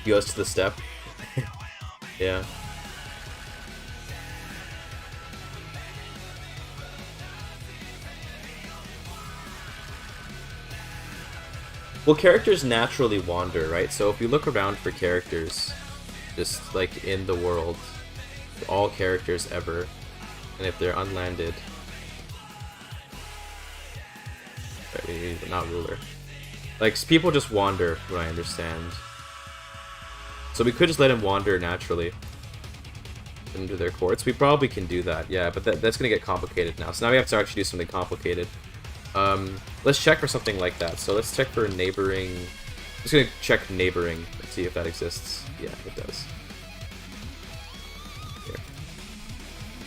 He goes to the step. Yeah. Well, characters naturally wander, right? So if you look around for characters, just like in the world, all characters ever, and if they're unlanded, right, not ruler, like people just wander, from what I understand. So we could just let him wander naturally into their courts. We probably can do that, yeah, but that's gonna get complicated now. So now we have to actually do something complicated. Let's check for something like that. So let's check for neighboring. I'm just gonna check neighboring and see if that exists. Yeah, it does. Here.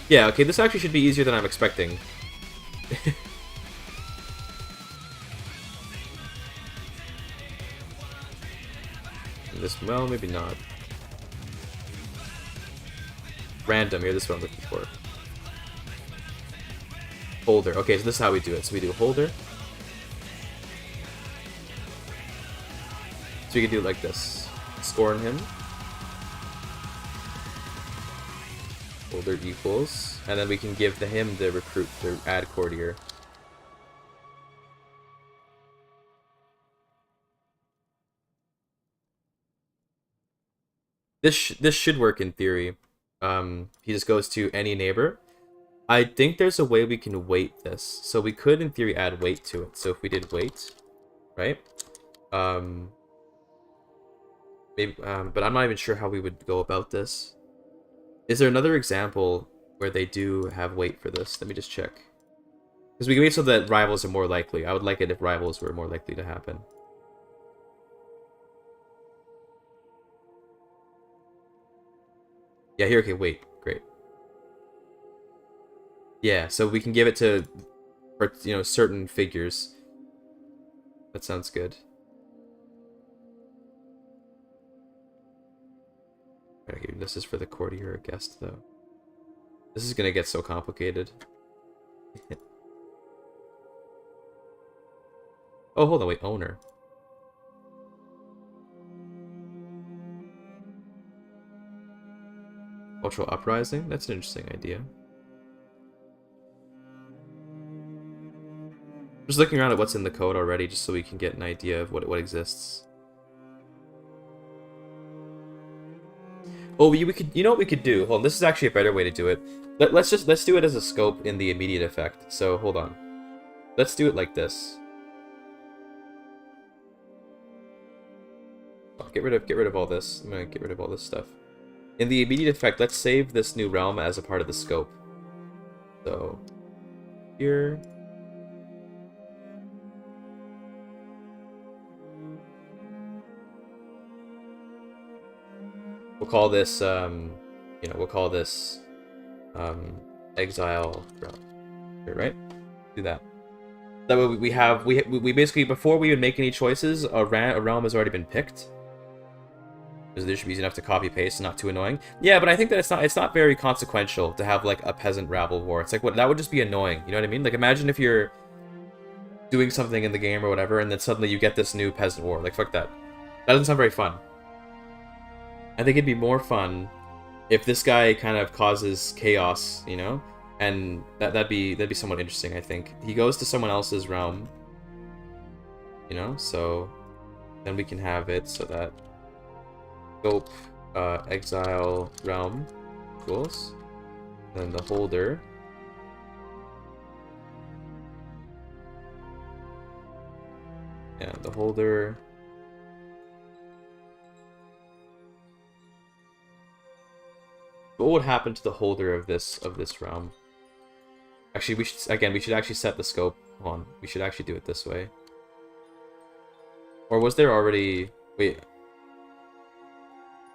Yeah, okay, this actually should be easier than I'm expecting. This, well, maybe not. Random, here, this is what I'm looking for. Holder. Okay, so this is how we do it. So we do holder. So we can do it like this. Scorn him. Holder equals. And then we can give him the recruit, the add courtier. This should work in theory. He just goes to any neighbor. I think there's a way we can weight this. So we could, in theory, add weight to it. So if we did weight, right? Maybe, but I'm not even sure how we would go about this. Is there another example where they do have weight for this? Let me just check. Because we can make it so that rivals are more likely. I would like it if rivals were more likely to happen. Yeah, here, okay, wait, great. Yeah, so we can give it to, you know, certain figures. That sounds good. Okay, this is for the courtier guest, though. This is gonna get so complicated. Oh, hold on, wait, owner. Cultural uprising? That's an interesting idea. Just looking around at what's in the code already, just so we can get an idea of what exists. Oh, we could, you know what we could do? Hold on, this is actually a better way to do it. Let's do it as a scope in the immediate effect. So hold on, let's do it like this. Oh, get rid of all this. I'm gonna get rid of all this stuff. In the immediate effect, let's save this new realm as a part of the scope. So here. We'll call this, you know, we'll call this, exile realm. Here, right? Do that. That way we basically, before we even make any choices, a realm has already been picked. Because this should be easy enough to copy paste and not too annoying. Yeah, but I think that it's not very consequential to have like a peasant rabble war. It's like what that would just be annoying. You know what I mean? Like imagine if you're doing something in the game or whatever, and then suddenly you get this new peasant war. Like fuck that. That doesn't sound very fun. I think it'd be more fun if this guy kind of causes chaos, you know, and that'd be somewhat interesting. I think he goes to someone else's realm, you know, so then we can have it so that scope exile realm equals then the holder the holder. What would happen to the holder of this realm? Actually, we should actually set the scope. Hold on, we should actually do it this way. Or was there already? Wait.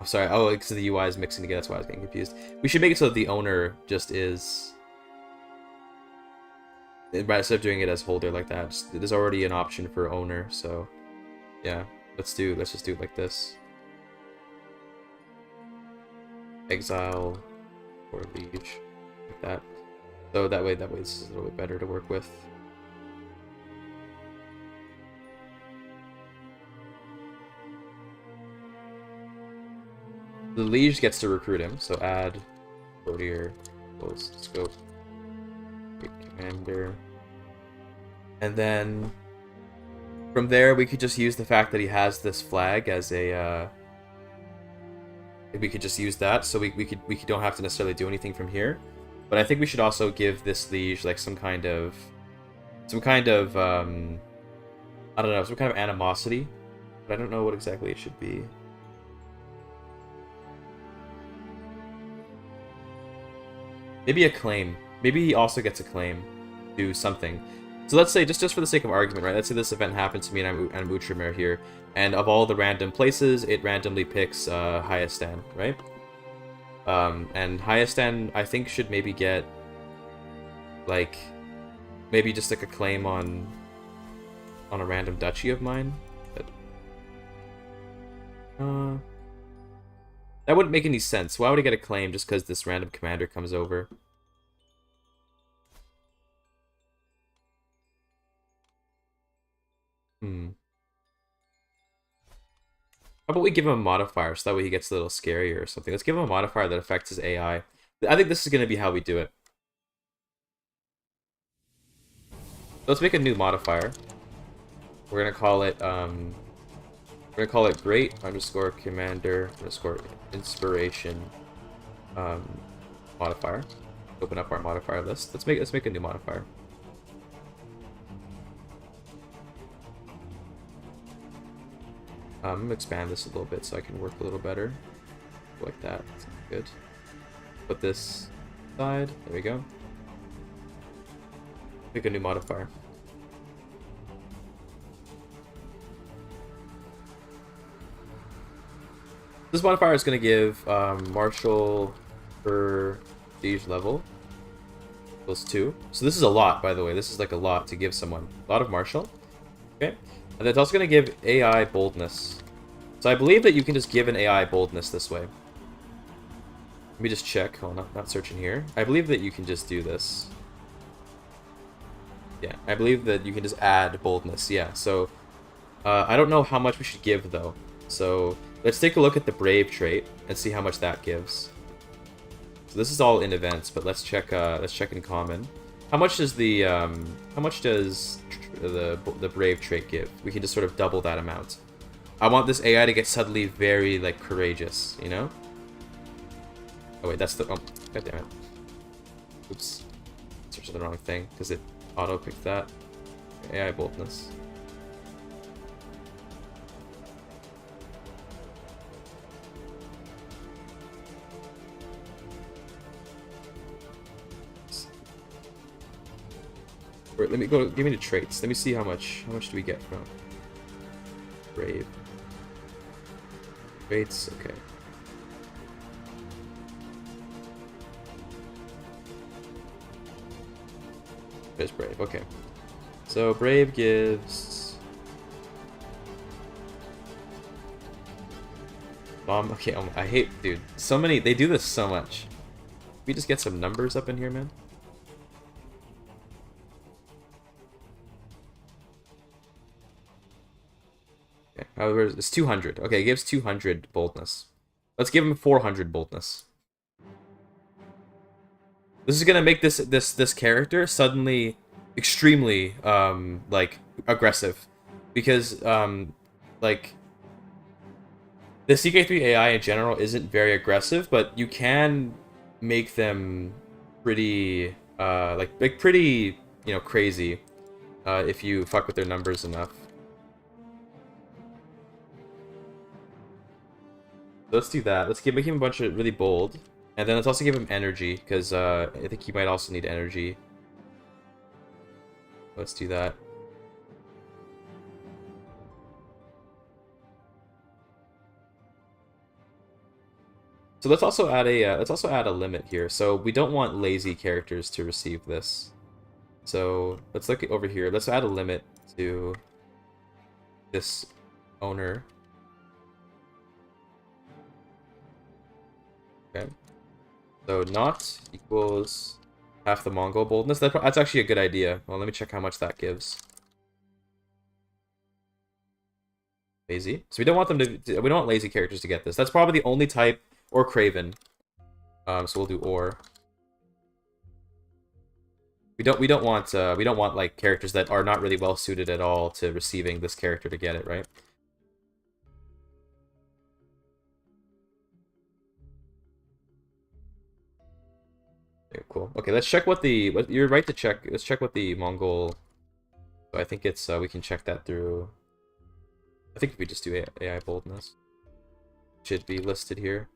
Oh, sorry. Oh, because the UI is mixing together. That's why I was getting confused. We should make it so that the owner just is. Right, instead of doing it as holder like that, there's already an option for owner. So, yeah, let's just do it like this. Exile or liege, like that. So that way it's a little bit better to work with. The liege gets to recruit him, so add courtier equals scope commander, and then from there we could just use the fact that he has this flag as a. We could just use that, so we don't have to necessarily do anything from here. But I think we should also give this liege like some kind of I don't know, some kind of animosity, but I don't know what exactly it should be. Maybe a claim. Maybe he also gets a claim to something. So let's say, just for the sake of argument, right? Let's say this event happened to me and I'm Ultramarine here, and of all the random places, it randomly picks Hyastan, right? And Hyastan, I think, should maybe get, like, maybe just like a claim on a random duchy of mine. But, that wouldn't make any sense. Why would I get a claim just because this random commander comes over? Hmm. How about we give him a modifier so that way he gets a little scarier or something? Let's give him a modifier that affects his AI. I think this is going to be how we do it. Let's make a new modifier. We're gonna call it great underscore commander underscore inspiration modifier. Open up our modifier list. Let's make a new modifier. I'm gonna expand this a little bit so I can work a little better. Like that. That's good. Put this side. There we go. Pick a new modifier. This modifier is going to give martial per siege level equals 2. So this is a lot, by the way. This is like a lot to give someone. A lot of martial. Okay. And it's also going to give AI boldness. So I believe that you can just give an AI boldness this way. Let me just check. Oh, not searching here. I believe that you can just do this. Yeah, I believe that you can just add boldness. Yeah, so I don't know how much we should give, though. So let's take a look at the brave trait and see how much that gives. So this is all in events, but let's check in common. How much does the brave trait give? We can just sort of double that amount. I want this AI to get suddenly very like courageous, you know? Oh wait, that's the god damn it. Oops. Searched the wrong thing because it auto picked that. AI boldness. Wait, let me go. Give me the traits. Let me see how much. How much do we get from brave? Traits. Okay. There's brave. Okay. So brave gives. Okay. I hate, dude. So many. They do this so much. Can we just get some numbers up in here, man? Okay. However, it's 200. Okay, it gives 200 boldness. Let's give him 400 boldness. This is gonna make this character suddenly extremely like aggressive, because like the CK3 AI in general isn't very aggressive, but you can make them pretty like pretty, you know, crazy if you fuck with their numbers enough. Let's do that. Let's make him a bunch of really bold. And then let's also give him energy, because I think he might also need energy. Let's do that. So let's also add a limit here. So we don't want lazy characters to receive this. So let's look over here. Let's add a limit to this owner. Okay. So not equals half the Mongol boldness. That's actually a good idea. Well, let me check how much that gives. Lazy. So we don't want them to. We don't want lazy characters to get this. That's probably the only type, or Craven. So we'll do or. We don't want like characters that are not really well suited at all to receiving this character to get it, right? Okay, cool. Okay, let's check you're right to check. Let's check what the Mongol. So I think it's we can check that through. I think if we just do AI boldness, should be listed here.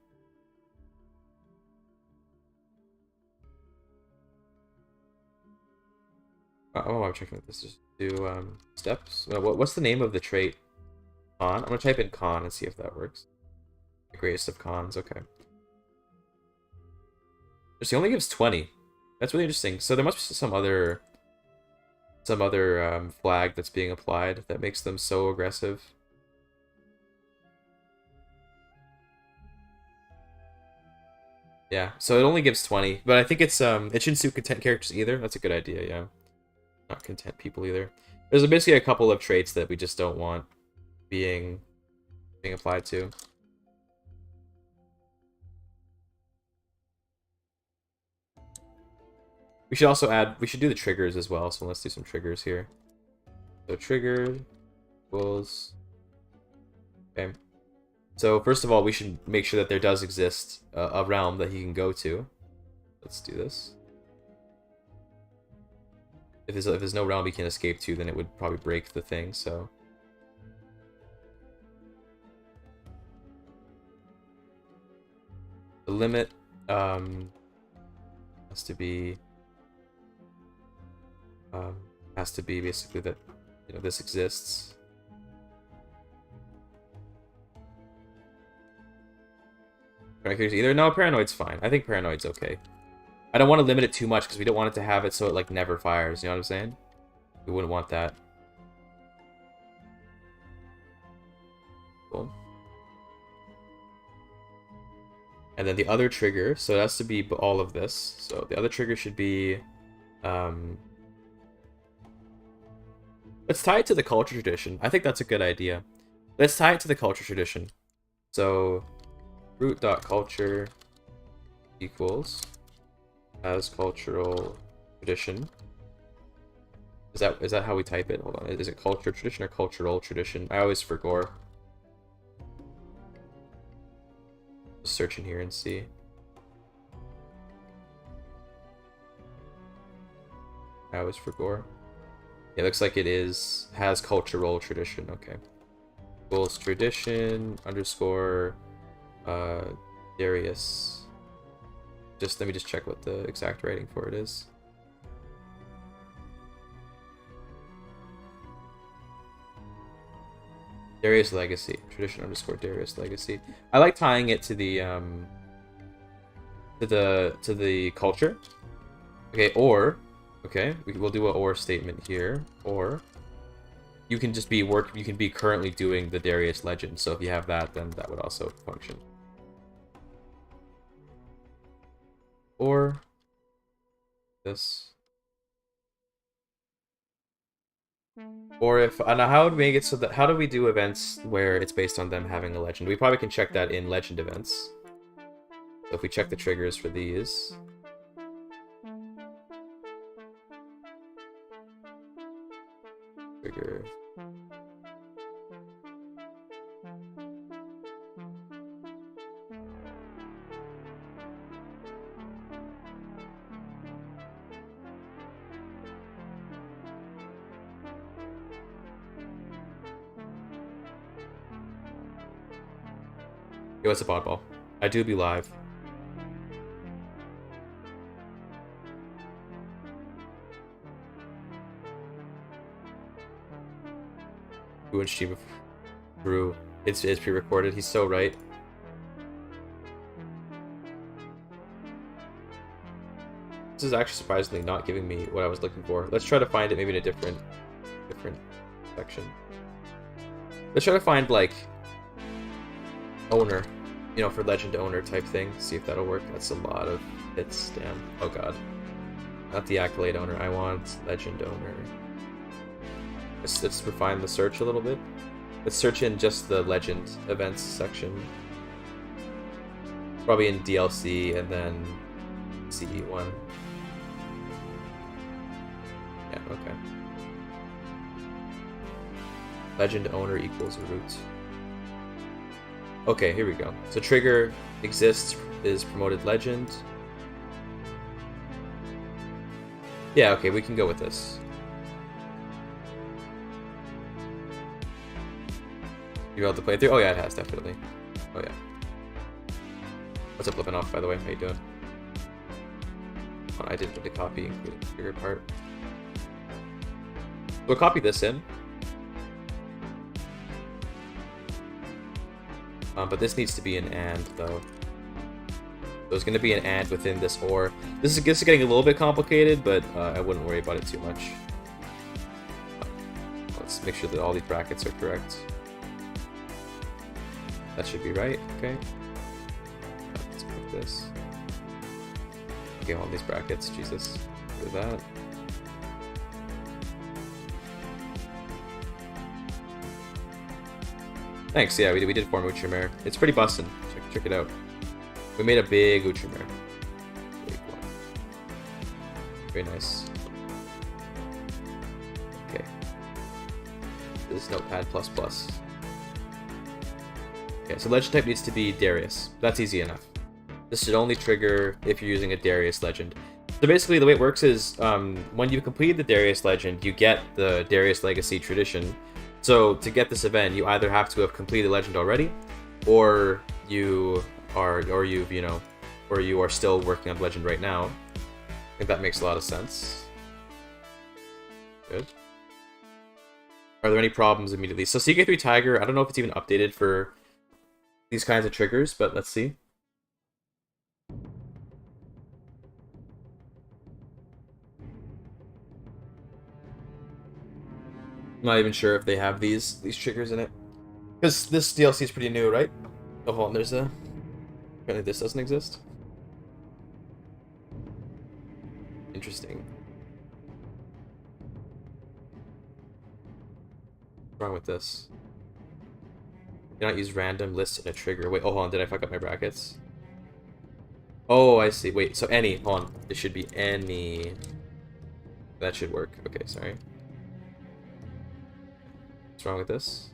Oh, I'm checking this. Just do steps. What's the name of the trait? Con. I'm gonna type in con and see if that works. The greatest of cons. Okay. He only gives 20. That's really interesting. So there must be some other flag that's being applied that makes them so aggressive. Yeah, so it only gives 20, but I think it's it shouldn't suit content characters either. That's a good idea, yeah. Not content people either. There's basically a couple of traits that we just don't want being applied to. We should also add, we should do the triggers as well, so let's do some triggers here. So trigger equals, okay. So first of all, we should make sure that there does exist a realm that he can go to. Let's do this. If there's no realm he can escape to, then it would probably break the thing, so. The limit has to be basically that, you know, this exists. Either no, paranoid's fine. I think paranoid's okay. I don't want to limit it too much because we don't want it to have it so it like never fires. You know what I'm saying? We wouldn't want that. Cool. And then the other trigger, so it has to be all of this. So the other trigger should be, let's tie it to the culture tradition. I think that's a good idea. Let's tie it to the culture tradition. So root.culture equals as cultural tradition. Is that how we type it? Hold on. Is it culture tradition or cultural tradition? I always forget. Just search in here and see. I always forget. It looks like it has cultural tradition. Okay. Equals tradition underscore Darius. Let me just check what the exact writing for it is. Darius Legacy. Tradition underscore Darius Legacy. I like tying it to the culture. Okay, or we'll do an or statement here. Or you can just be you can be currently doing the Darius legend. So if you have that, then that would also function. Or this. Or if, I don't know, how would we make it so that, how do we do events where it's based on them having a legend? We probably can check that in legend events. So if we check the triggers for these. Trigger. Yo, what's up, Oddball? I do be live. Who and stream Brew. It's pre-recorded. He's so right. This is actually surprisingly not giving me what I was looking for. Let's try to find it maybe in a different section. Let's try to find like owner, you know, for legend owner type thing. See if that'll work. That's a lot of hits. Damn. Oh god. Not the accolade owner. I want legend owner. Let's refine the search a little bit. Let's search in just the legend events section. Probably in DLC and then CE1. Yeah, okay. Legend owner equals root. Okay, here we go. So trigger exists is promoted legend. Yeah, okay, we can go with this. You able to play through? Oh yeah, it has, definitely. Oh yeah. What's up, Lipinoff, by the way? How you doing? Oh, I didn't get the copy, including the trigger part. We'll copy this in. But this needs to be an and, though. There's going to be an and within this or. This is getting a little bit complicated, but I wouldn't worry about it too much. Let's make sure that all these brackets are correct. That should be right, okay. Let's put this. Okay, all these brackets, Jesus. Do that. Thanks, yeah, we did form Ultramarine. It's pretty bussin'. Check it out. We made a big Ultramarine. Big one. Very nice. Okay. This is Notepad++. Okay, so legend type needs to be Darius. That's easy enough. This should only trigger if you're using a Darius legend. So basically, the way it works is when you complete the Darius legend, you get the Darius Legacy tradition. So to get this event, you either have to have completed the legend already, or you are still working on the legend right now. I think that makes a lot of sense. Good. Are there any problems immediately? So CK3 Tiger, I don't know if it's even updated for these kinds of triggers, but let's see. I'm not even sure if they have these triggers in it, because this DLC is pretty new, right? Oh, hold on, there's a. Apparently, this doesn't exist. Interesting. What's wrong with this? You cannot use random lists in a trigger. Wait, oh, hold on, did I fuck up my brackets? Oh, I see. Wait, so any. Hold on. It should be any. That should work. Okay, sorry. What's wrong with this?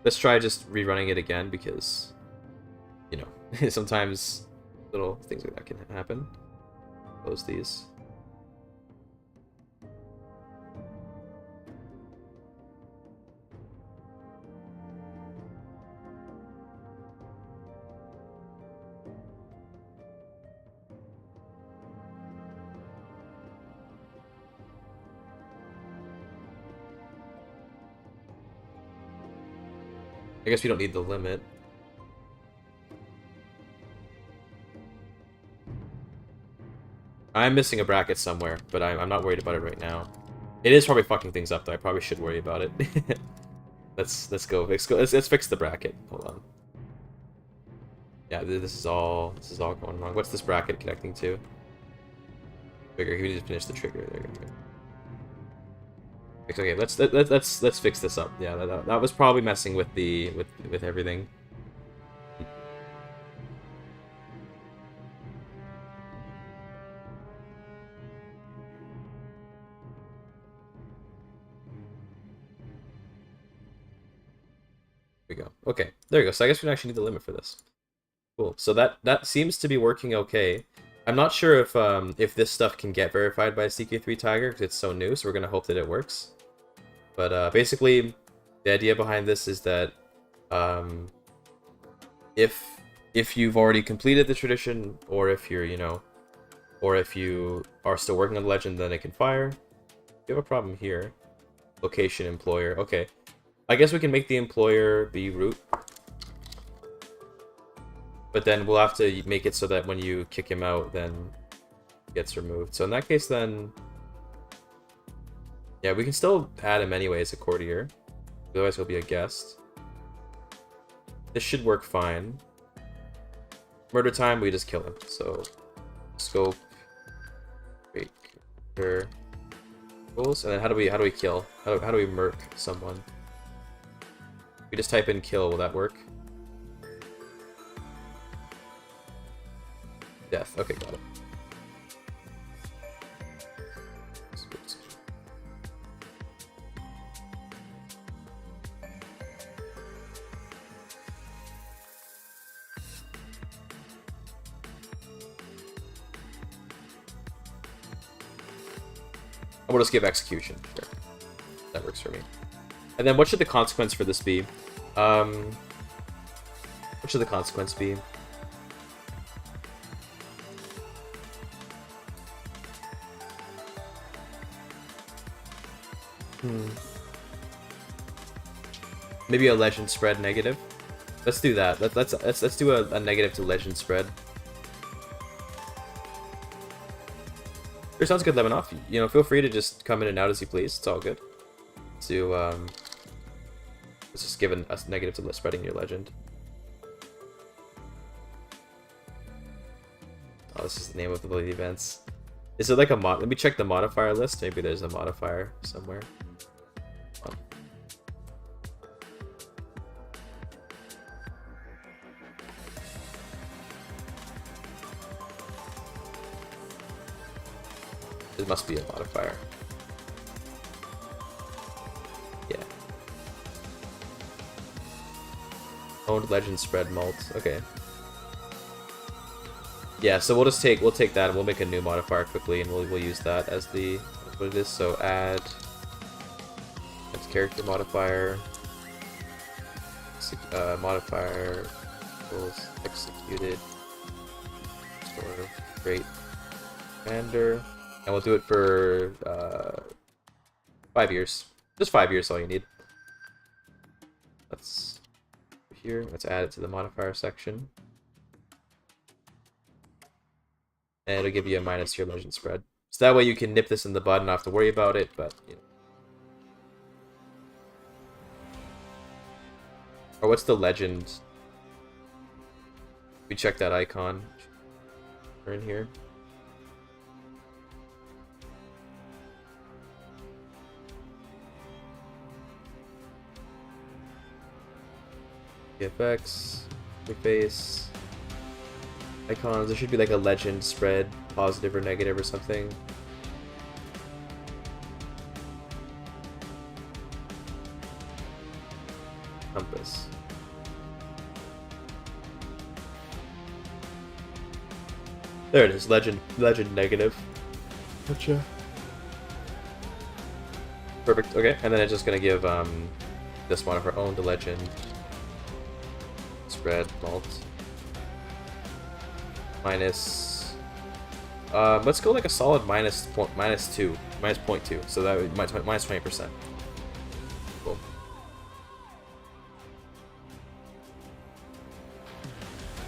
Let's try just rerunning it again because, you know, sometimes little things like that can happen. Close these. I guess we don't need the limit. I'm missing a bracket somewhere, but I'm not worried about it right now. It is probably fucking things up, though. I probably should worry about it. let's go. Let's fix the bracket. Hold on. Yeah, this is all going wrong. What's this bracket connecting to? Trigger. We need to finish the trigger. There you go. Okay, let's fix this up. Yeah, that was probably messing with with everything. There we go. Okay, there you go. So I guess we don't actually need the limit for this. Cool. So that seems to be working okay. I'm not sure if this stuff can get verified by CK3 Tiger because it's so new. So we're gonna hope that it works. But basically, the idea behind this is that if you've already completed the tradition, or if you're or if you are still working on the legend, then it can fire. You have a problem here. Location employer. Okay, I guess we can make the employer be root, but then we'll have to make it so that when you kick him out, then it gets removed. So in that case, then. Yeah, we can still add him anyway as a courtier. Otherwise, he'll be a guest. This should work fine. Murder time, we just kill him. So, scope, break, rules, and then how do we kill? How do we murk someone? We just type in kill. Will that work? Death. Okay, got it. We'll just give execution. Sure. That works for me. And then what should the consequence for this be? What should the consequence be? Maybe a legend spread negative. Let's do that. Let's do a negative to legend spread. Sure, sounds good, Lemonov. You know, feel free to just come in and out as you please. It's all good. To let's just give a negative to spreading your legend. Oh, this is the name of the events. Is it like a mod? Let me check the modifier list. Maybe there's a modifier somewhere. Oh. It must be a modifier. Yeah. Owned legend spread malt. Okay. Yeah, so we'll take that and we'll make a new modifier quickly and we'll use that as the what it is. So add that's character modifier modifier equals executed store great commander, and we'll do it for 5 years. Just 5 years is all you need. Let's here. Let's add it to the modifier section. And it'll give you a minus to your legend spread. So that way you can nip this in the bud and not have to worry about it, but, you know. Or what's the legend? We check that icon. We're in here. VFX, reface. Icons, there should be like a legend spread, positive or negative or something. Compass. There it is, legend negative. Gotcha. Perfect, okay, and then it's just gonna give this one of our own, the legend spread malt. Minus, let's go like a solid minus 0.2, so that would minus 20%. Cool.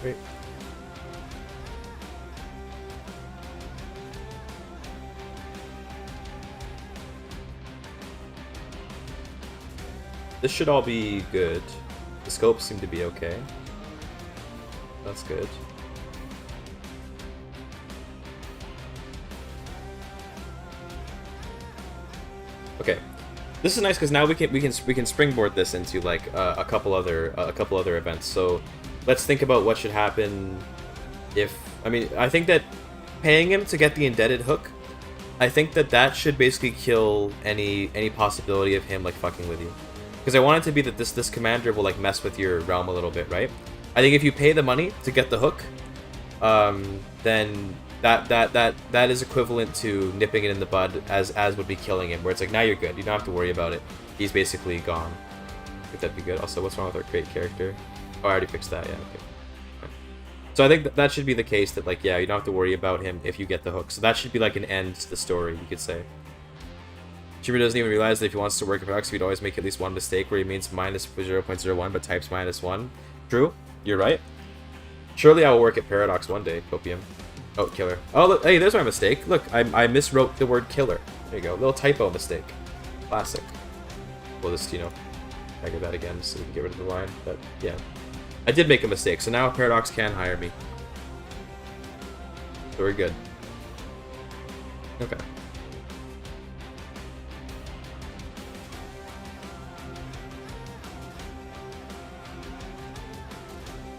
Great. This should all be good. The scopes seem to be okay. That's good. Okay, this is nice because now we can springboard this into like a couple other events. So let's think about what should happen if I think that paying him to get the indebted hook, I think that should basically kill any possibility of him like fucking with you, because I want it to be that this commander will like mess with your realm a little bit, right? I think if you pay the money to get the hook, then that is equivalent to nipping it in the bud as would be killing him, where it's like, now you're good, you don't have to worry about it, he's basically gone. If that'd be good. Also, what's wrong with our create character? Oh, I already fixed that. Yeah, okay. So I think that should be the case, that like, yeah, you don't have to worry about him if you get the hook. So that should be like an end to the story, you could say. Shimmer doesn't even realize that if he wants to work in Paradox, he'd always make at least one mistake where he means minus 0.01 but types -1. True, you're right. Surely I will work at Paradox one day, Copium. Oh, killer. Oh, look, hey, there's my mistake. Look, I miswrote the word killer. There you go. Little typo mistake. Classic. We'll just, you know, figure that again so we can get rid of the line. But, yeah. I did make a mistake, so now Paradox can hire me. So we're good. Okay.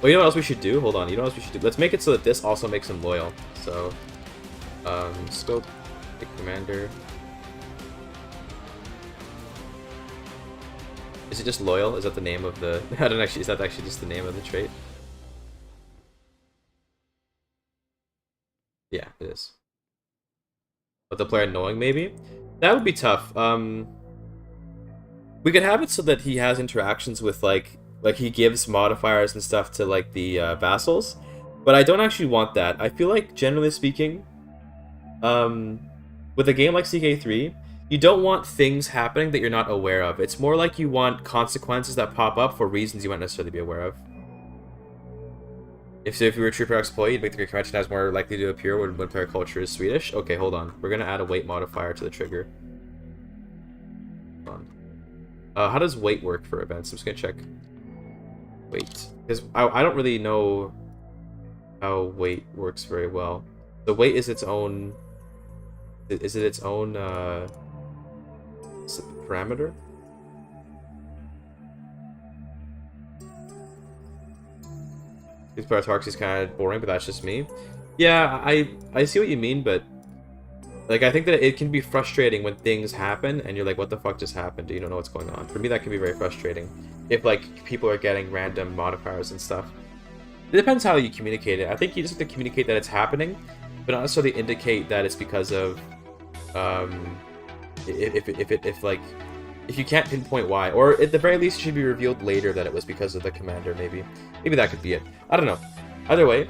Well, you know what else we should do? Hold on, you know what else we should do? Let's make it so that this also makes him loyal. So, scope, pick commander. Is it just loyal? Is that the name of the... I don't actually... Is that actually just the name of the trait? Yeah, it is. But the player knowing, maybe? That would be tough. We could have it so that he has interactions with, like he gives modifiers and stuff to, like, the vassals. But I don't actually want that. I feel like, generally speaking, with a game like CK3, you don't want things happening that you're not aware of. It's more like you want consequences that pop up for reasons you might necessarily be aware of. If you were a true Paradox employee, you'd make the Greek convention as more likely to appear when player culture is Swedish. Okay, hold on. We're going to add a weight modifier to the trigger. Hold on. How does weight work for events? I'm just going to check. Weight. Because I don't really know how weight works very well. The weight is its own. Is it its own parameter? These Partarks is kind of boring, but that's just me. Yeah, I see what you mean, but like I think that it can be frustrating when things happen and you're like, what the fuck just happened? You don't know what's going on. For me, that can be very frustrating if like people are getting random modifiers and stuff. It depends how you communicate it. I think you just have to communicate that it's happening, but not necessarily indicate that it's because of if you can't pinpoint why, or at the very least it should be revealed later that it was because of the commander. Maybe that could be it. I don't know. Either way,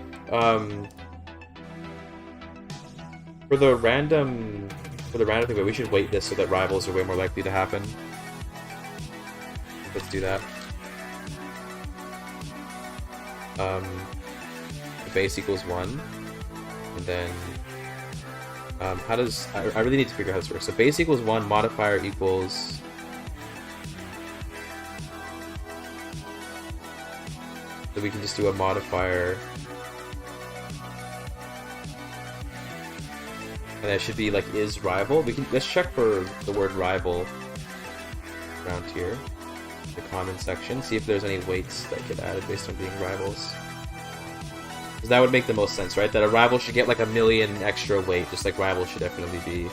for the random thing, we should weight this so that rivals are way more likely to happen. Let's do that. The base equals 1, and then how does I really need to figure out how this works. So base equals 1, modifier equals so we can just do a modifier, and that should be like is rival. Let's check for the word rival around here, the common section, see if there's any weights that get added based on being rivals. Because that would make the most sense, right? That a rival should get like 1,000,000 extra weight, just like rival should definitely be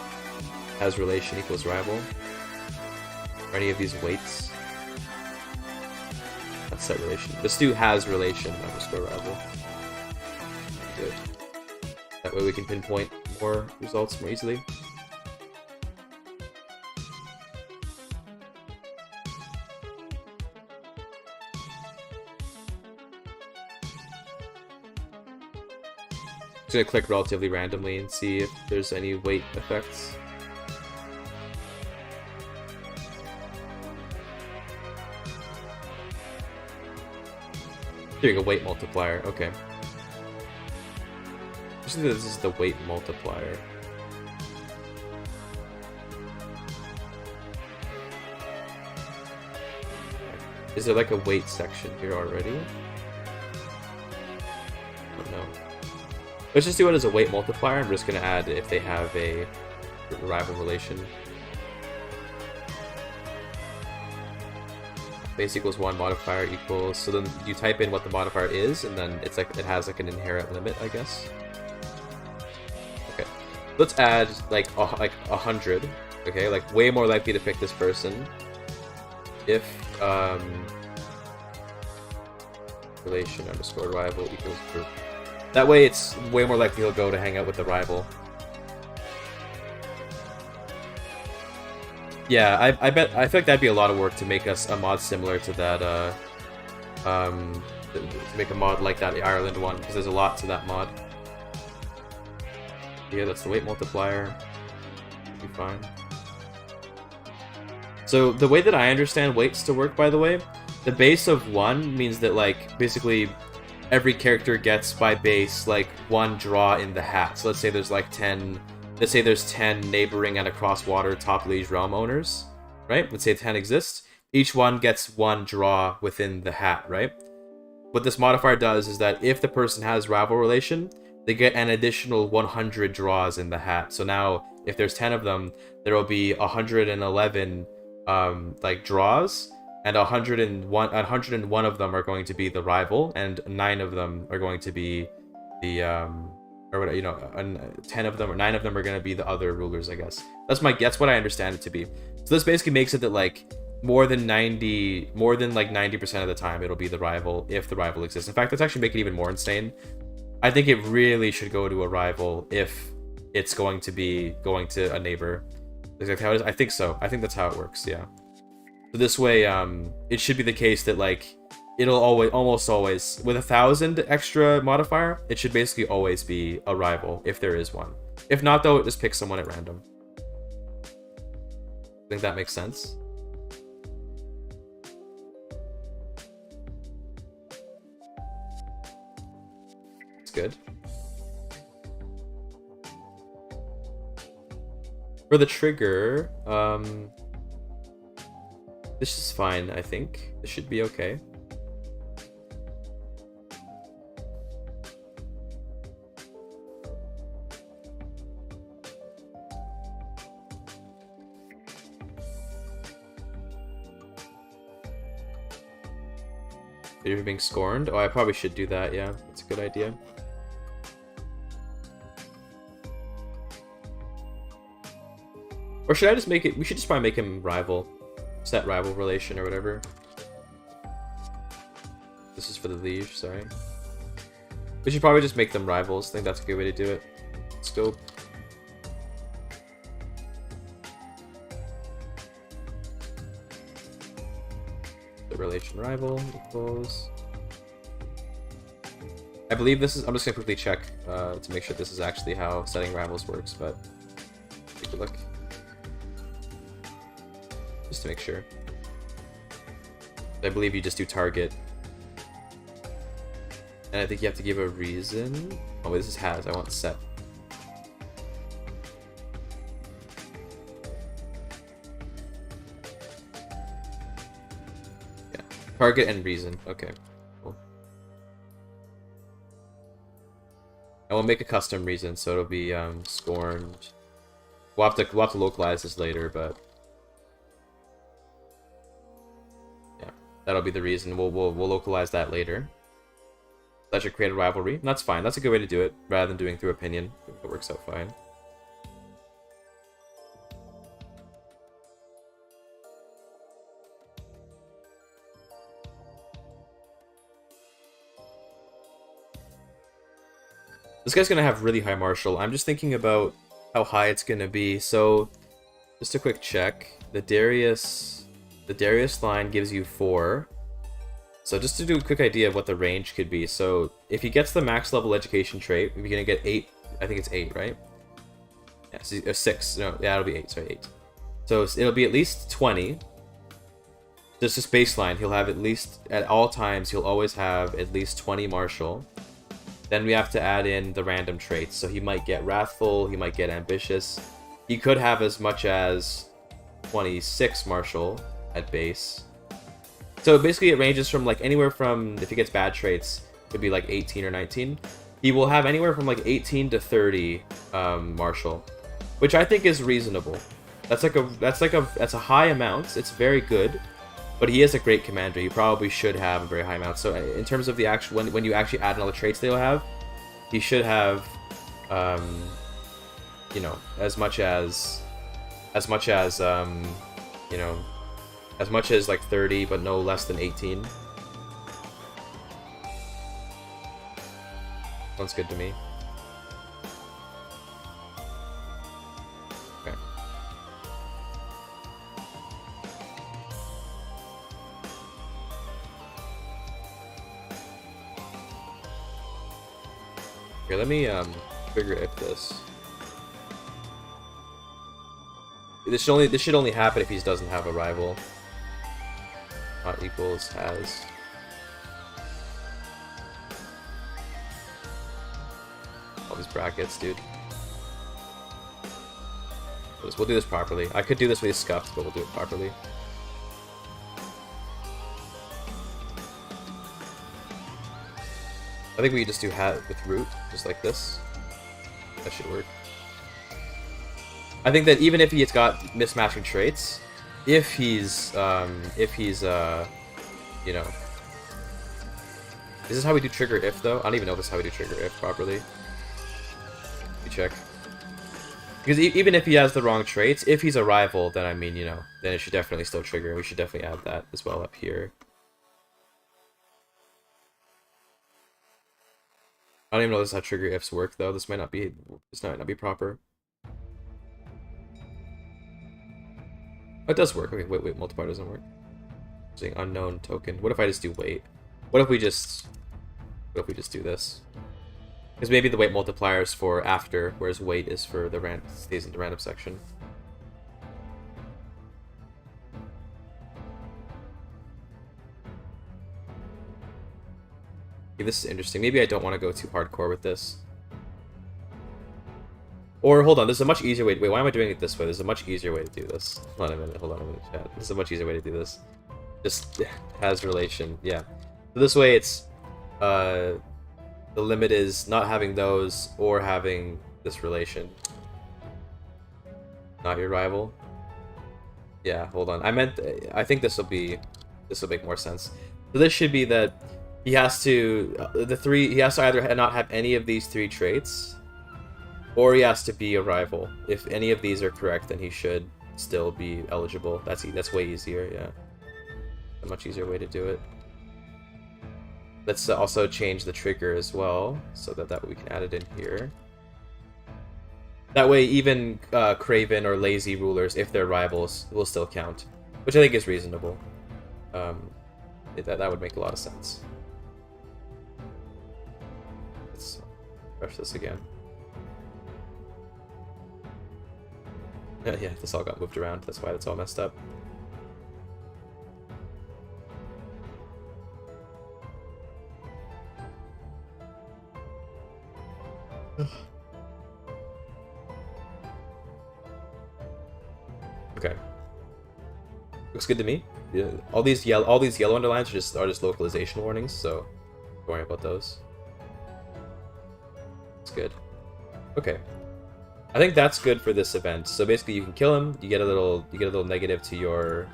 has relation equals rival. Or any of these weights. That's set relation. Let's do has relation underscore rival. Good. That way we can pinpoint more results more easily. Just gonna click relatively randomly and see if there's any weight effects. Doing a weight multiplier, okay. I think this is the weight multiplier. Is there like a weight section here already? I don't know. Let's just do it as a weight multiplier. I'm just going to add if they have a rival relation. Base equals 1, modifier equals... So then you type in what the modifier is, and then it's like it has like an inherent limit, I guess. Okay. Let's add like 100. Okay, like way more likely to pick this person if relation underscore rival equals group. That way it's way more likely he'll go to hang out with the rival. Yeah, I feel like that'd be a lot of work to make us a mod similar to that, to make a mod like that, the Ireland one, because there's a lot to that mod. Yeah, that's the weight multiplier. Should be fine. So the way that I understand weights to work, by the way, the base of 1 means that, like, basically every character gets by base like 1 draw in the hat. So let's say there's like 10. Let's say there's 10 neighboring and across water top liege realm owners, right? Let's say 10 exist. Each one gets 1 draw within the hat, right? What this modifier does is that if the person has rival relation, they get an additional 100 draws in the hat. So now, if there's 10 of them, there will be 111 like draws, and 101 of them are going to be the rival, and 9 of them are going to be the or what, you know, 10 of them or 9 of them are going to be the other rulers, I guess. That's what I understand it to be. So this basically makes it that like more than 90% of the time it'll be the rival if the rival exists. In fact, let's actually make it even more insane. I think it really should go to a rival if it's going to be going to a neighbor. Exactly how it is? I think so. I think that's how it works, yeah. So this way, it should be the case that like it'll almost always, with 1,000 extra modifier, it should basically always be a rival if there is one. If not, though, it just picks someone at random. I think that makes sense. It's good. For the trigger, this is fine, I think. This should be okay. You're being scorned? Oh, I probably should do that, yeah. That's a good idea. Or should I just make it... We should just probably make him rival. Set rival relation or whatever. This is for the liege, sorry. We should probably just make them rivals. I think that's a good way to do it. Scope. The relation rival equals... I believe this is... I'm just gonna quickly check to make sure this is actually how setting rivals works, but... Take a look. Just to make sure. I believe you just do target. And I think you have to give a reason. Oh wait, this is has. I want set. Yeah. Target and reason. Okay. Cool. I will make a custom reason, so it'll be scorned. We'll have to localize this later, but that'll be the reason. We'll localize that later. That should create a rivalry. And that's fine. That's a good way to do it, rather than doing through opinion. It works out fine. This guy's gonna have really high martial. I'm just thinking about how high it's gonna be. So, just a quick check. The Darius line gives you 4. So just to do a quick idea of what the range could be. So if he gets the max level education trait, we're gonna get 8. I think it's 8, right? Yeah, so, 6. No, yeah, it'll be 8. Sorry, 8. So it'll be at least 20. Just baseline. He'll have at least, at all times, he'll always have at least 20 martial. Then we have to add in the random traits. So he might get wrathful. He might get ambitious. He could have as much as 26 martial at base. So basically it ranges from like anywhere from, if he gets bad traits, it could be like 18 or 19. He will have anywhere from like 18 to 30 martial, which I think is reasonable. That's a high amount. It's very good, but he is a great commander. You probably should have a very high amount. So in terms of the actual, when you actually add in all the traits they'll have, he should have, you know, as much as you know, as much as like 30, but no less than 18. Sounds good to me. Okay. Here, let me figure if this. This should only happen if he doesn't have a rival. Not equals has. All these brackets, dude. We'll do this properly. I could do this with scuffed, but we'll do it properly. I think we just do hat with root, just like this. That should work. I think that even if he's got mismatching traits, if he's, you know, is this how we do trigger if though? I don't even know if this is how we do trigger if properly. Let me check. Because even if he has the wrong traits, if he's a rival, then I mean, you know, then it should definitely still trigger. We should definitely add that as well up here. I don't even know this is how trigger ifs work though. This might not be proper. Oh, it does work. Okay, wait, multiplier doesn't work. Saying unknown token. What if I just do weight? What if we just do this? Because maybe the weight multiplier is for after, whereas weight is for the stays in the random section. Okay, this is interesting. Maybe I don't want to go too hardcore with this. Or, hold on, there's a much easier way. Wait, why am I doing it this way? There's a much easier way to do this. Hold on a minute, chat. There's a much easier way to do this. Just has relation, yeah. So this way it's, the limit is not having those or having this relation. Not your rival. Yeah, hold on. I think this will make more sense. So So this should be that he has to he has to either not have any of these 3 traits, or he has to be a rival. If any of these are correct, then he should still be eligible. That's way easier, yeah. A much easier way to do it. Let's also change the trigger as well, so that we can add it in here. That way, even craven or lazy rulers, if they're rivals, will still count, which I think is reasonable. That would make a lot of sense. Let's refresh this again. Yeah, this all got moved around. That's why that's all messed up. Okay. Looks good to me. Yeah, all these yellow underlines are just localization warnings, so don't worry about those. It's good. Okay. I think that's good for this event. So basically you can kill him, you get a little negative to your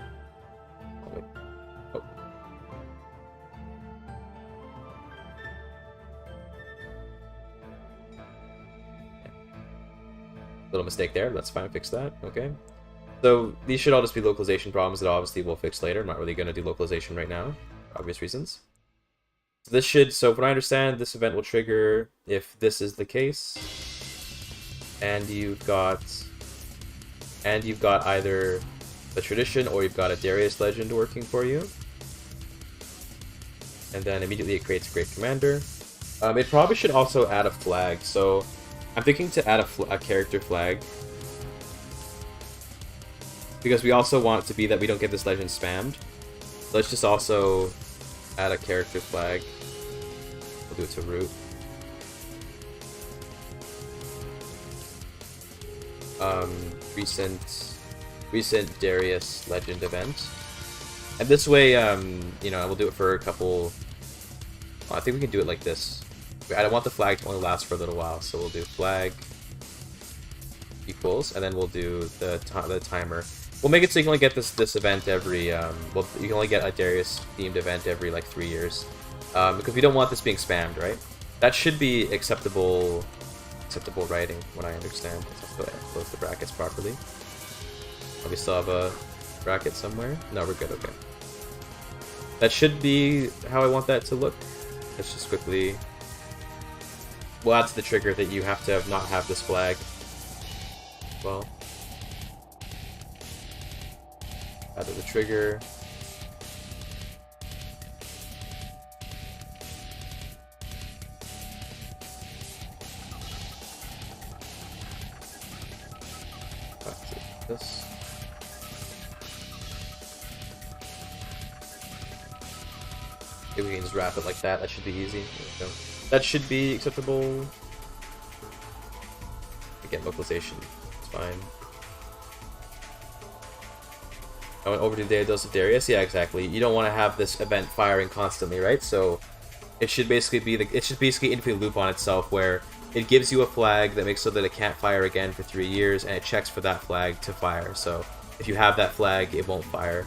Little mistake there, that's fine, fix that, okay. So these should all just be localization problems that obviously we'll fix later. I'm not really going to do localization right now, for obvious reasons. So this should, so from what I understand, this event will trigger if this is the case. And you've got either the tradition or you've got a Darius legend working for you. And then immediately it creates a great commander. It probably should also add a flag, so I'm thinking to add a character flag. Because we also want it to be that we don't get this legend spammed. So let's just also add a character flag. We'll do it to root. Recent Darius legend event. And this way, you know, we'll do it for a couple... Well, I think we can do it like this. I don't want the flag to only last for a little while, so we'll do flag equals, and then we'll do the timer. We'll make it so you can only get this event every, well, you can only get a Darius-themed event every, like, 3 years. Because we don't want this being spammed, right? That should be acceptable writing, what I understand. Let's have to close the brackets properly. Oh, we still have a bracket somewhere? No, we're good, okay. That should be how I want that to look. Let's just quickly... We'll add to the trigger that you have to not have this flag. Well... Add to the trigger. This. Maybe we can just wrap it like that. That should be easy. There we go. That should be acceptable. Again, localization. It's fine. I went over to the dose of Darius. Yeah, exactly. You don't want to have this event firing constantly, right? So it should basically be it should basically infinite loop on itself, where it gives you a flag that makes so that it can't fire again for 3 years, and it checks for that flag to fire. So if you have that flag, it won't fire.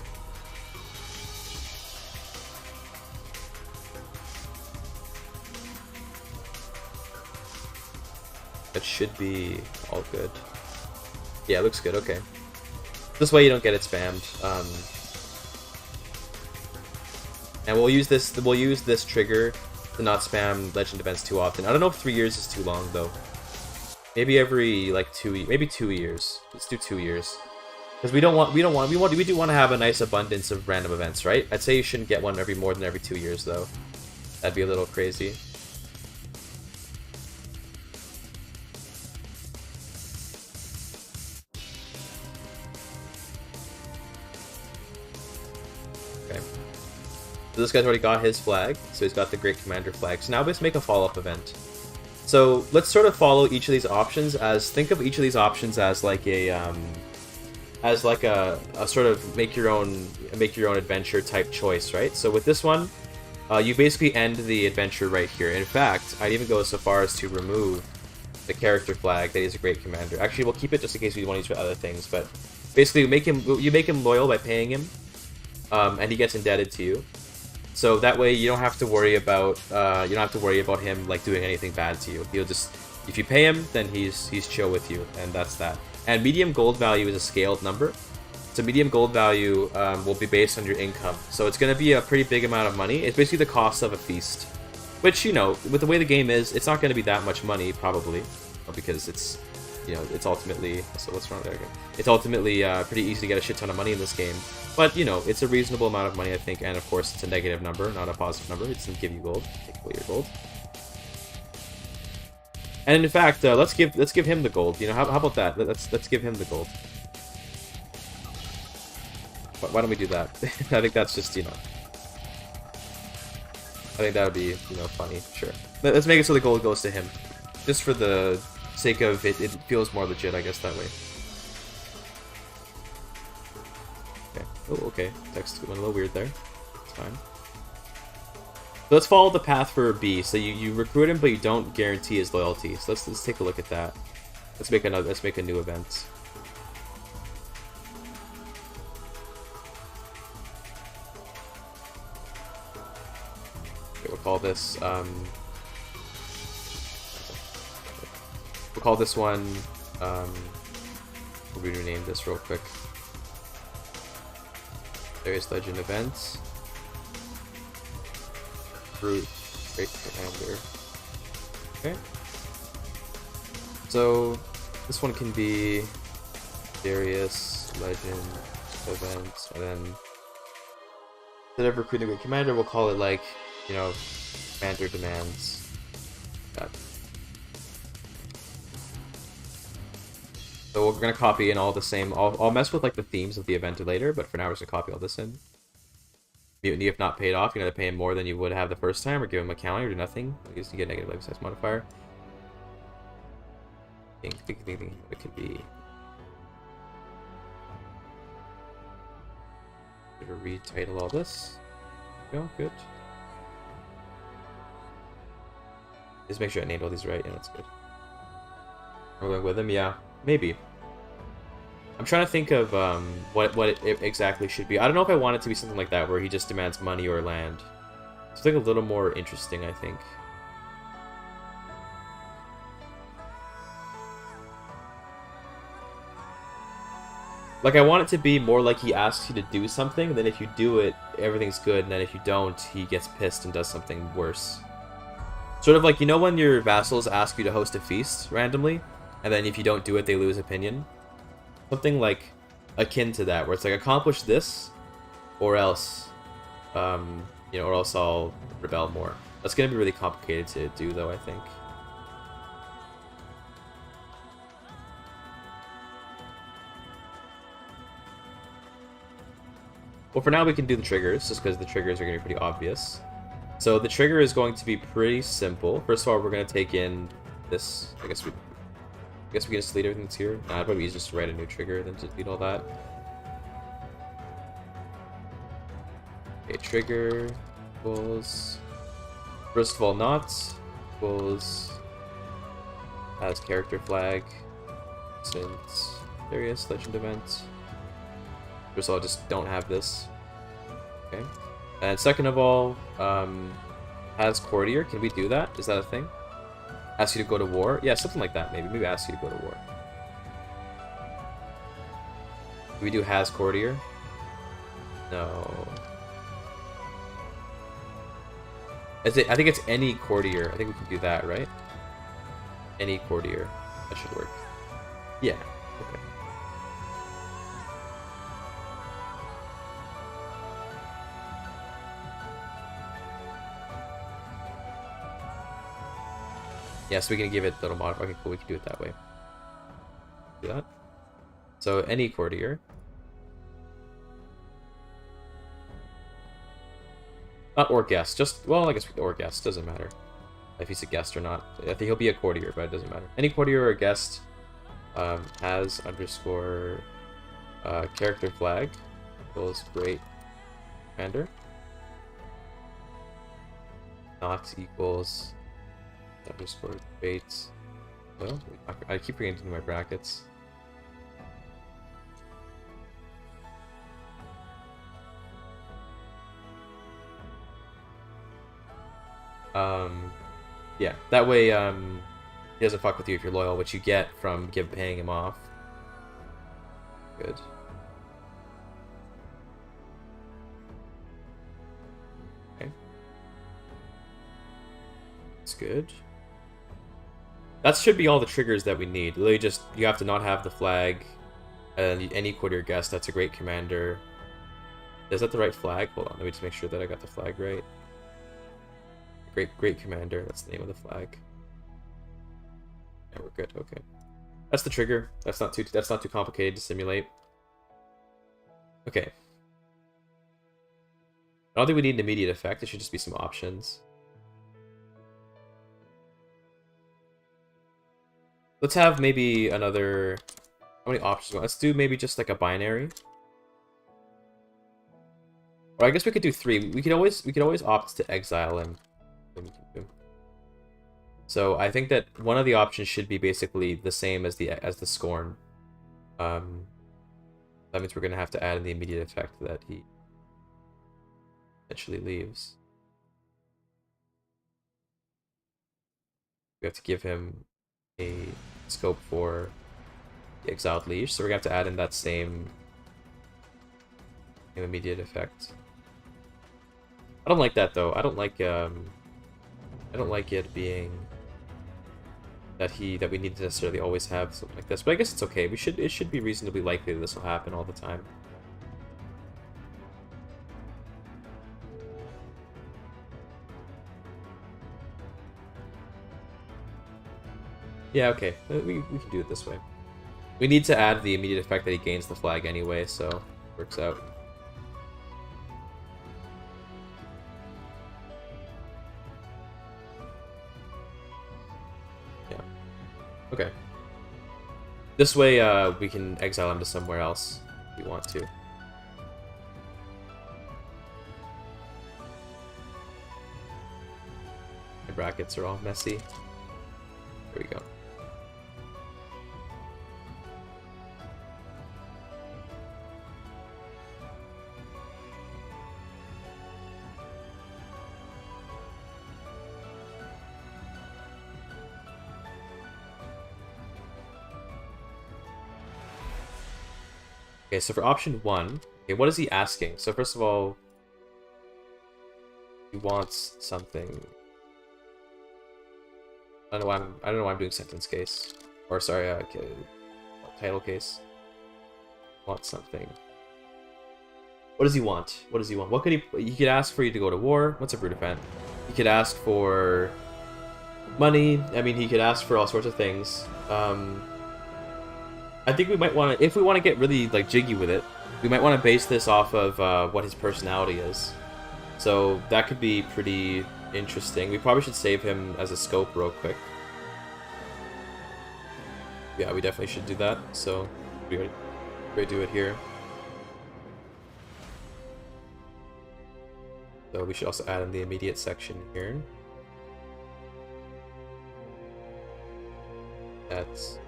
That should be all good. Yeah, it looks good. Okay. This way you don't get it spammed. And we'll use this trigger to not spam legend events too often. I don't know if 3 years is too long though. Maybe every like 2 years. Let's do 2 years. Because we do want to have a nice abundance of random events, right? I'd say you shouldn't get one more than every 2 years though. That'd be a little crazy. So this guy's already got his flag, so he's got the Great Commander flag. So now let's make a follow-up event. So let's sort of follow each of these options as, think of each of these options as like a sort of make your own adventure type choice, right? So with this one, you basically end the adventure right here. In fact, I'd even go so far as to remove the character flag that he's a Great Commander. Actually, we'll keep it just in case we want to use it for other things, but basically you make him loyal by paying him, and he gets indebted to you. So that way you don't have to worry about him like doing anything bad to you. He'll just, if you pay him, then he's chill with you, and that's that. And medium gold value is a scaled number. So medium gold value will be based on your income. So it's going to be a pretty big amount of money. It's basically the cost of a feast. Which, you know, with the way the game is, it's not going to be that much money, probably. Because it's, you know, it's ultimately... So what's wrong there again? It's ultimately pretty easy to get a shit ton of money in this game. But, you know, it's a reasonable amount of money, I think. And, of course, it's a negative number, not a positive number. It doesn't give you gold. Take away your gold. And, in fact, let's give him the gold. You know, how about that? Let's give him the gold. Why don't we do that? I think that's just, you know... I think that would be, you know, funny. Sure. Let's make it so the gold goes to him. Just for the sake of it, it feels more legit, I guess, that way. Okay. Oh, okay. Text went a little weird there. It's fine. So let's follow the path for B. So you recruit him, but you don't guarantee his loyalty. So let's take a look at that. Let's make a new event. Okay, we'll call this one, we'll rename this real quick. Various legend events. Brute, Great Commander. Okay. So, this one can be various legend events, and then instead of recruiting a Great Commander, we'll call it like, you know, Commander demands. That. So we're gonna copy in all the same. I'll mess with like the themes of the event later, but for now we're just gonna copy all this in. Mutiny if not paid off, you're gonna pay him more than you would have the first time, or give him a counter, or do nothing. I guess you get negative life size modifier. Think it could be. Retitle all this. There we go, good. Just make sure I named all these right. Yeah, that's good. We're going with him, yeah, maybe. I'm trying to think of what it exactly should be. I don't know if I want it to be something like that, where he just demands money or land. Something a little more interesting, I think. Like, I want it to be more like he asks you to do something, then if you do it, everything's good, and then if you don't, he gets pissed and does something worse. Sort of like, you know when your vassals ask you to host a feast randomly, and then if you don't do it, they lose opinion? Something like akin to that, where it's like, accomplish this, or else, you know, or else I'll rebel more. That's gonna be really complicated to do, though, I think. Well, for now we can do the triggers, just because the triggers are gonna be pretty obvious. So the trigger is going to be pretty simple. First of all, we're going to take in this. I guess we can just delete everything that's here. Nah, it'd probably be easier just to write a new trigger than to delete all that. Okay, trigger equals. First of all, not equals as character flag since various legend event. First of all, just don't have this. Okay. And second of all, as courtier, can we do that? Is that a thing? Ask you to go to war? Yeah, something like that, maybe. Maybe ask you to go to war. Do we do has courtier? No. I think it's any courtier. I think we can do that, right? Any courtier. That should work. Yeah. Okay. Yeah, so we can give it a little modifier. Okay, cool, we can do it that way. Do that. So, any courtier. Not or guest, just, well, I guess or guest, doesn't matter. If he's a guest or not. I think he'll be a courtier, but it doesn't matter. Any courtier or guest has underscore character flag equals great commander. Not equals underscore debate. Well, I keep forgetting to do my brackets. Yeah, that way he doesn't fuck with you if you're loyal, which you get from paying him off. Good. Okay. That's good. That should be all the triggers that we need. Literally just, you have to not have the flag, and any courtier guest, that's a great commander. Is that the right flag? Hold on, let me just make sure that I got the flag right. Great commander, that's the name of the flag. Yeah, we're good, okay. That's the trigger. That's not too complicated to simulate. Okay. I don't think we need an immediate effect, it should just be some options. Let's have maybe another... How many options? Let's do maybe just like a binary. Or I guess we could do 3. We could always opt to exile him. So I think that one of the options should be basically the same as the scorn. That means we're gonna have to add in the immediate effect that he eventually leaves. We have to give him a scope for the exiled leash, so we're gonna have to add in that same immediate effect. I don't like that though. I don't like it being that we need to necessarily always have something like this. But I guess it's okay. It should be reasonably likely that this will happen all the time. Yeah, okay. We can do it this way. We need to add the immediate effect that he gains the flag anyway, so it works out. Yeah. Okay. This way, we can exile him to somewhere else if we want to. My brackets are all messy. There we go. Okay, so for option 1, okay, what is he asking? So first of all, he wants something. I don't know why I'm doing sentence case, or sorry, okay, title case. Wants something. What does he want? What does he want? What could he? He could ask for you to go to war. What's a brute event? He could ask for money. I mean, he could ask for all sorts of things. I think we might want to, if we want to get really like jiggy with it, we might want to base this off of what his personality is. So that could be pretty interesting. We probably should save him as a scope real quick. Yeah, we definitely should do that. So we're gonna do it here. So we should also add in the immediate section here. That's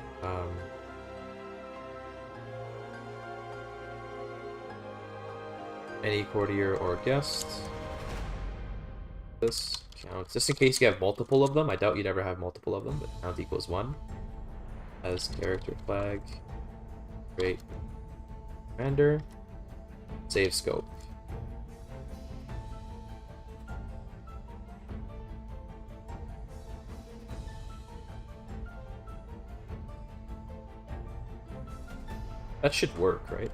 any courtier or guest. This counts. Just in case you have multiple of them. I doubt you'd ever have multiple of them, but count equals 1. As character flag. Great. Commander. Save scope. That should work, right?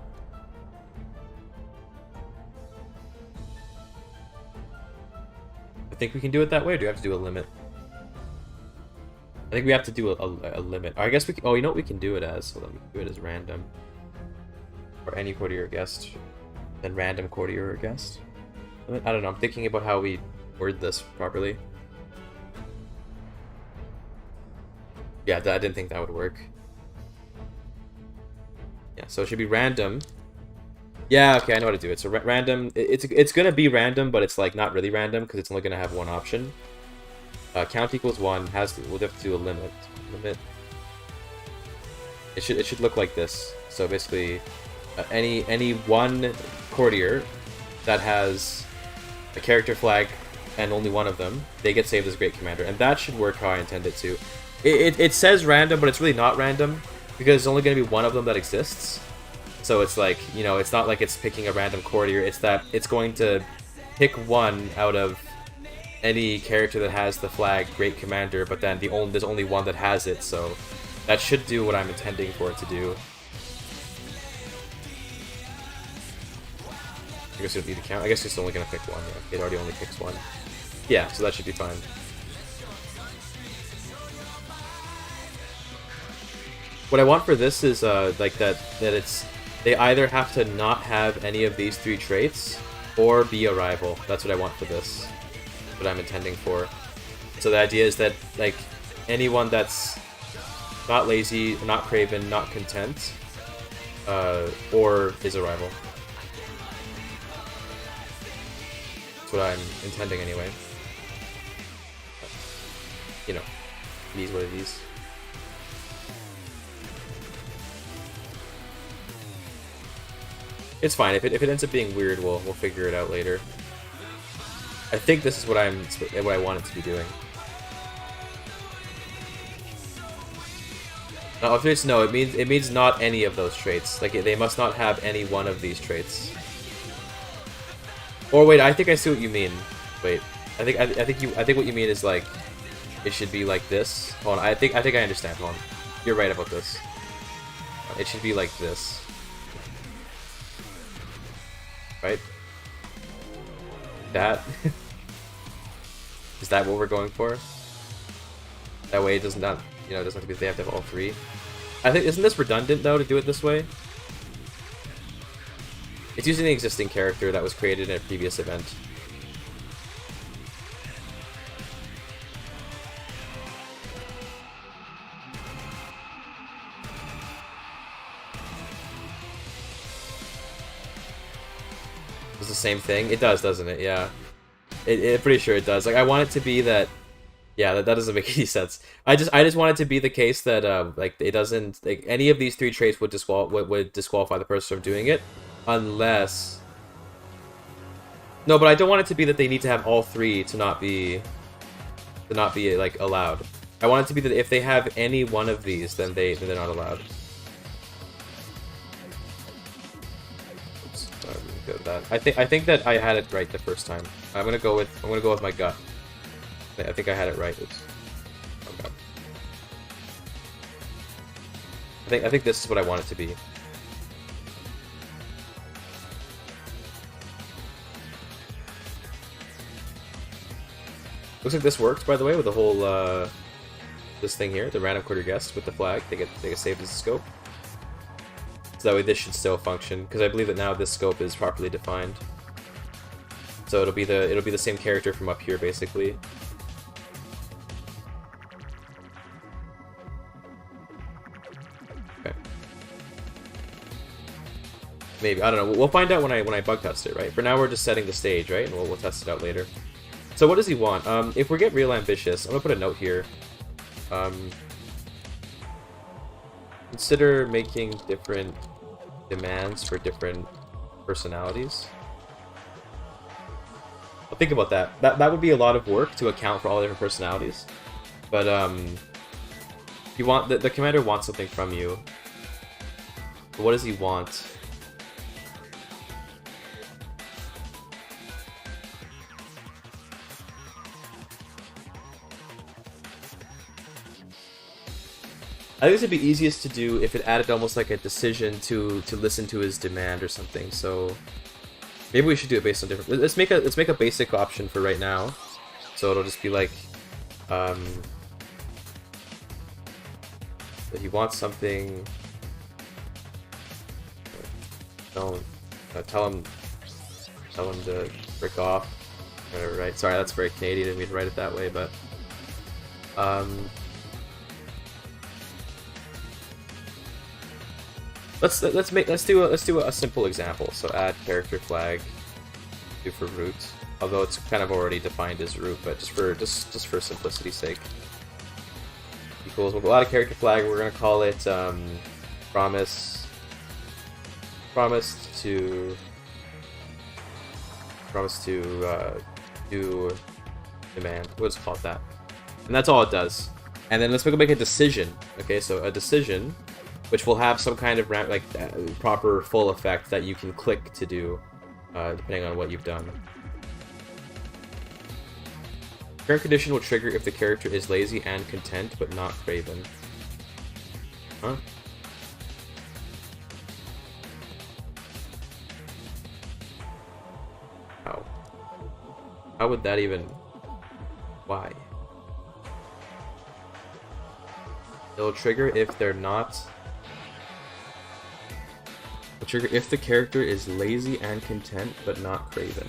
I think we can do it that way, or do we have to do a limit? I think we have to do a limit. Or I guess we can, oh, you know what we can do it as? Hold on, we can do it as random. Or any courtier or guest. Then random courtier or guest. I don't know, I'm thinking about how we word this properly. Yeah, I didn't think that would work. Yeah, so it should be random. Yeah, okay, I know how to do it. So random, it's gonna be random, but it's like not really random because it's only gonna have one option. Count equals 1 we'll have to do a limit. It should look like this. So basically, any one courtier that has a character flag and only one of them, they get saved as Great Commander, and that should work how I intend it to. It says random, but it's really not random, because there's only going to be one of them that exists. So it's like, you know, it's not like it's picking a random courtier, it's that it's going to pick one out of any character that has the flag Great Commander, but then there's only one that has it, so that should do what I'm intending for it to do. I guess it would need to count. I guess it's only going to pick one. Yeah. It already only picks one. Yeah, so that should be fine. What I want for this is like that they either have to not have any of these 3 traits or be a rival. That's what I want for this. What I'm intending for. So the idea is that like anyone that's not lazy, not craven, not content, or is a rival. That's what I'm intending anyway. You know, these what it is. It's fine. If it ends up being weird, we'll figure it out later. I think this is what I want it to be doing. Now, if there's no, it means not any of those traits. Like they must not have any one of these traits. Or wait, I think I see what you mean. Wait, I think what you mean is like it should be like this. Hold on, I think I understand. Hold on, you're right about this. It should be like this, right? That is that what we're going for? That way it does not, you know, it doesn't have to be they have to have all 3. I think, isn't this redundant though to do it this way? It's using the existing character that was created in a previous event. It's the same thing? It does, doesn't it? Yeah. I'm pretty sure it does. Like, I want it to be that... Yeah, that doesn't make any sense. I just want it to be the case that, like, it doesn't... Like, any of these 3 traits would disqualify the person from doing it, unless... No, but I don't want it to be that they need to have all 3 to not be... like, allowed. I want it to be that if they have any one of these, then they're not allowed. That. I think that I had it right the first time. I'm gonna go with my gut. I think I had it right. Oops. Oh god. I think this is what I want it to be. Looks like this worked, by the way, with the whole this thing here, the random quarter guest with the flag. They get saved as a scope. So that way this should still function, because I believe that now this scope is properly defined. So it'll be the same character from up here, basically. Okay. Maybe, I don't know. We'll find out when I bug test it, right? For now, we're just setting the stage, right? And we'll test it out later. So what does he want? If we get real ambitious, I'm gonna put a note here. Consider making different demands for different personalities. I'll think about that. That would be a lot of work to account for all the different personalities. But you want the commander wants something from you. But what does he want? I think this would be easiest to do if it added almost like a decision to listen to his demand or something. So maybe we should do it based on different. Let's make a basic option for right now. So it'll just be like, that he wants something. Don't tell him to frick off. Whatever, right? Sorry, that's very Canadian of me to write it that way, but Let's do a simple example. So add character flag, do for root. Although it's kind of already defined as root, but just for simplicity's sake. Equals. We'll add a character flag. We're gonna call it promised to do demand. We'll just call it that. And that's all it does. And then let's make a decision. Okay, so a decision, which will have some kind of proper full effect that you can click to do, depending on what you've done. Current condition will trigger if the character is lazy and content, but not craven. Huh? How? How would that even... Why? It'll trigger if they're not... It'll trigger if the character is lazy and content, but not craven.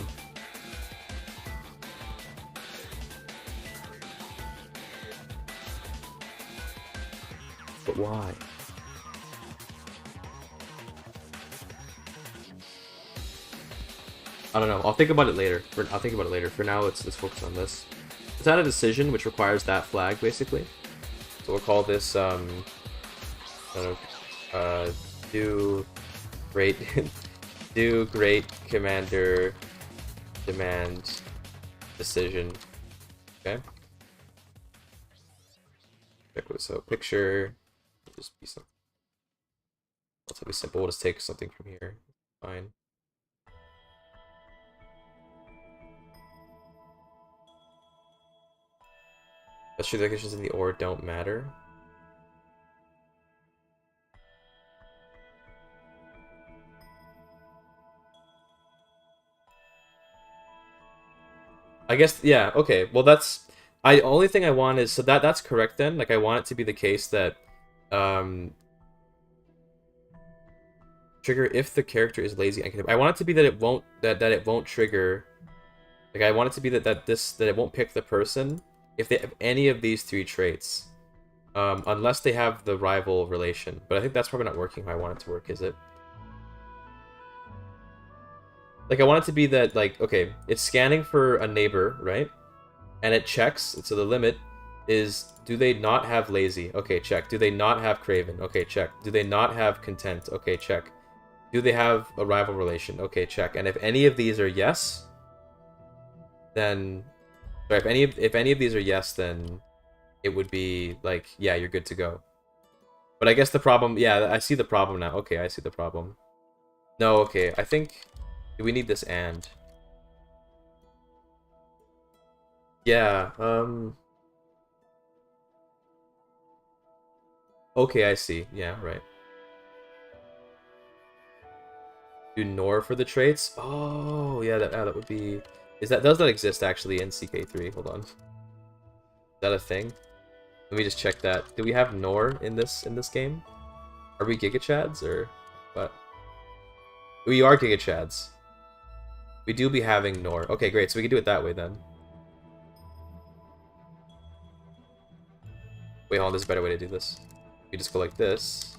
But why? I don't know. I'll think about it later. For now, let's focus on this. Let's add a decision which requires that flag, basically. So we'll call this do great do great commander demand decision. Okay. So picture. Just be something. Relatively simple. We'll just take something from here. Fine. Best true locations in the ore don't matter. I guess, yeah, okay. Well, that's... only thing I want is... So that's correct then. Like, I want it to be the case that... trigger if the character is lazy and I want it to be that it won't... That it won't trigger... Like, I want it to be that it won't pick the person if they have any of these three traits. Unless they have the rival relation. But I think that's probably not working how I want it to work, is it? Like, I want it to be that, like, okay, it's scanning for a neighbor, right? And it checks, so the limit is, do they not have lazy? Okay, check. Do they not have craven? Okay, check. Do they not have content? Okay, check. Do they have a rival relation? Okay, check. And if any of these are yes, then... Sorry, if any of these are yes, then it would be, like, yeah, you're good to go. But I guess the problem... Yeah, I see the problem now. Okay, I see the problem. No, okay, I think... We need this and. Yeah, okay, I see. Yeah, right. Do nor for the traits? Oh, yeah, that would be... Does that exist actually in CK3? Hold on. Is that a thing? Let me just check that. Do we have nor in this game? Are we GIGACHADs or what? We are GIGACHADs. We do be having nor. Okay, great. So we can do it that way then. Wait, hold on. There's a better way to do this. We just go like this.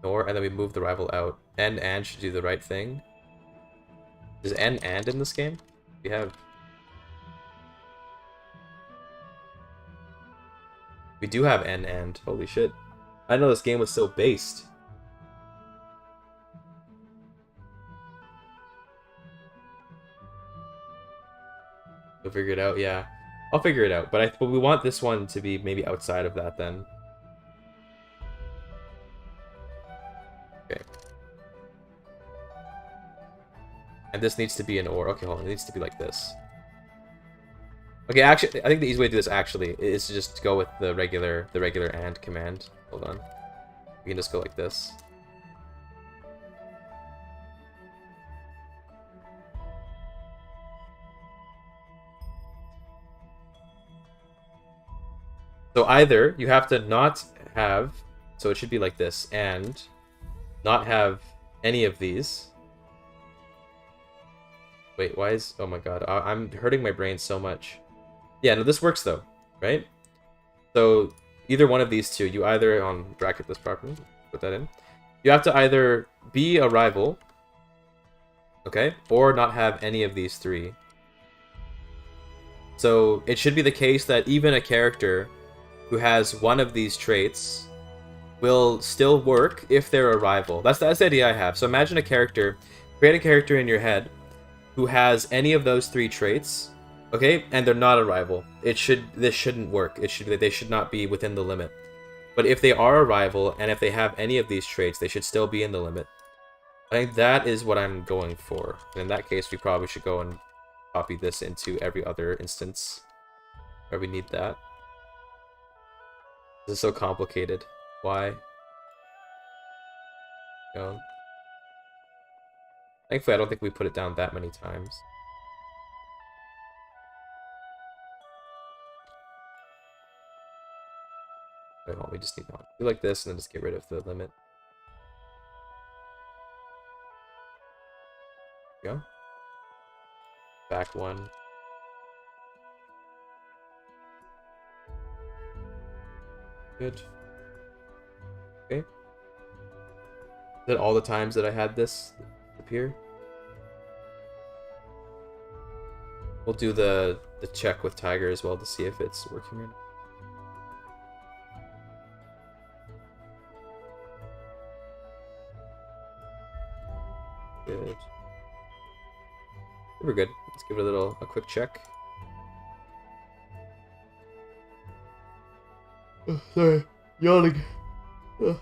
Nor, and then we move the rival out. And should do the right thing. Is and in this game? We have... We do have and. Holy shit. I didn't know this game was so based. We'll figure it out, yeah. I'll figure it out, but we want this one to be maybe outside of that then. Okay. And this needs to be an or. Okay, hold on. It needs to be like this. Okay, actually, I think the easy way to do this actually is to just go with the regular and command. Hold on. We can just go like this. So either you have to not have, so it should be like this, and not have any of these. Wait, why is, oh my god, I'm hurting my brain so much. Yeah, no, this works though, right? So either one of these two, you either, on bracket this properly, put that in. You have to either be a rival, okay, or not have any of these three. So it should be the case that even a character who has one of these traits will still work if they're a rival. That's the idea I have. So imagine a character Create a character in your head who has any of those 3 traits, okay, and they're not a rival. This shouldn't work. They should not be within the limit. But if they are a rival, and if they have any of these traits, they should still be in the limit. I think that is what I'm going for. And in that case, we probably should go and copy this into every other instance where we need that. This is so complicated. Why? No. Thankfully, I don't think we put it down that many times. Wait, we just need to do like this and then just get rid of the limit. Go. Back 1. Good. Okay. Is that all the times that I had this appear? We'll do the check with Tiger as well to see if it's working or not. Good. We're good. Let's give it a quick check. Oh, sorry, yawning. Oh.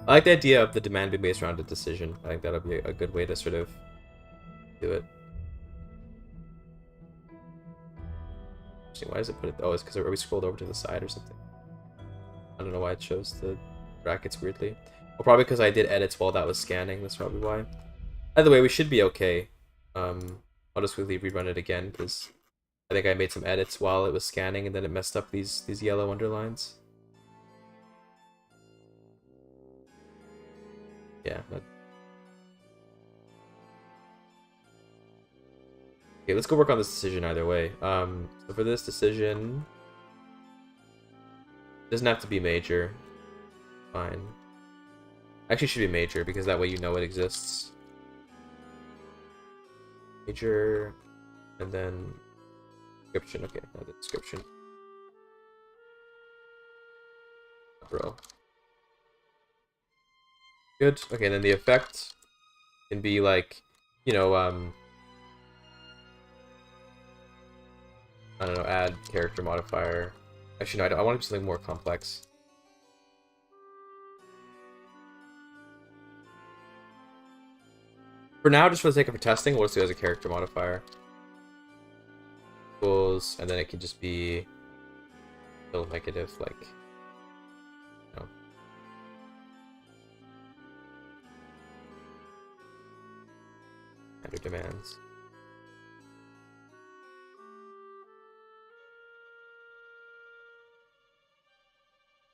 I like the idea of the demand being based around a decision. I think that'll be a good way to sort of do it. Why does it put it? Oh, it's because we scrolled over to the side or something. I don't know why it shows the brackets weirdly. Well, probably because I did edits while that was scanning. That's probably why. Either way, we should be okay. I'll just quickly rerun it again because I think I made some edits while it was scanning and then it messed up these yellow underlines. Yeah. Okay, let's go work on this decision either way. So for this decision, it doesn't have to be major. Fine. Actually, it should be major because that way you know it exists. Major, and then description. Okay, now the description. Bro. Good. Okay, then the effect can be like, you know, I don't know, add character modifier. Actually, no, I want to do something more complex. For now, just for the sake of testing, we'll just do it as a character modifier. Equals, and then it can just be still negative, like, no. Under demands.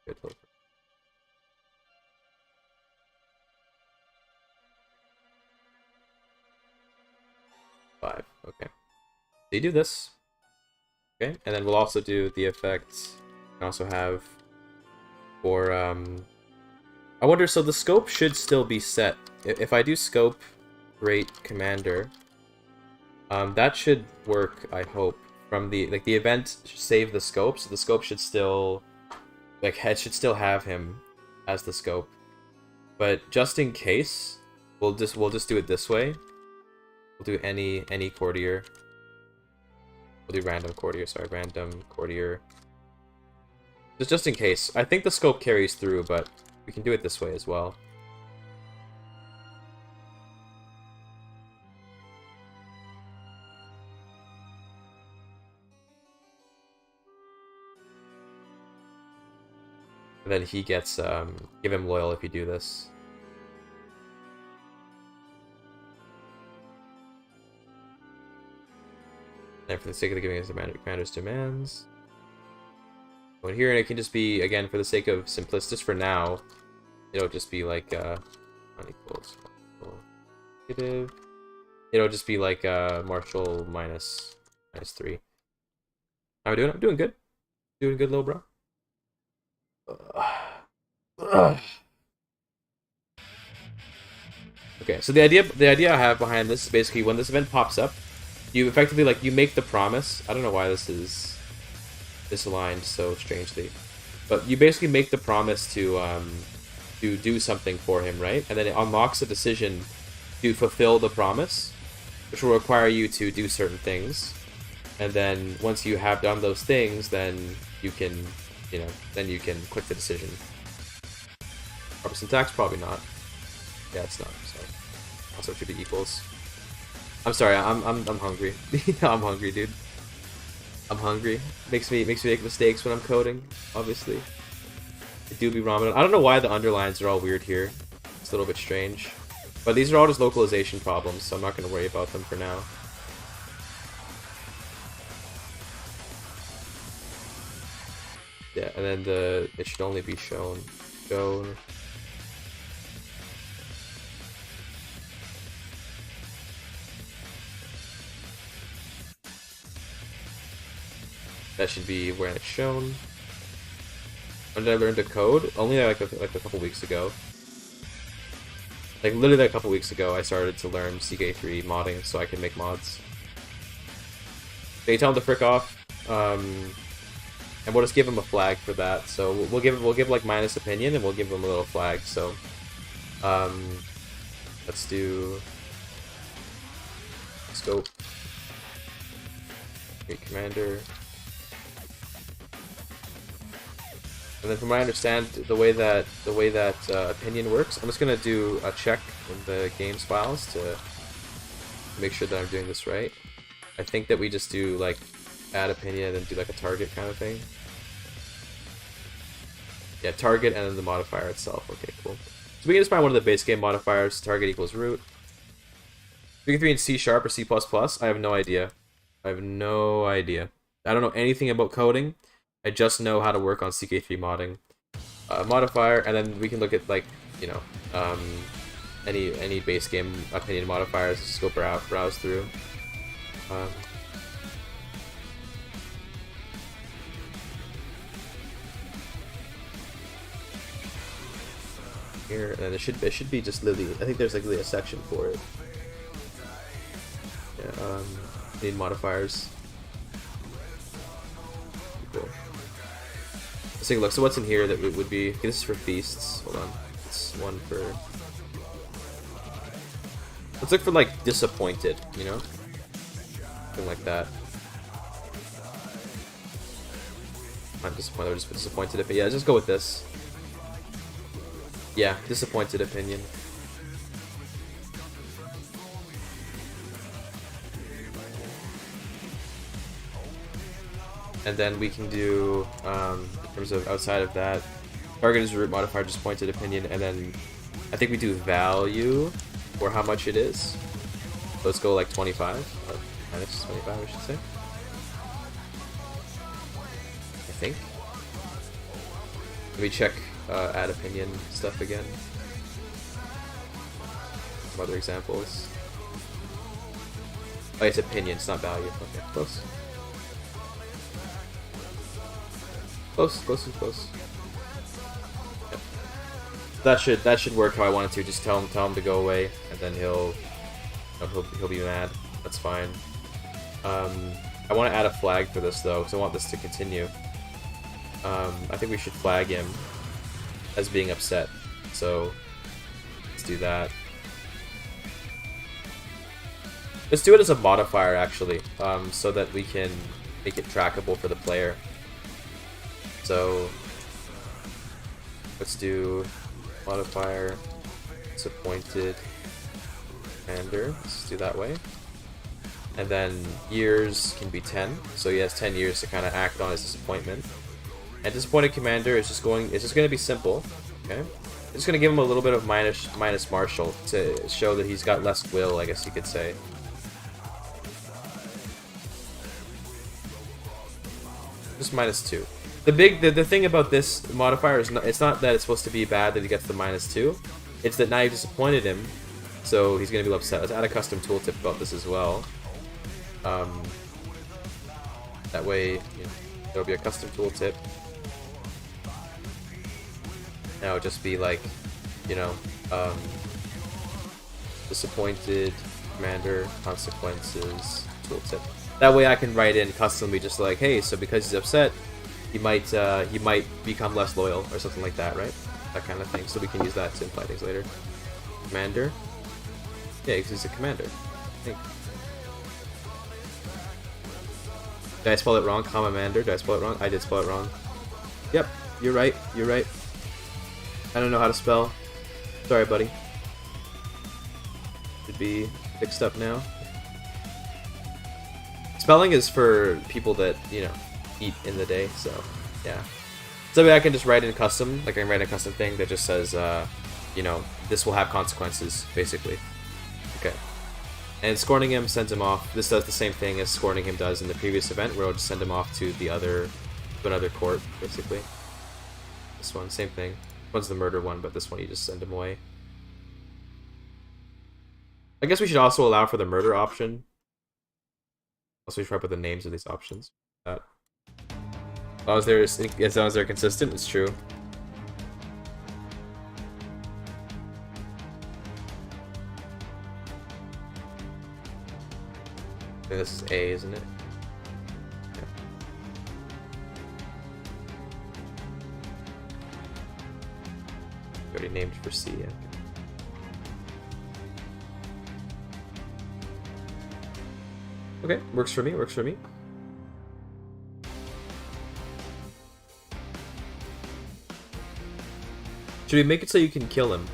Good. 5. Okay. So you do this. Okay, and then we'll also do the effects. We can also have for I wonder, so the scope should still be set. If I do scope great commander, that should work, I hope. From the the event should save the scope, so the scope should still head should still have him as the scope. But just in case, we'll just do it this way. We'll do any courtier. We'll do random courtier, sorry, random courtier. Just in case. I think the scope carries through, but we can do it this way as well. And then he gets, give him loyal if you do this. And for the sake of giving his commander's demands. Go in here, and it can just be, again, for the sake of simplicity, just for now, it'll just be like, unequals, negative. It'll just be like, martial minus 3. How are we doing? I'm doing good. Doing good, little bro. Okay, so the idea I have behind this is basically when this event pops up, You effectively, like, you make the promise. I don't know why this is disaligned so strangely. But you basically make the promise to do something for him, right? And then it unlocks a decision to fulfill the promise, which will require you to do certain things. And then once you have done those things, then you can, then you can click the decision. Proper syntax? Probably not. Yeah, it's not. So also it should be equals. I'm sorry. I'm hungry. I'm hungry, dude. I'm hungry. Makes me make mistakes when I'm coding. Obviously, it do be Ramadan. I don't know why the underlines are all weird here. It's a little bit strange, but these are all just localization problems, so I'm not going to worry about them for now. Yeah, and then it should only be shown. That should be where it's shown. When did I learn to code? Only like a couple weeks ago. Like literally a couple weeks ago, I started to learn CK3 modding so I can make mods. They tell him to frick off, and we'll just give him a flag for that. So we'll give like minus opinion, and we'll give him a little flag. So, let's do scope. Create commander. And then from what I understand, the way that opinion works, I'm just gonna do a check in the games files to make sure that I'm doing this right. I think that we just do like add opinion and do like a target kind of thing. Yeah, target and then the modifier itself. Okay, cool. So we can just find one of the base game modifiers. Target equals root. CK3 in C# or C++? I have no idea. I have no idea. I don't know anything about coding. I just know how to work on CK3 modding. Modifier, and then we can look at like, any base game opinion modifiers. Just go browse through. Here, and then it should be just literally. I think there's like really a section for it. Yeah, need modifiers. Cool. Let's take a look. So what's in here that would be? Okay, this is for feasts. Hold on. It's one for. Let's look for like disappointed. Something like that. I'm disappointed. Or just disappointed. But yeah, let's just go with this. Yeah, disappointed opinion. And then we can do, in terms of outside of that, target is root modifier, disappointed opinion, and then I think we do value, or how much it is. So let's go like 25, or minus 25 I should say. I think. Let me check add opinion stuff again. Some other examples. Oh, it's opinion, it's not value. Okay, close. Close. Yep. That should work how I want it to. Just tell him to go away, and then he'll be mad. That's fine. I want to add a flag for this though, because I want this to continue. I think we should flag him as being upset. So let's do that. Let's do it as a modifier actually, so that we can make it trackable for the player. So let's do modifier disappointed commander. Let's do that way. And then years can be 10. So he has 10 years to kind of act on his disappointment. And disappointed commander is just going to be simple. Okay. It's just going to give him a little bit of minus martial to show that he's got less will, I guess you could say. Just -2. The thing about this modifier is it's not that it's supposed to be bad that he gets the -2. It's that now you disappointed him, so he's gonna be upset. Let's add a custom tooltip about this as well. That way, there'll be a custom tooltip. Now it'll just be like, disappointed commander consequences little tip. That way I can write in customly just like, hey, so because he's upset, he might become less loyal or something like that, right? That kind of thing. So we can use that to imply things later. Commander. Yeah, because he's a commander. I think. Did I spell it wrong? Commander. Did I spell it wrong? I did spell it wrong. Yep, you're right. You're right. I don't know how to spell. Sorry, buddy. Should be fixed up now. Spelling is for people that, you know, eat in the day, so yeah. So I can just write in custom, like I can write a custom thing that just says, you know, this will have consequences, basically. Okay. And scorning him sends him off. This does the same thing as scorning him does in the previous event, where it'll just send him off to another court, basically. This one, same thing. This one's the murder one, but this one you just send him away. I guess we should also allow for the murder option. Also, we should probably put the names of these options. As long as they're consistent, it's true. I think this is A, isn't it? Yeah. We already named for C, yeah. Okay, works for me, works for me. Should we make it so you can kill him?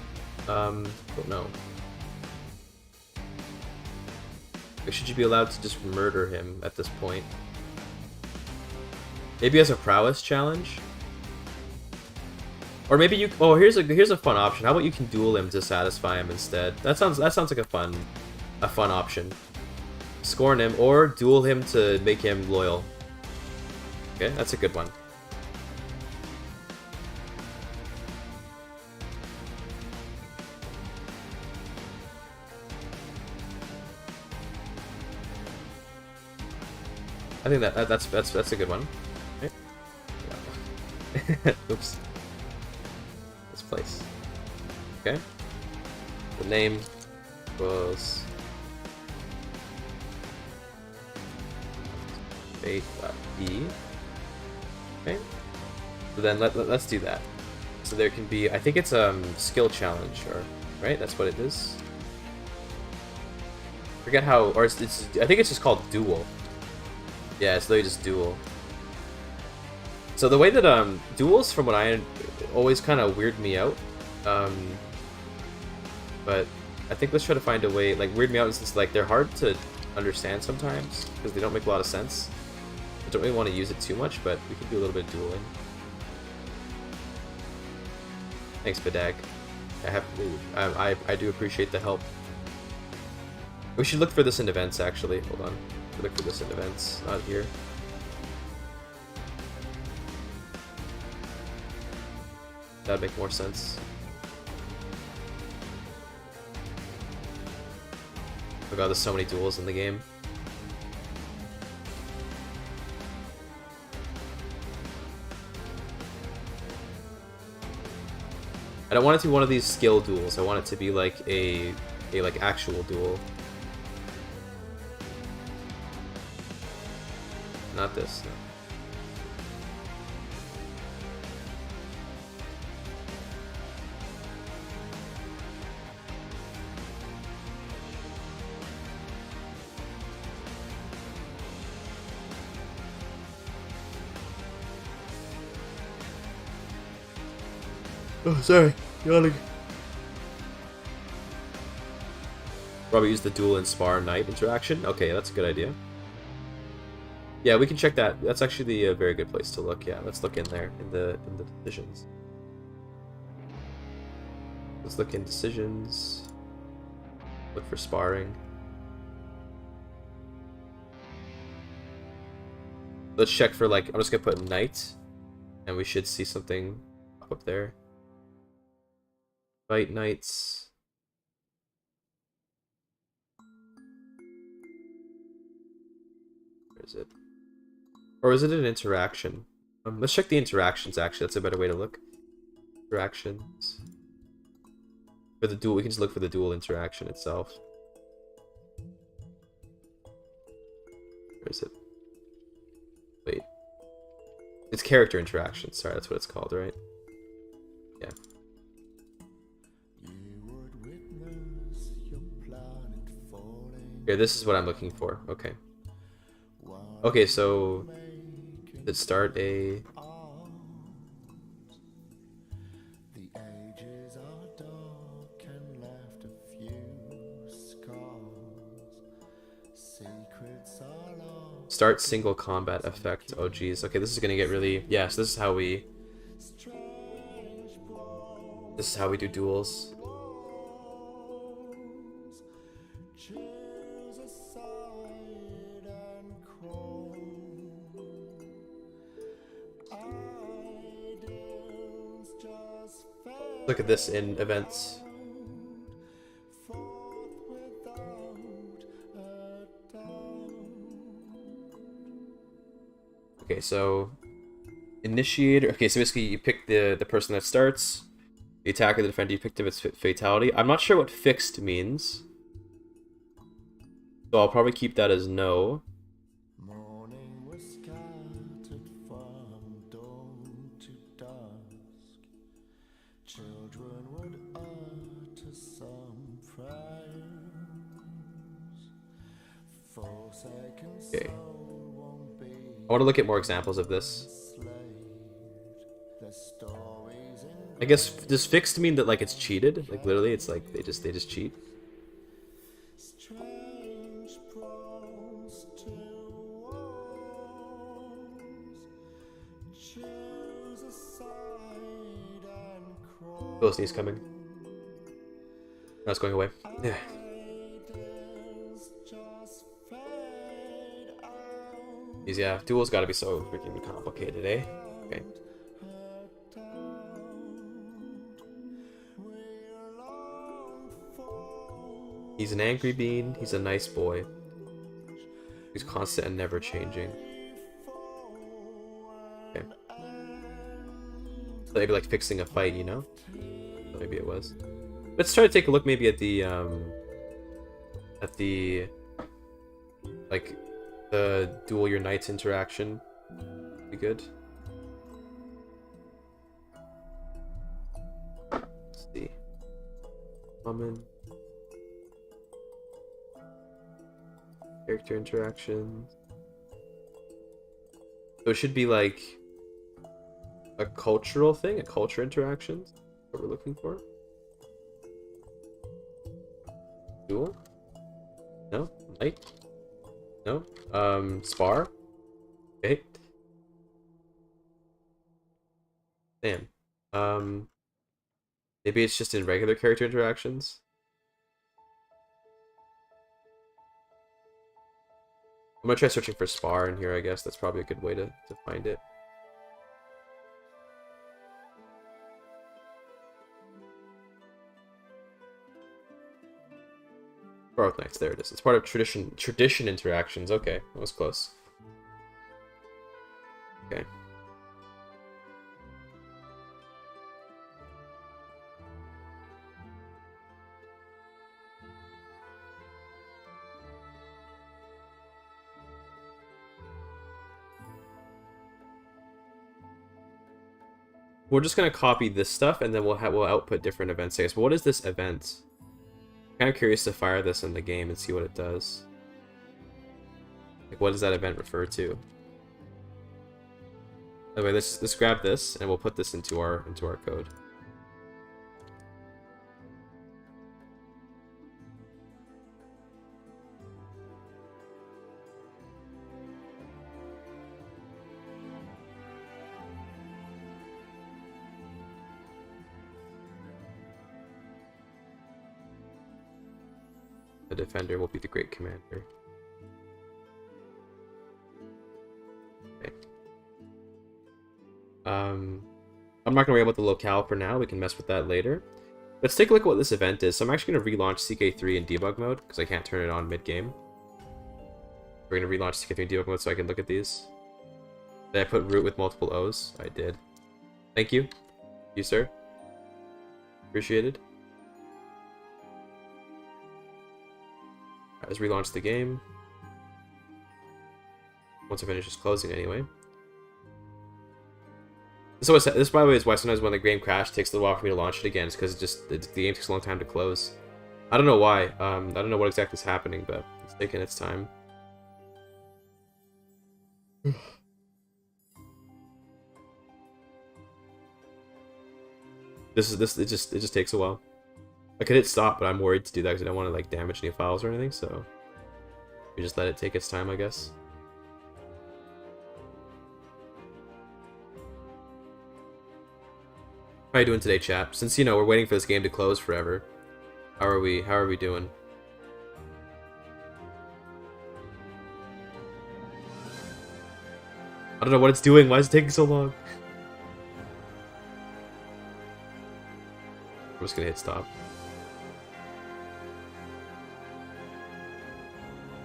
Don't know. Or should you be allowed to just murder him at this point? Maybe as a prowess challenge? Or maybe you... Oh, here's a fun option. How about you can duel him to satisfy him instead? That sounds like a fun option. Scorn him, or duel him to make him loyal. Okay, that's a good one. I think that's a good one. Okay. Yeah. Oops. This place. Okay. The name was fate.e. Okay. So then let's do that. So there can be, I think it's skill challenge, or right? That's what it is. Forget how, or it's I think it's just called duel. Yeah, it's literally just duel. So the way that duels, from what I always kind of weird me out, but I think let's try to find a way. Like, weird me out is just like they're hard to understand sometimes because they don't make a lot of sense. I don't really want to use it too much, but we can do a little bit of dueling. Thanks, Bedag. I do appreciate the help. We should look for this in events, actually. Hold on. Look for this in events, not here. That'd make more sense. Oh god, there's so many duels in the game. I don't want it to be one of these skill duels. I want it to be like a like actual duel. Not this. No. Oh, sorry. Yawning. Probably use the duel and spar knight interaction. Okay, that's a good idea. Yeah, we can check that. That's actually a very good place to look. Yeah, let's look in there in the decisions. Let's look in decisions. Look for sparring. Let's check for, like, I'm just gonna put knight, and we should see something up there. Fight knights. Where is it? Or is it an interaction? Let's check the interactions, actually. That's a better way to look. Interactions. For the duel, we can just look for the duel interaction itself. Where is it? Wait. It's character interaction. Sorry, that's what it's called, right? Yeah. Here, this is what I'm looking for. Okay. Okay, so let's start a... Start single combat effect. Oh geez. Okay, this is gonna get really... Yeah, so this is how we... This is how we do duels. Look at this in events. Okay, so initiator. Okay, so basically you pick the person that starts, the attacker, the defender. You picked up its fatality. I'm not sure what fixed means, so I'll probably keep that as no. Morning was scattered from dawn to dusk. Children would utter some prayers. Forsaken Okay. soul won't be I want to look at more examples of this. the stories in I guess does fixed mean that like it's cheated? Like literally, it's like they just cheat. strange proms to wars. Choose a side and cross. Phil sneeze coming. That's going away. Yeah. Ideas just fade out. Yeah, duels gotta be so freaking complicated, eh? Okay. He's an angry bean. He's a nice boy. He's constant and never changing. Okay. So maybe like fixing a fight, you know? Maybe it was. Let's try to take a look maybe at the like the duel your knights interaction. Be good. Let's see. Common. Character interactions. So it should be like a cultural thing, a culture interactions. What we're looking for. Duel? No? Knight? No? Spar? Okay. Damn. Maybe it's just in regular character interactions. I'm gonna try searching for spar in here, I guess. That's probably a good way to find it. Growth Knights, there it is. It's part of tradition interactions. Okay, that was close. Okay. We're just gonna copy this stuff and then we'll output different events. I guess. But what is this event? I'm kind of curious to fire this in the game and see what it does. Like, what does that event refer to? Anyway, let's grab this and we'll put this into our code. The defender will be the great commander. Okay. I'm not gonna worry about the locale for now. We can mess with that later. Let's take a look at what this event is. So I'm actually gonna relaunch CK3 in debug mode because I can't turn it on mid-game. We're gonna relaunch CK3 in debug mode so I can look at these. Did I put root with multiple O's? I did. Thank you. You, sir. Appreciated. Let's relaunch the game. Once it finishes closing anyway. This, by the way, is why sometimes when the game crashes, it takes a little while for me to launch it again. It's because the game takes a long time to close. I don't know why. I don't know what exactly is happening, but it's taking its time. It just takes a while. I could hit stop, but I'm worried to do that because I don't want to like damage any files or anything. So we just let it take its time, I guess. How are you doing today, chat? Since we're waiting for this game to close forever, how are we doing? I don't know what it's doing. Why is it taking so long? I'm just gonna hit stop.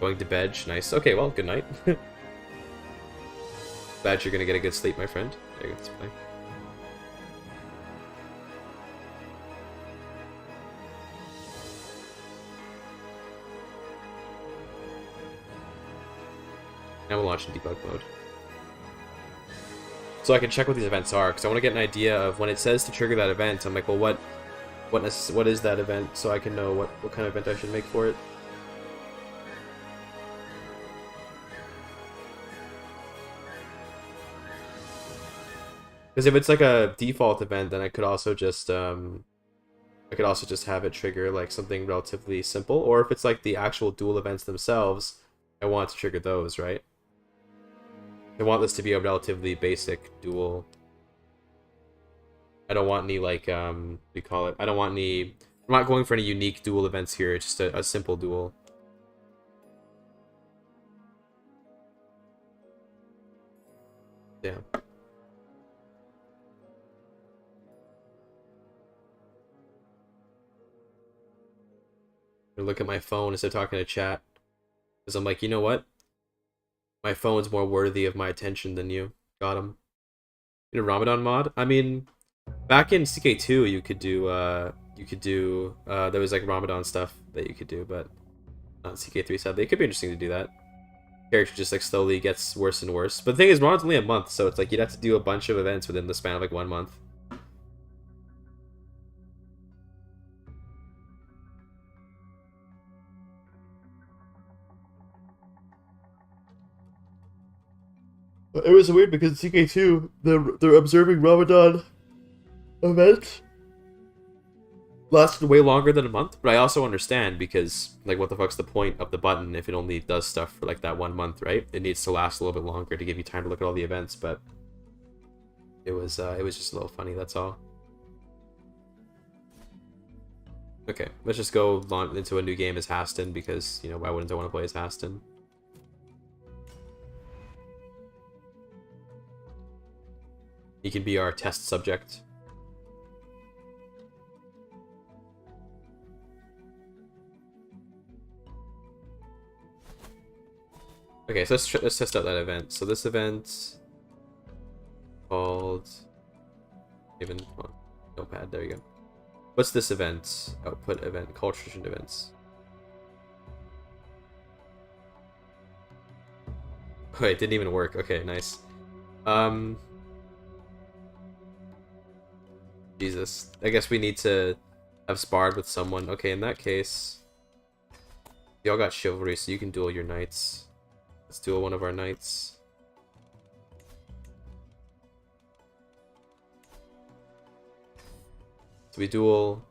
Going to bed. Nice. Okay, well, good night. Glad you're gonna get a good sleep, my friend. There you go. Let's play. Now we'll launch in debug mode. So I can check what these events are, because I want to get an idea of when it says to trigger that event. I'm like, well, what is that event, so I can know what kind of event I should make for it. Because if it's like a default event, then I could also just have it trigger like something relatively simple. Or if it's like the actual duel events themselves, I want to trigger those, right? I want this to be a relatively basic duel. I don't want any like what do you call it? I don't want any. I'm not going for any unique duel events here. It's just a simple duel. Yeah. I look at my phone instead of talking to chat, because I'm like, you know what? My phone's more worthy of my attention than you. Got him. In a Ramadan mod? I mean, back in CK2 you could do there was like Ramadan stuff that you could do, but not CK3 sadly. It could be interesting to do that. Character just like slowly gets worse and worse. But the thing is, Ramadan's only a month, so it's like you'd have to do a bunch of events within the span of like 1 month. It was weird because CK2, they're observing Ramadan events lasted way longer than a month, but I also understand because, like, what the fuck's the point of the button if it only does stuff for, like, that 1 month, right? It needs to last a little bit longer to give you time to look at all the events, but it was just a little funny, that's all. Okay, let's just go into a new game as Haston because, why wouldn't I want to play as Haston? He can be our test subject. Okay, so let's test out that event. So this event called even notepad. There you go. What's this event? Output event. Call tradition events. Wait, it didn't even work. Okay, nice. Jesus. I guess we need to have sparred with someone. Okay, in that case, y'all got chivalry, so you can duel your knights. Let's duel one of our knights. So we duel.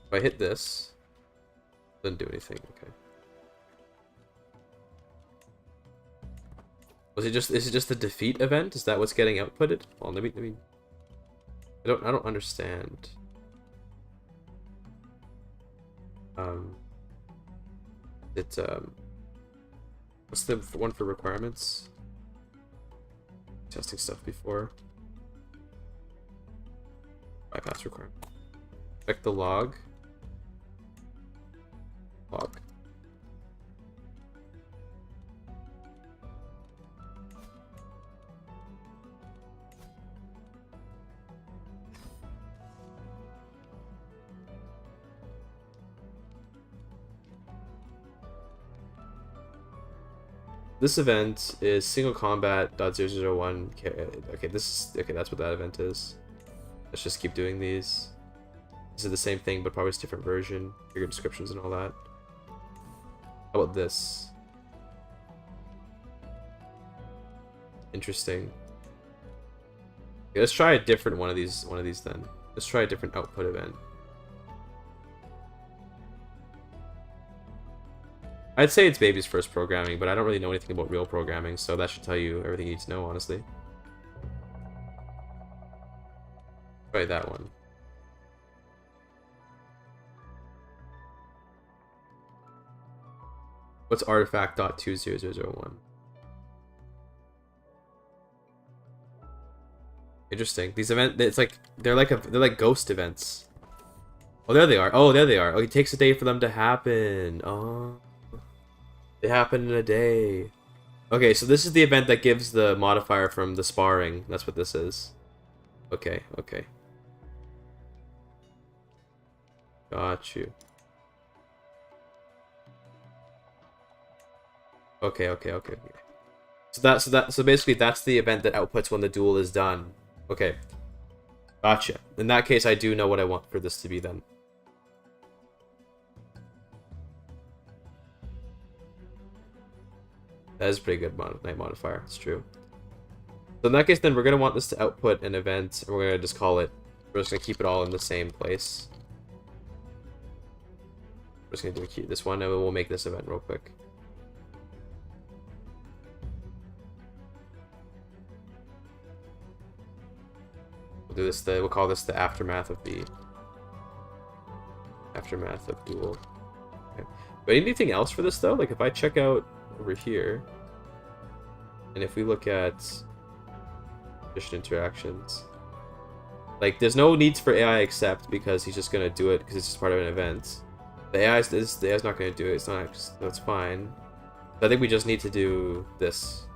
If I hit this, doesn't do anything. Okay. Is it just the defeat event? Is that what's getting outputted? Well, let me. I don't understand. What's the one for requirements? Testing stuff before. Bypass requirement. Check the log. Log. this event is single combat .001. Okay, that's what that event is. Let's just keep doing these. This is the same thing, but probably it's a different version. Bigger descriptions and all that. How about this? Interesting. Okay, let's try a different one of these then. Let's try a different output event. I'd say it's baby's first programming, but I don't really know anything about real programming, so that should tell you everything you need to know, honestly. Try that one. What's artifact.20001? Interesting. These they're like ghost events. Oh, there they are. Oh, there they are. Oh, it takes a day for them to happen. Oh, they happen in a day. Okay, so this is the event that gives the modifier from the sparring. That's what this is. Okay, okay. Got you. Okay. So basically that's the event that outputs when the duel is done. Okay. Gotcha. In that case, I do know what I want for this to be then. That is a pretty good night modifier. It's true. So in that case, then we're gonna want this to output an event, and we're gonna just call it. We're just gonna keep it all in the same place. We're just gonna do this one, and we'll make this event real quick. We'll do this. We'll call this the aftermath of duel. Okay. But anything else for this though? Like if I check out over here, and if we look at mission interactions, like there's no needs for AI accept because he's just gonna do it because it's just part of an event. The AI's not gonna do it. It's not. That's fine. I think we just need to do this.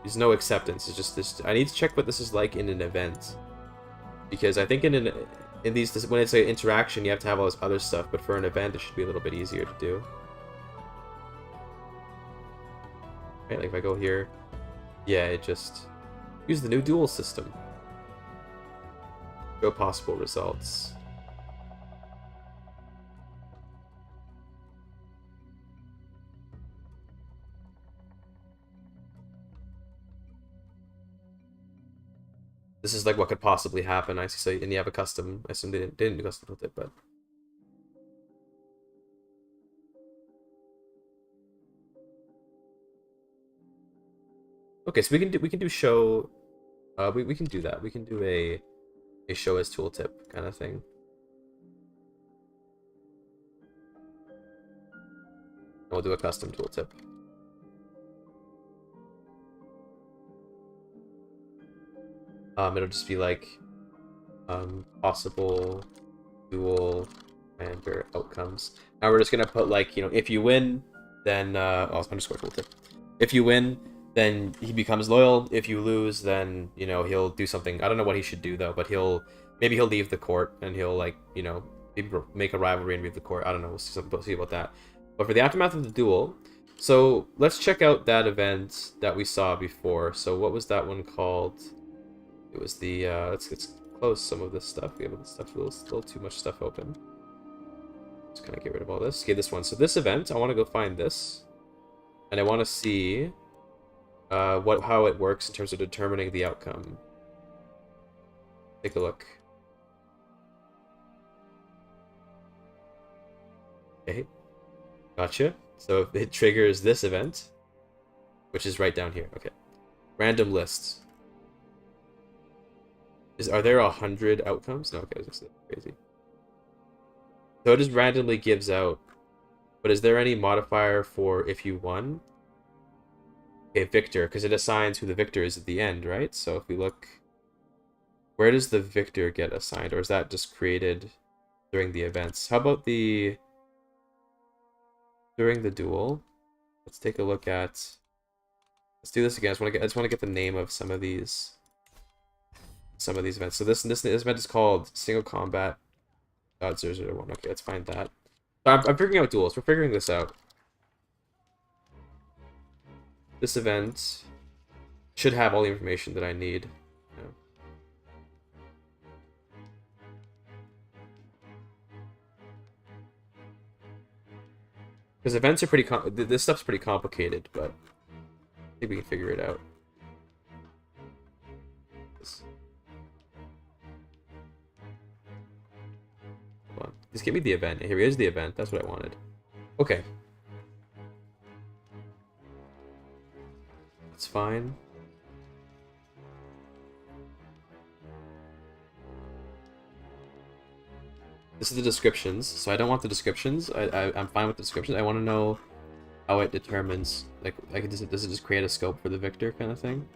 There's no acceptance. It's just this. I need to check what this is like in an event, because I think in these when it's an interaction, you have to have all this other stuff. But for an event, it should be a little bit easier to do. Right, like if I go here, yeah, it just use the new duel system. Show possible results. This is like what could possibly happen. I see. So, and you have a custom. I assume they didn't do custom with it, but okay. So we can do show. We can do that. We can do a show as tooltip kind of thing. And we'll do a custom tooltip. It'll just be like possible duel commander outcomes. Now we're just gonna put like, you know, if you win, then underscore tooltip. If you win, then he becomes loyal. If you lose, then you know he'll do something. I don't know what he should do though, but maybe he'll leave the court and he'll like, you know, maybe make a rivalry and leave the court. I don't know. We'll see about that. But for the aftermath of the duel, so let's check out that event that we saw before. So what was that one called? It was the let's close some of this stuff. We have this stuff, a little too much stuff open. Just kind of get rid of all this. Okay, this one. So this event, I want to go find this, and I want to see how it works in terms of determining the outcome. Take a look. Okay, gotcha. So it triggers this event, which is right down here. Okay, random lists. Are there 100 outcomes? No, okay, that's crazy. So it just randomly gives out. But is there any modifier for if you won? Okay, victor, because it assigns who the victor is at the end, right? So if we look, where does the victor get assigned? Or is that just created during the events? How about during the duel? Let's take a look at. Let's do this again. I just want to get the name of some of these events. So this event is called single combat .001. Okay, let's find that. So I'm figuring out duels. We're figuring this out. this event should have all the information that I need. Yeah. Because events are pretty this stuff's pretty complicated, but I think we can figure it out. Hold on. Just give me the event. Here is the event. That's what I wanted. Okay. That's fine. This is the descriptions, so I don't want the descriptions. I'm fine with the descriptions. I want to know how it determines, like does it just create a scope for the victor kind of thing?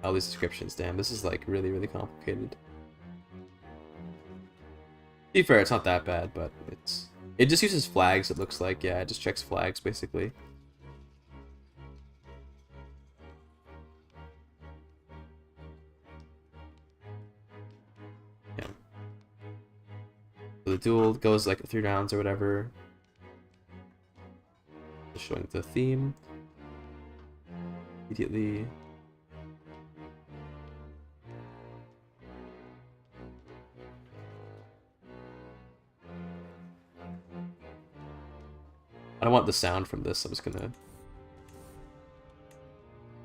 All these descriptions, damn, this is like really, really complicated. To be fair, it's not that bad, but it just uses flags, it looks like. Yeah, it just checks flags, basically. Yeah. So the duel goes like 3 rounds or whatever. Just showing the theme. Immediately. I don't want the sound from this, I'm just gonna...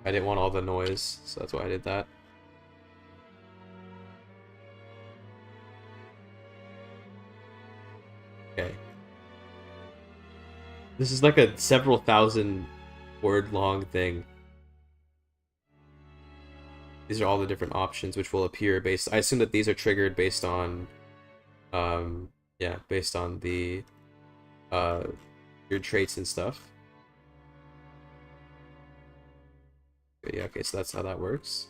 I didn't want all the noise, so that's why I did that. Okay. This is like a several thousand word long thing. These are all the different options which will appear based... I assume that these are triggered based on... yeah, based on the... your traits and stuff. Okay, yeah, okay, so that's how that works.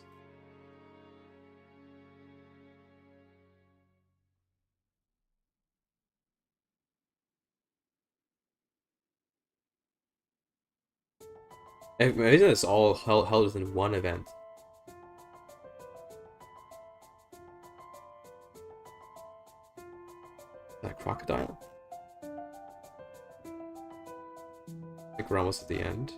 Imagine it's all held within one event. That crocodile? I think we're almost at the end.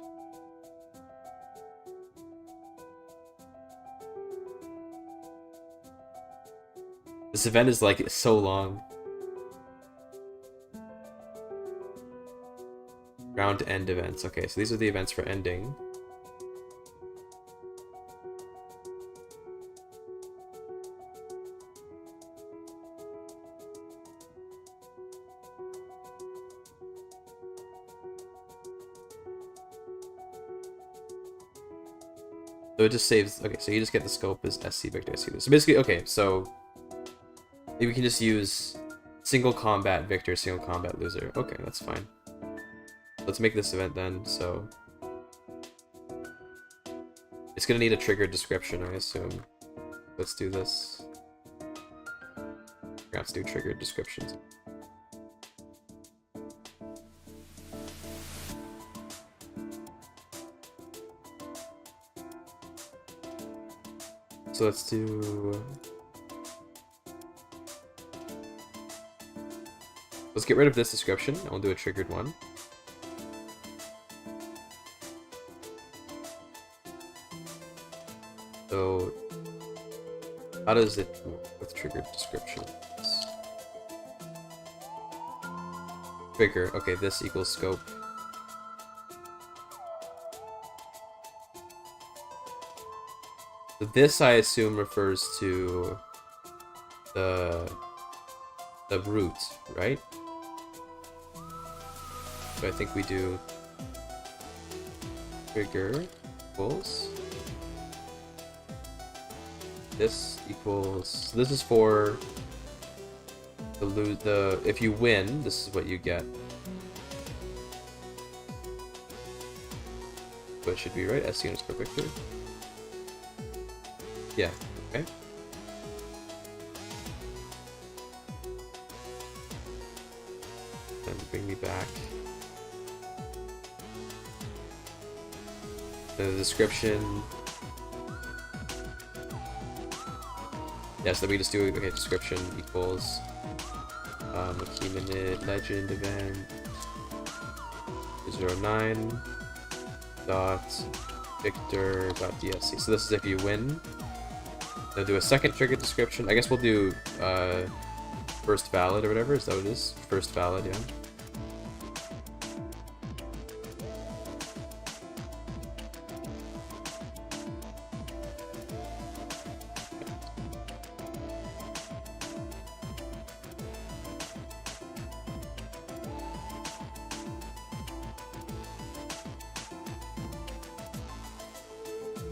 This event is like so long. Round to end events. Okay, so these are the events for ending. So it just saves... Okay, so you just get the scope as SC Victor SC. So basically, okay, so... maybe we can just use single combat victor, single combat loser. Okay, that's fine. Let's make this event then, so... it's gonna need a triggered description, I assume. Let's do this. We're gonna have to do triggered descriptions. So let's do... let's get rid of this description, and we'll do a triggered one. So, how does it work with triggered descriptions? Trigger, okay, this equals scope. So this, I assume, refers to the root, right? So I think we do trigger equals this equals, so this is for the if you win, this is what you get. So it should be right, SC units per victor. Yeah, okay. Then bring me back. The description. Yeah, so we just do, okay, description equals Achaemenid legend event. 009 dot victor dot dsc. So this is if you win. They'll do a second trigger description. I guess we'll do first valid or whatever. Is that what it is? First valid, yeah.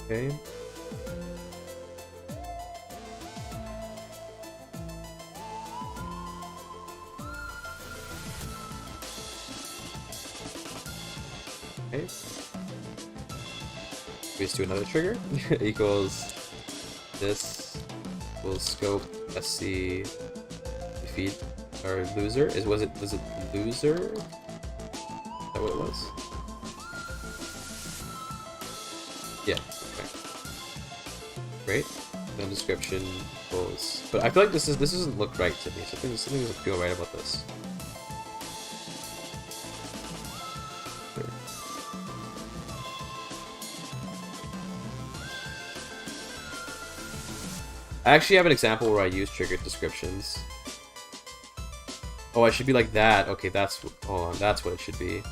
Okay. Okay. We just do another trigger equals this will scope SC defeat or loser. Was it loser? Is that what it was? Yeah. Okay. Great. No description equals. But I feel like this doesn't look right to me. Something doesn't feel right about this. I actually have an example where I use trigger descriptions. Oh, I should be like that. Okay, that's... Hold on, that's what it should be.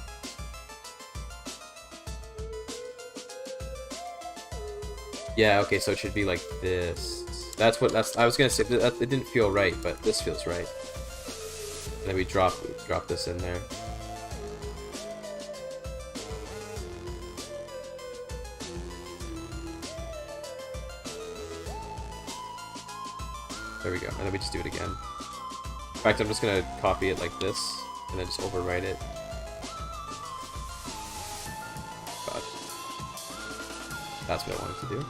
Yeah, okay, so it should be like this. That's what... I was gonna say, it didn't feel right, but this feels right. And then we drop this in there. There we go, and then we just do it again. In fact, I'm just gonna copy it like this, and then just overwrite it. God. That's what I wanted to do.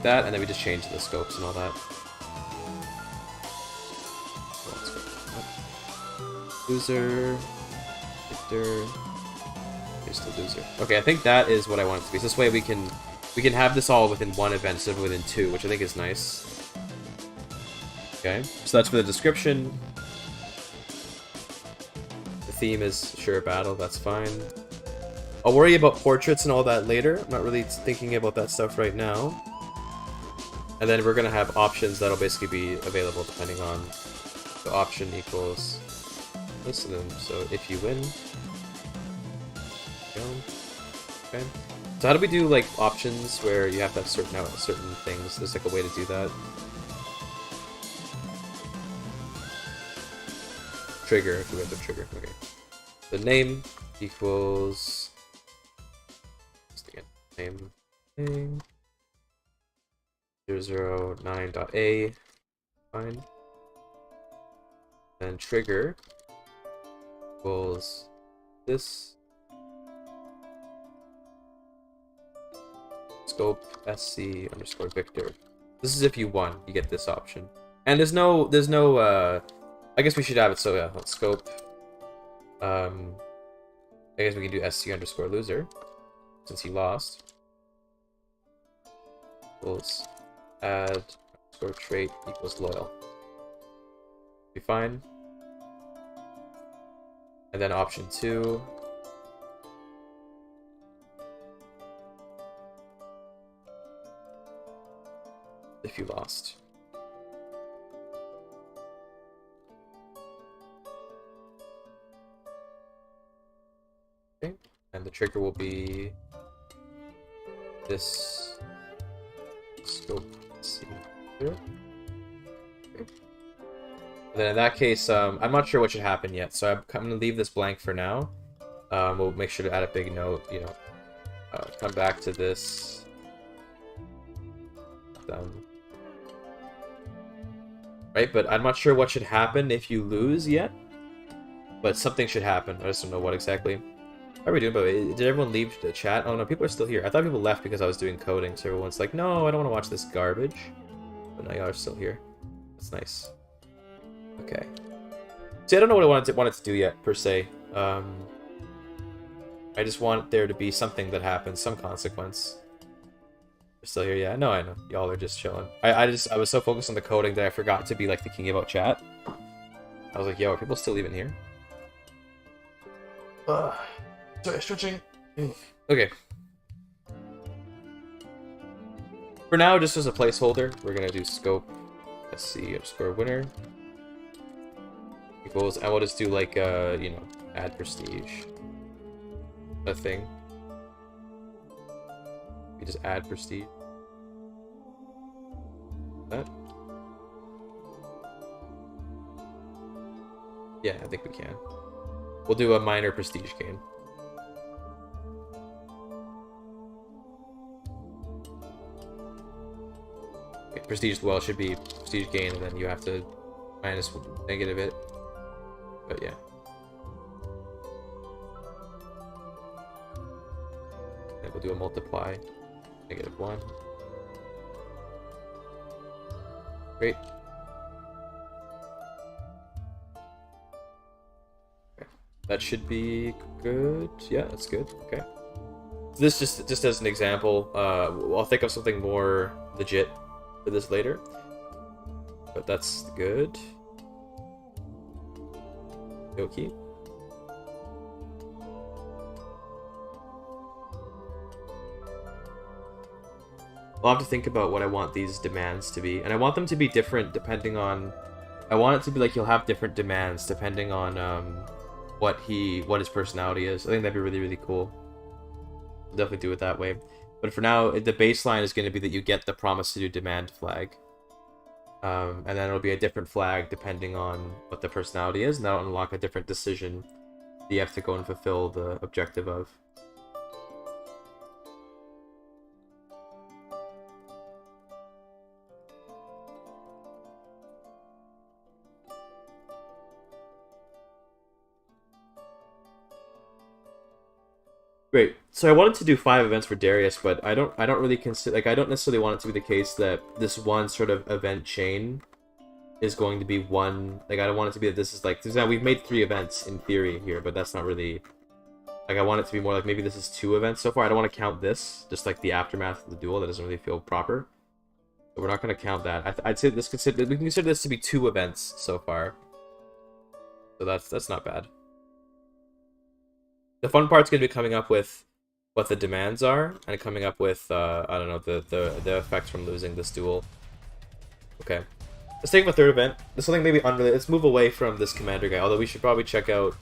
That, and then we just change the scopes and all that. Loser. Victor. Here's the loser. Okay, I think that is what I want it to be. So this way we can have this all within one event instead of within two, which I think is nice. Okay, so that's for the description. The theme is sure battle, that's fine. I'll worry about portraits and all that later. I'm not really thinking about that stuff right now. And then we're gonna have options that'll basically be available depending on the option equals this and then, so if you win. Okay. So how do we do like options where you have to have certain things? There's like a way to do that. Trigger, if we have the trigger. Okay. The name equals just again name 009.a. Fine. Then trigger equals this. Scope SC underscore Victor. This is if you won, you get this option. And there's no I guess we should have it so yeah, let's scope. I guess we can do SC underscore loser since he lost. Equals add underscore trait equals loyal. Be fine. And then option 2. If you lost. Okay, and the trigger will be this scope. Let's see here. Okay. And then in that case, I'm not sure what should happen yet, so I'm going to leave this blank for now. We'll make sure to add a big note, you know, come back to this. Right, but I'm not sure what should happen if you lose yet. But something should happen. I just don't know what exactly. How are we doing, by the way? Did everyone leave the chat? Oh no, people are still here. I thought people left because I was doing coding, so everyone's like, no, I don't want to watch this garbage. But now y'all are still here. That's nice. Okay. See, I don't know what I wanted to do yet, per se. I just want there to be something that happens, some consequence. You're still here, yeah? No, I know. Y'all are just chilling. I was so focused on the coding that I forgot to be, like, thinking about chat. I was like, yo, are people still even here? Sorry, stretching. Okay. For now, just as a placeholder, we're gonna do scope SC underscore winner equals, and we'll just do like you know, add prestige. A thing. We just add prestige. That. Yeah, I think we can. We'll do a minor prestige gain. Okay, prestige well should be prestige gain, and then you have to minus negative it. But yeah. And we'll do a multiply. -1. Great. Okay. That should be good. Yeah, that's good. Okay. So this just as an example. I'll think of something more legit for this later. But that's good. Okay. I'll have to think about what I want these demands to be. And I want them to be different depending on... I want it to be like he'll have different demands depending on what his personality is. I think that'd be really, really cool. I'll definitely do it that way. But for now, the baseline is going to be that you get the promise to do demand flag. And then it'll be a different flag depending on what the personality is. And that'll unlock a different decision that you have to go and fulfill the objective of. Great. So I wanted to do 5 events for Darius, but I don't really consider, like, I don't necessarily want it to be the case that this one sort of event chain is going to be one. Like, I don't want it to be that this is like, we've made 3 events in theory here, but that's not really, like, I want it to be more like maybe this is 2 events so far. I don't want to count this, just like the aftermath of the duel. That doesn't really feel proper. So we're not going to count that. I'd say we can consider this to be 2 events so far. So that's not bad. The fun part's going to be coming up with what the demands are, and coming up with, I don't know, the effects from losing this duel. Okay. Let's take a 3rd event. This is something maybe unrelated. Let's move away from this commander guy, although we should probably check out...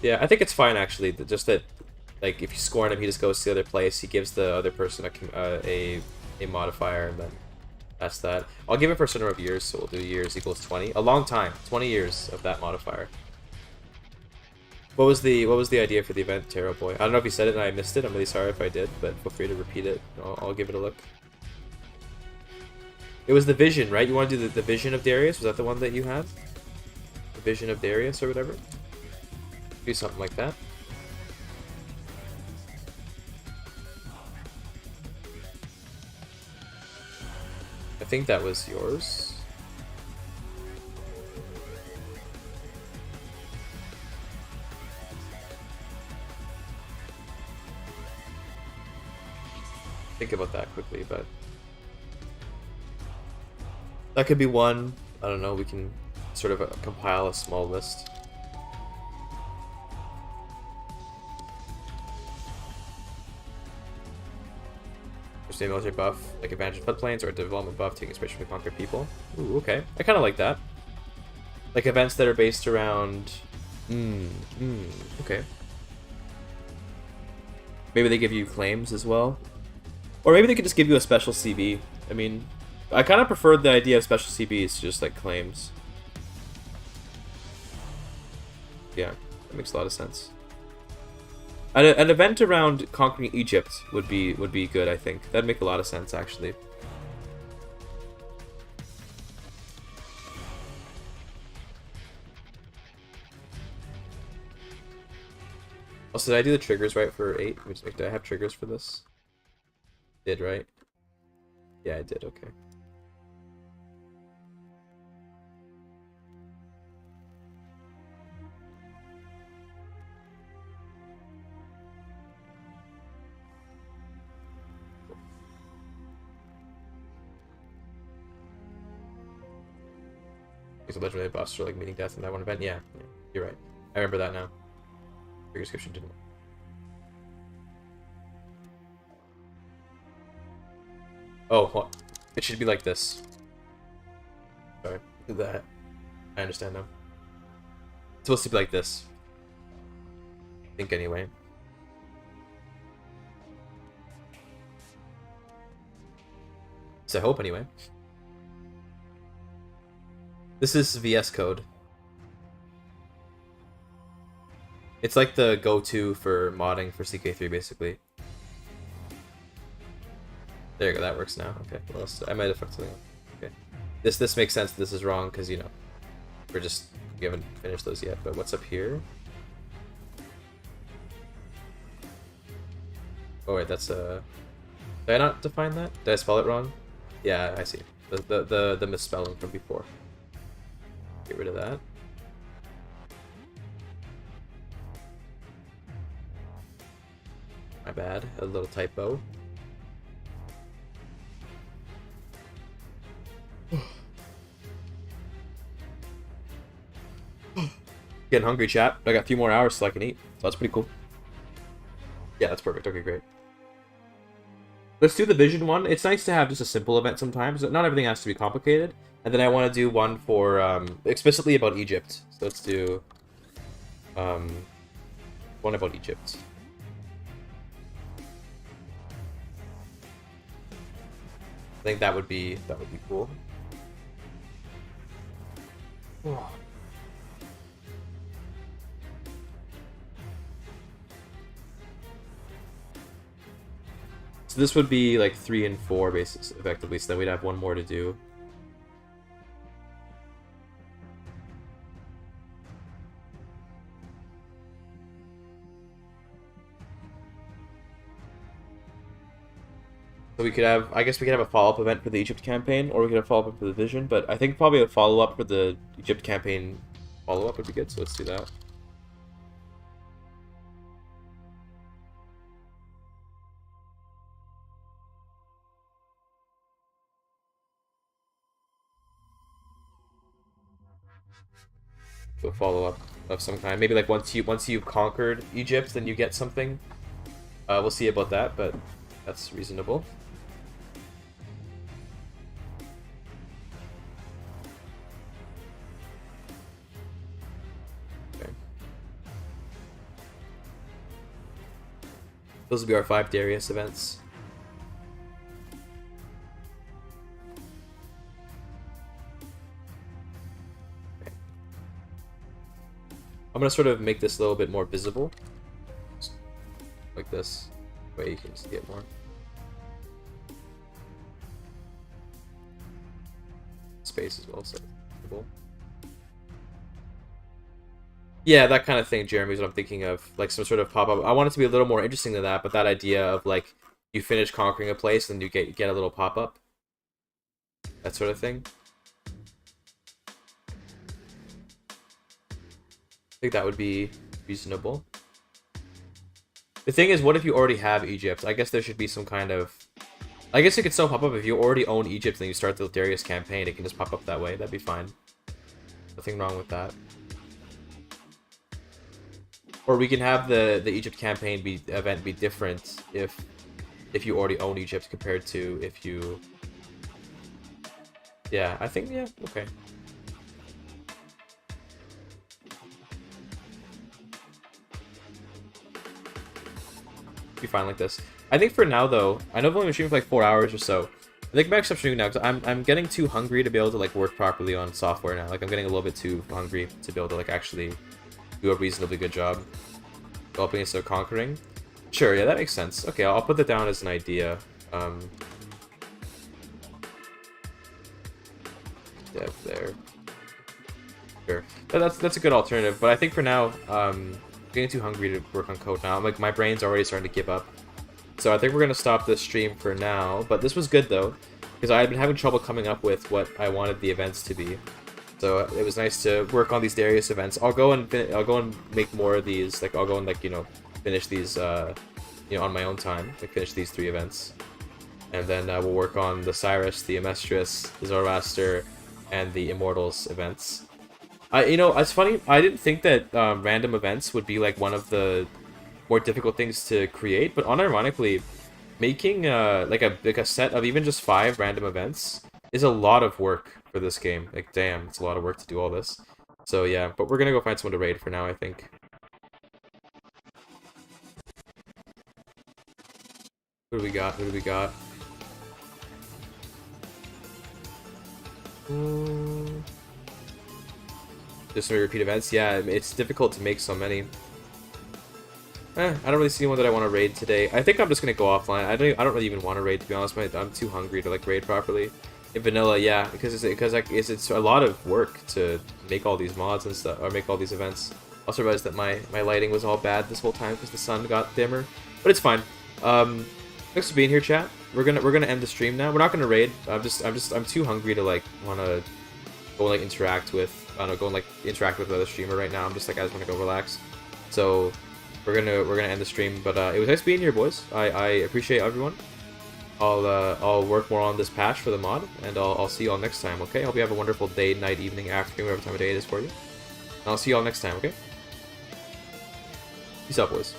Yeah, I think it's fine, actually. Just that, like, if you score on him, he just goes to the other place. He gives the other person a modifier, and then... That's that. I'll give it for a certain number of years, so we'll do years equals 20. A long time. 20 years of that modifier. What was the idea for the event, Taro Boy? I don't know if you said it and I missed it. I'm really sorry if I did, but feel free to repeat it. I'll give it a look. It was the vision, right? You want to do the vision of Darius? Was that the one that you had? The vision of Darius or whatever? Do something like that. I think that was yours. Think about that quickly, but that could be one. I don't know, we can sort of compile a small list. A military buff, like advantage floodplains, or a development buff taking inspiration from conquer people. Ooh, okay. I kind of like that. Like events that are based around... okay. Maybe they give you claims as well. Or maybe they could just give you a special CB. I mean, I kind of prefer the idea of special CBs to just like claims. Yeah, that makes a lot of sense. An event around conquering Egypt would be good, I think. That'd make a lot of sense, actually. Also, did I do the triggers right for 8? Did I have triggers for this? Did, right? Yeah, I did, okay. These legendary buffs are like meeting death in that one event. Yeah, you're right. I remember that now. Your description didn't. Oh, well, it should be like this. Sorry, that. I understand now. It's supposed to be like this. I think anyway. So I hope anyway. This is VS Code. It's like the go-to for modding for CK3 basically. There you go, that works now. Okay, what else? I might have fucked something up. Okay. This makes sense. This is wrong because, you know, we haven't finished those yet. But what's up here? Oh wait, that's a. Did I not define that? Did I spell it wrong? Yeah, I see. The misspelling from before. Get rid of that. My bad. A little typo. Getting hungry, chat. I got a few more hours so I can eat. So that's pretty cool. Yeah, that's perfect. Okay, great. Let's do the vision one. It's nice to have just a simple event sometimes. Not everything has to be complicated. And then I want to do one for explicitly about Egypt. So let's do one about Egypt. I think that would be cool. Oh. So this would be like 3 and 4 bases effectively, so then we'd have one more to do. So we could have, I guess we could have a follow-up event for the Egypt campaign, or we could have follow-up for the Vision, but I think probably a follow-up for the Egypt campaign follow-up would be good, so let's do that. A follow-up of some kind. Maybe like once you've conquered Egypt, then you get something. We'll see about that, but that's reasonable. Okay. Those will be our 5 Darius events. I'm gonna sort of make this a little bit more visible, like this, way you can see it more. Space as well, so visible. Yeah, that kind of thing, Jeremy, is what I'm thinking of, like some sort of pop-up. I want it to be a little more interesting than that, but that idea of like you finish conquering a place and you get a little pop-up, that sort of thing. I think that would be reasonable. The thing is, what if you already have Egypt? I guess there should be some kind of... I guess it could still pop up if you already own Egypt and you start the Darius campaign. It can just pop up that way. That'd be fine. Nothing wrong with that. Or we can have the Egypt campaign event be different if you already own Egypt compared to if you... Yeah, I think, yeah, okay. Be fine like this. I think for now though, I know I've only been streaming for like 4 hours or so. I think maybe stop streaming now because I'm getting too hungry to be able to like work properly on software now. Like I'm getting a little bit too hungry to be able to like actually do a reasonably good job developing instead of conquering. Sure, yeah, that makes sense. Okay, I'll put that down as an idea. Dev there. Sure, that's a good alternative. But I think for now, getting too hungry to work on code now. Like my brain's already starting to give up. So I think we're gonna stop this stream for now. But this was good though, because I had been having trouble coming up with what I wanted the events to be. So it was nice to work on these Darius events. I'll go and make more of these. Like I'll go and like finish these on my own time. Like finish these 3 events, and then we'll work on the Cyrus, the Amestris, the Zoroaster, and the Immortals events. You know, it's funny. I didn't think that random events would be like one of the more difficult things to create, but unironically, making like a set of even just 5 random events is a lot of work for this game. Like, damn, it's a lot of work to do all this. So yeah, but we're gonna go find someone to raid for now, I think. Who do we got? Who do we got? Just some repeat events. Yeah, it's difficult to make so many. I don't really see anyone that I want to raid today. I think I'm just gonna go offline. I don't really even want to raid, to be honest. I'm too hungry to like raid properly. In vanilla, yeah, because it's a lot of work to make all these mods and stuff, or make all these events. Also realized that my lighting was all bad this whole time because the sun got dimmer, but it's fine. Thanks for being here, chat. We're gonna end the stream now. We're not gonna raid. I'm too hungry to like wanna go and like interact with. I don't know, go and like interact with another streamer right now. I'm just like, I just wanna go relax. So we're gonna end the stream. But it was nice being here, boys. I appreciate everyone. I'll work more on this patch for the mod, and I'll see you all next time. Okay? Hope you have a wonderful day, night, evening, afternoon, whatever time of day it is for you. And I'll see you all next time. Okay? Peace out, boys.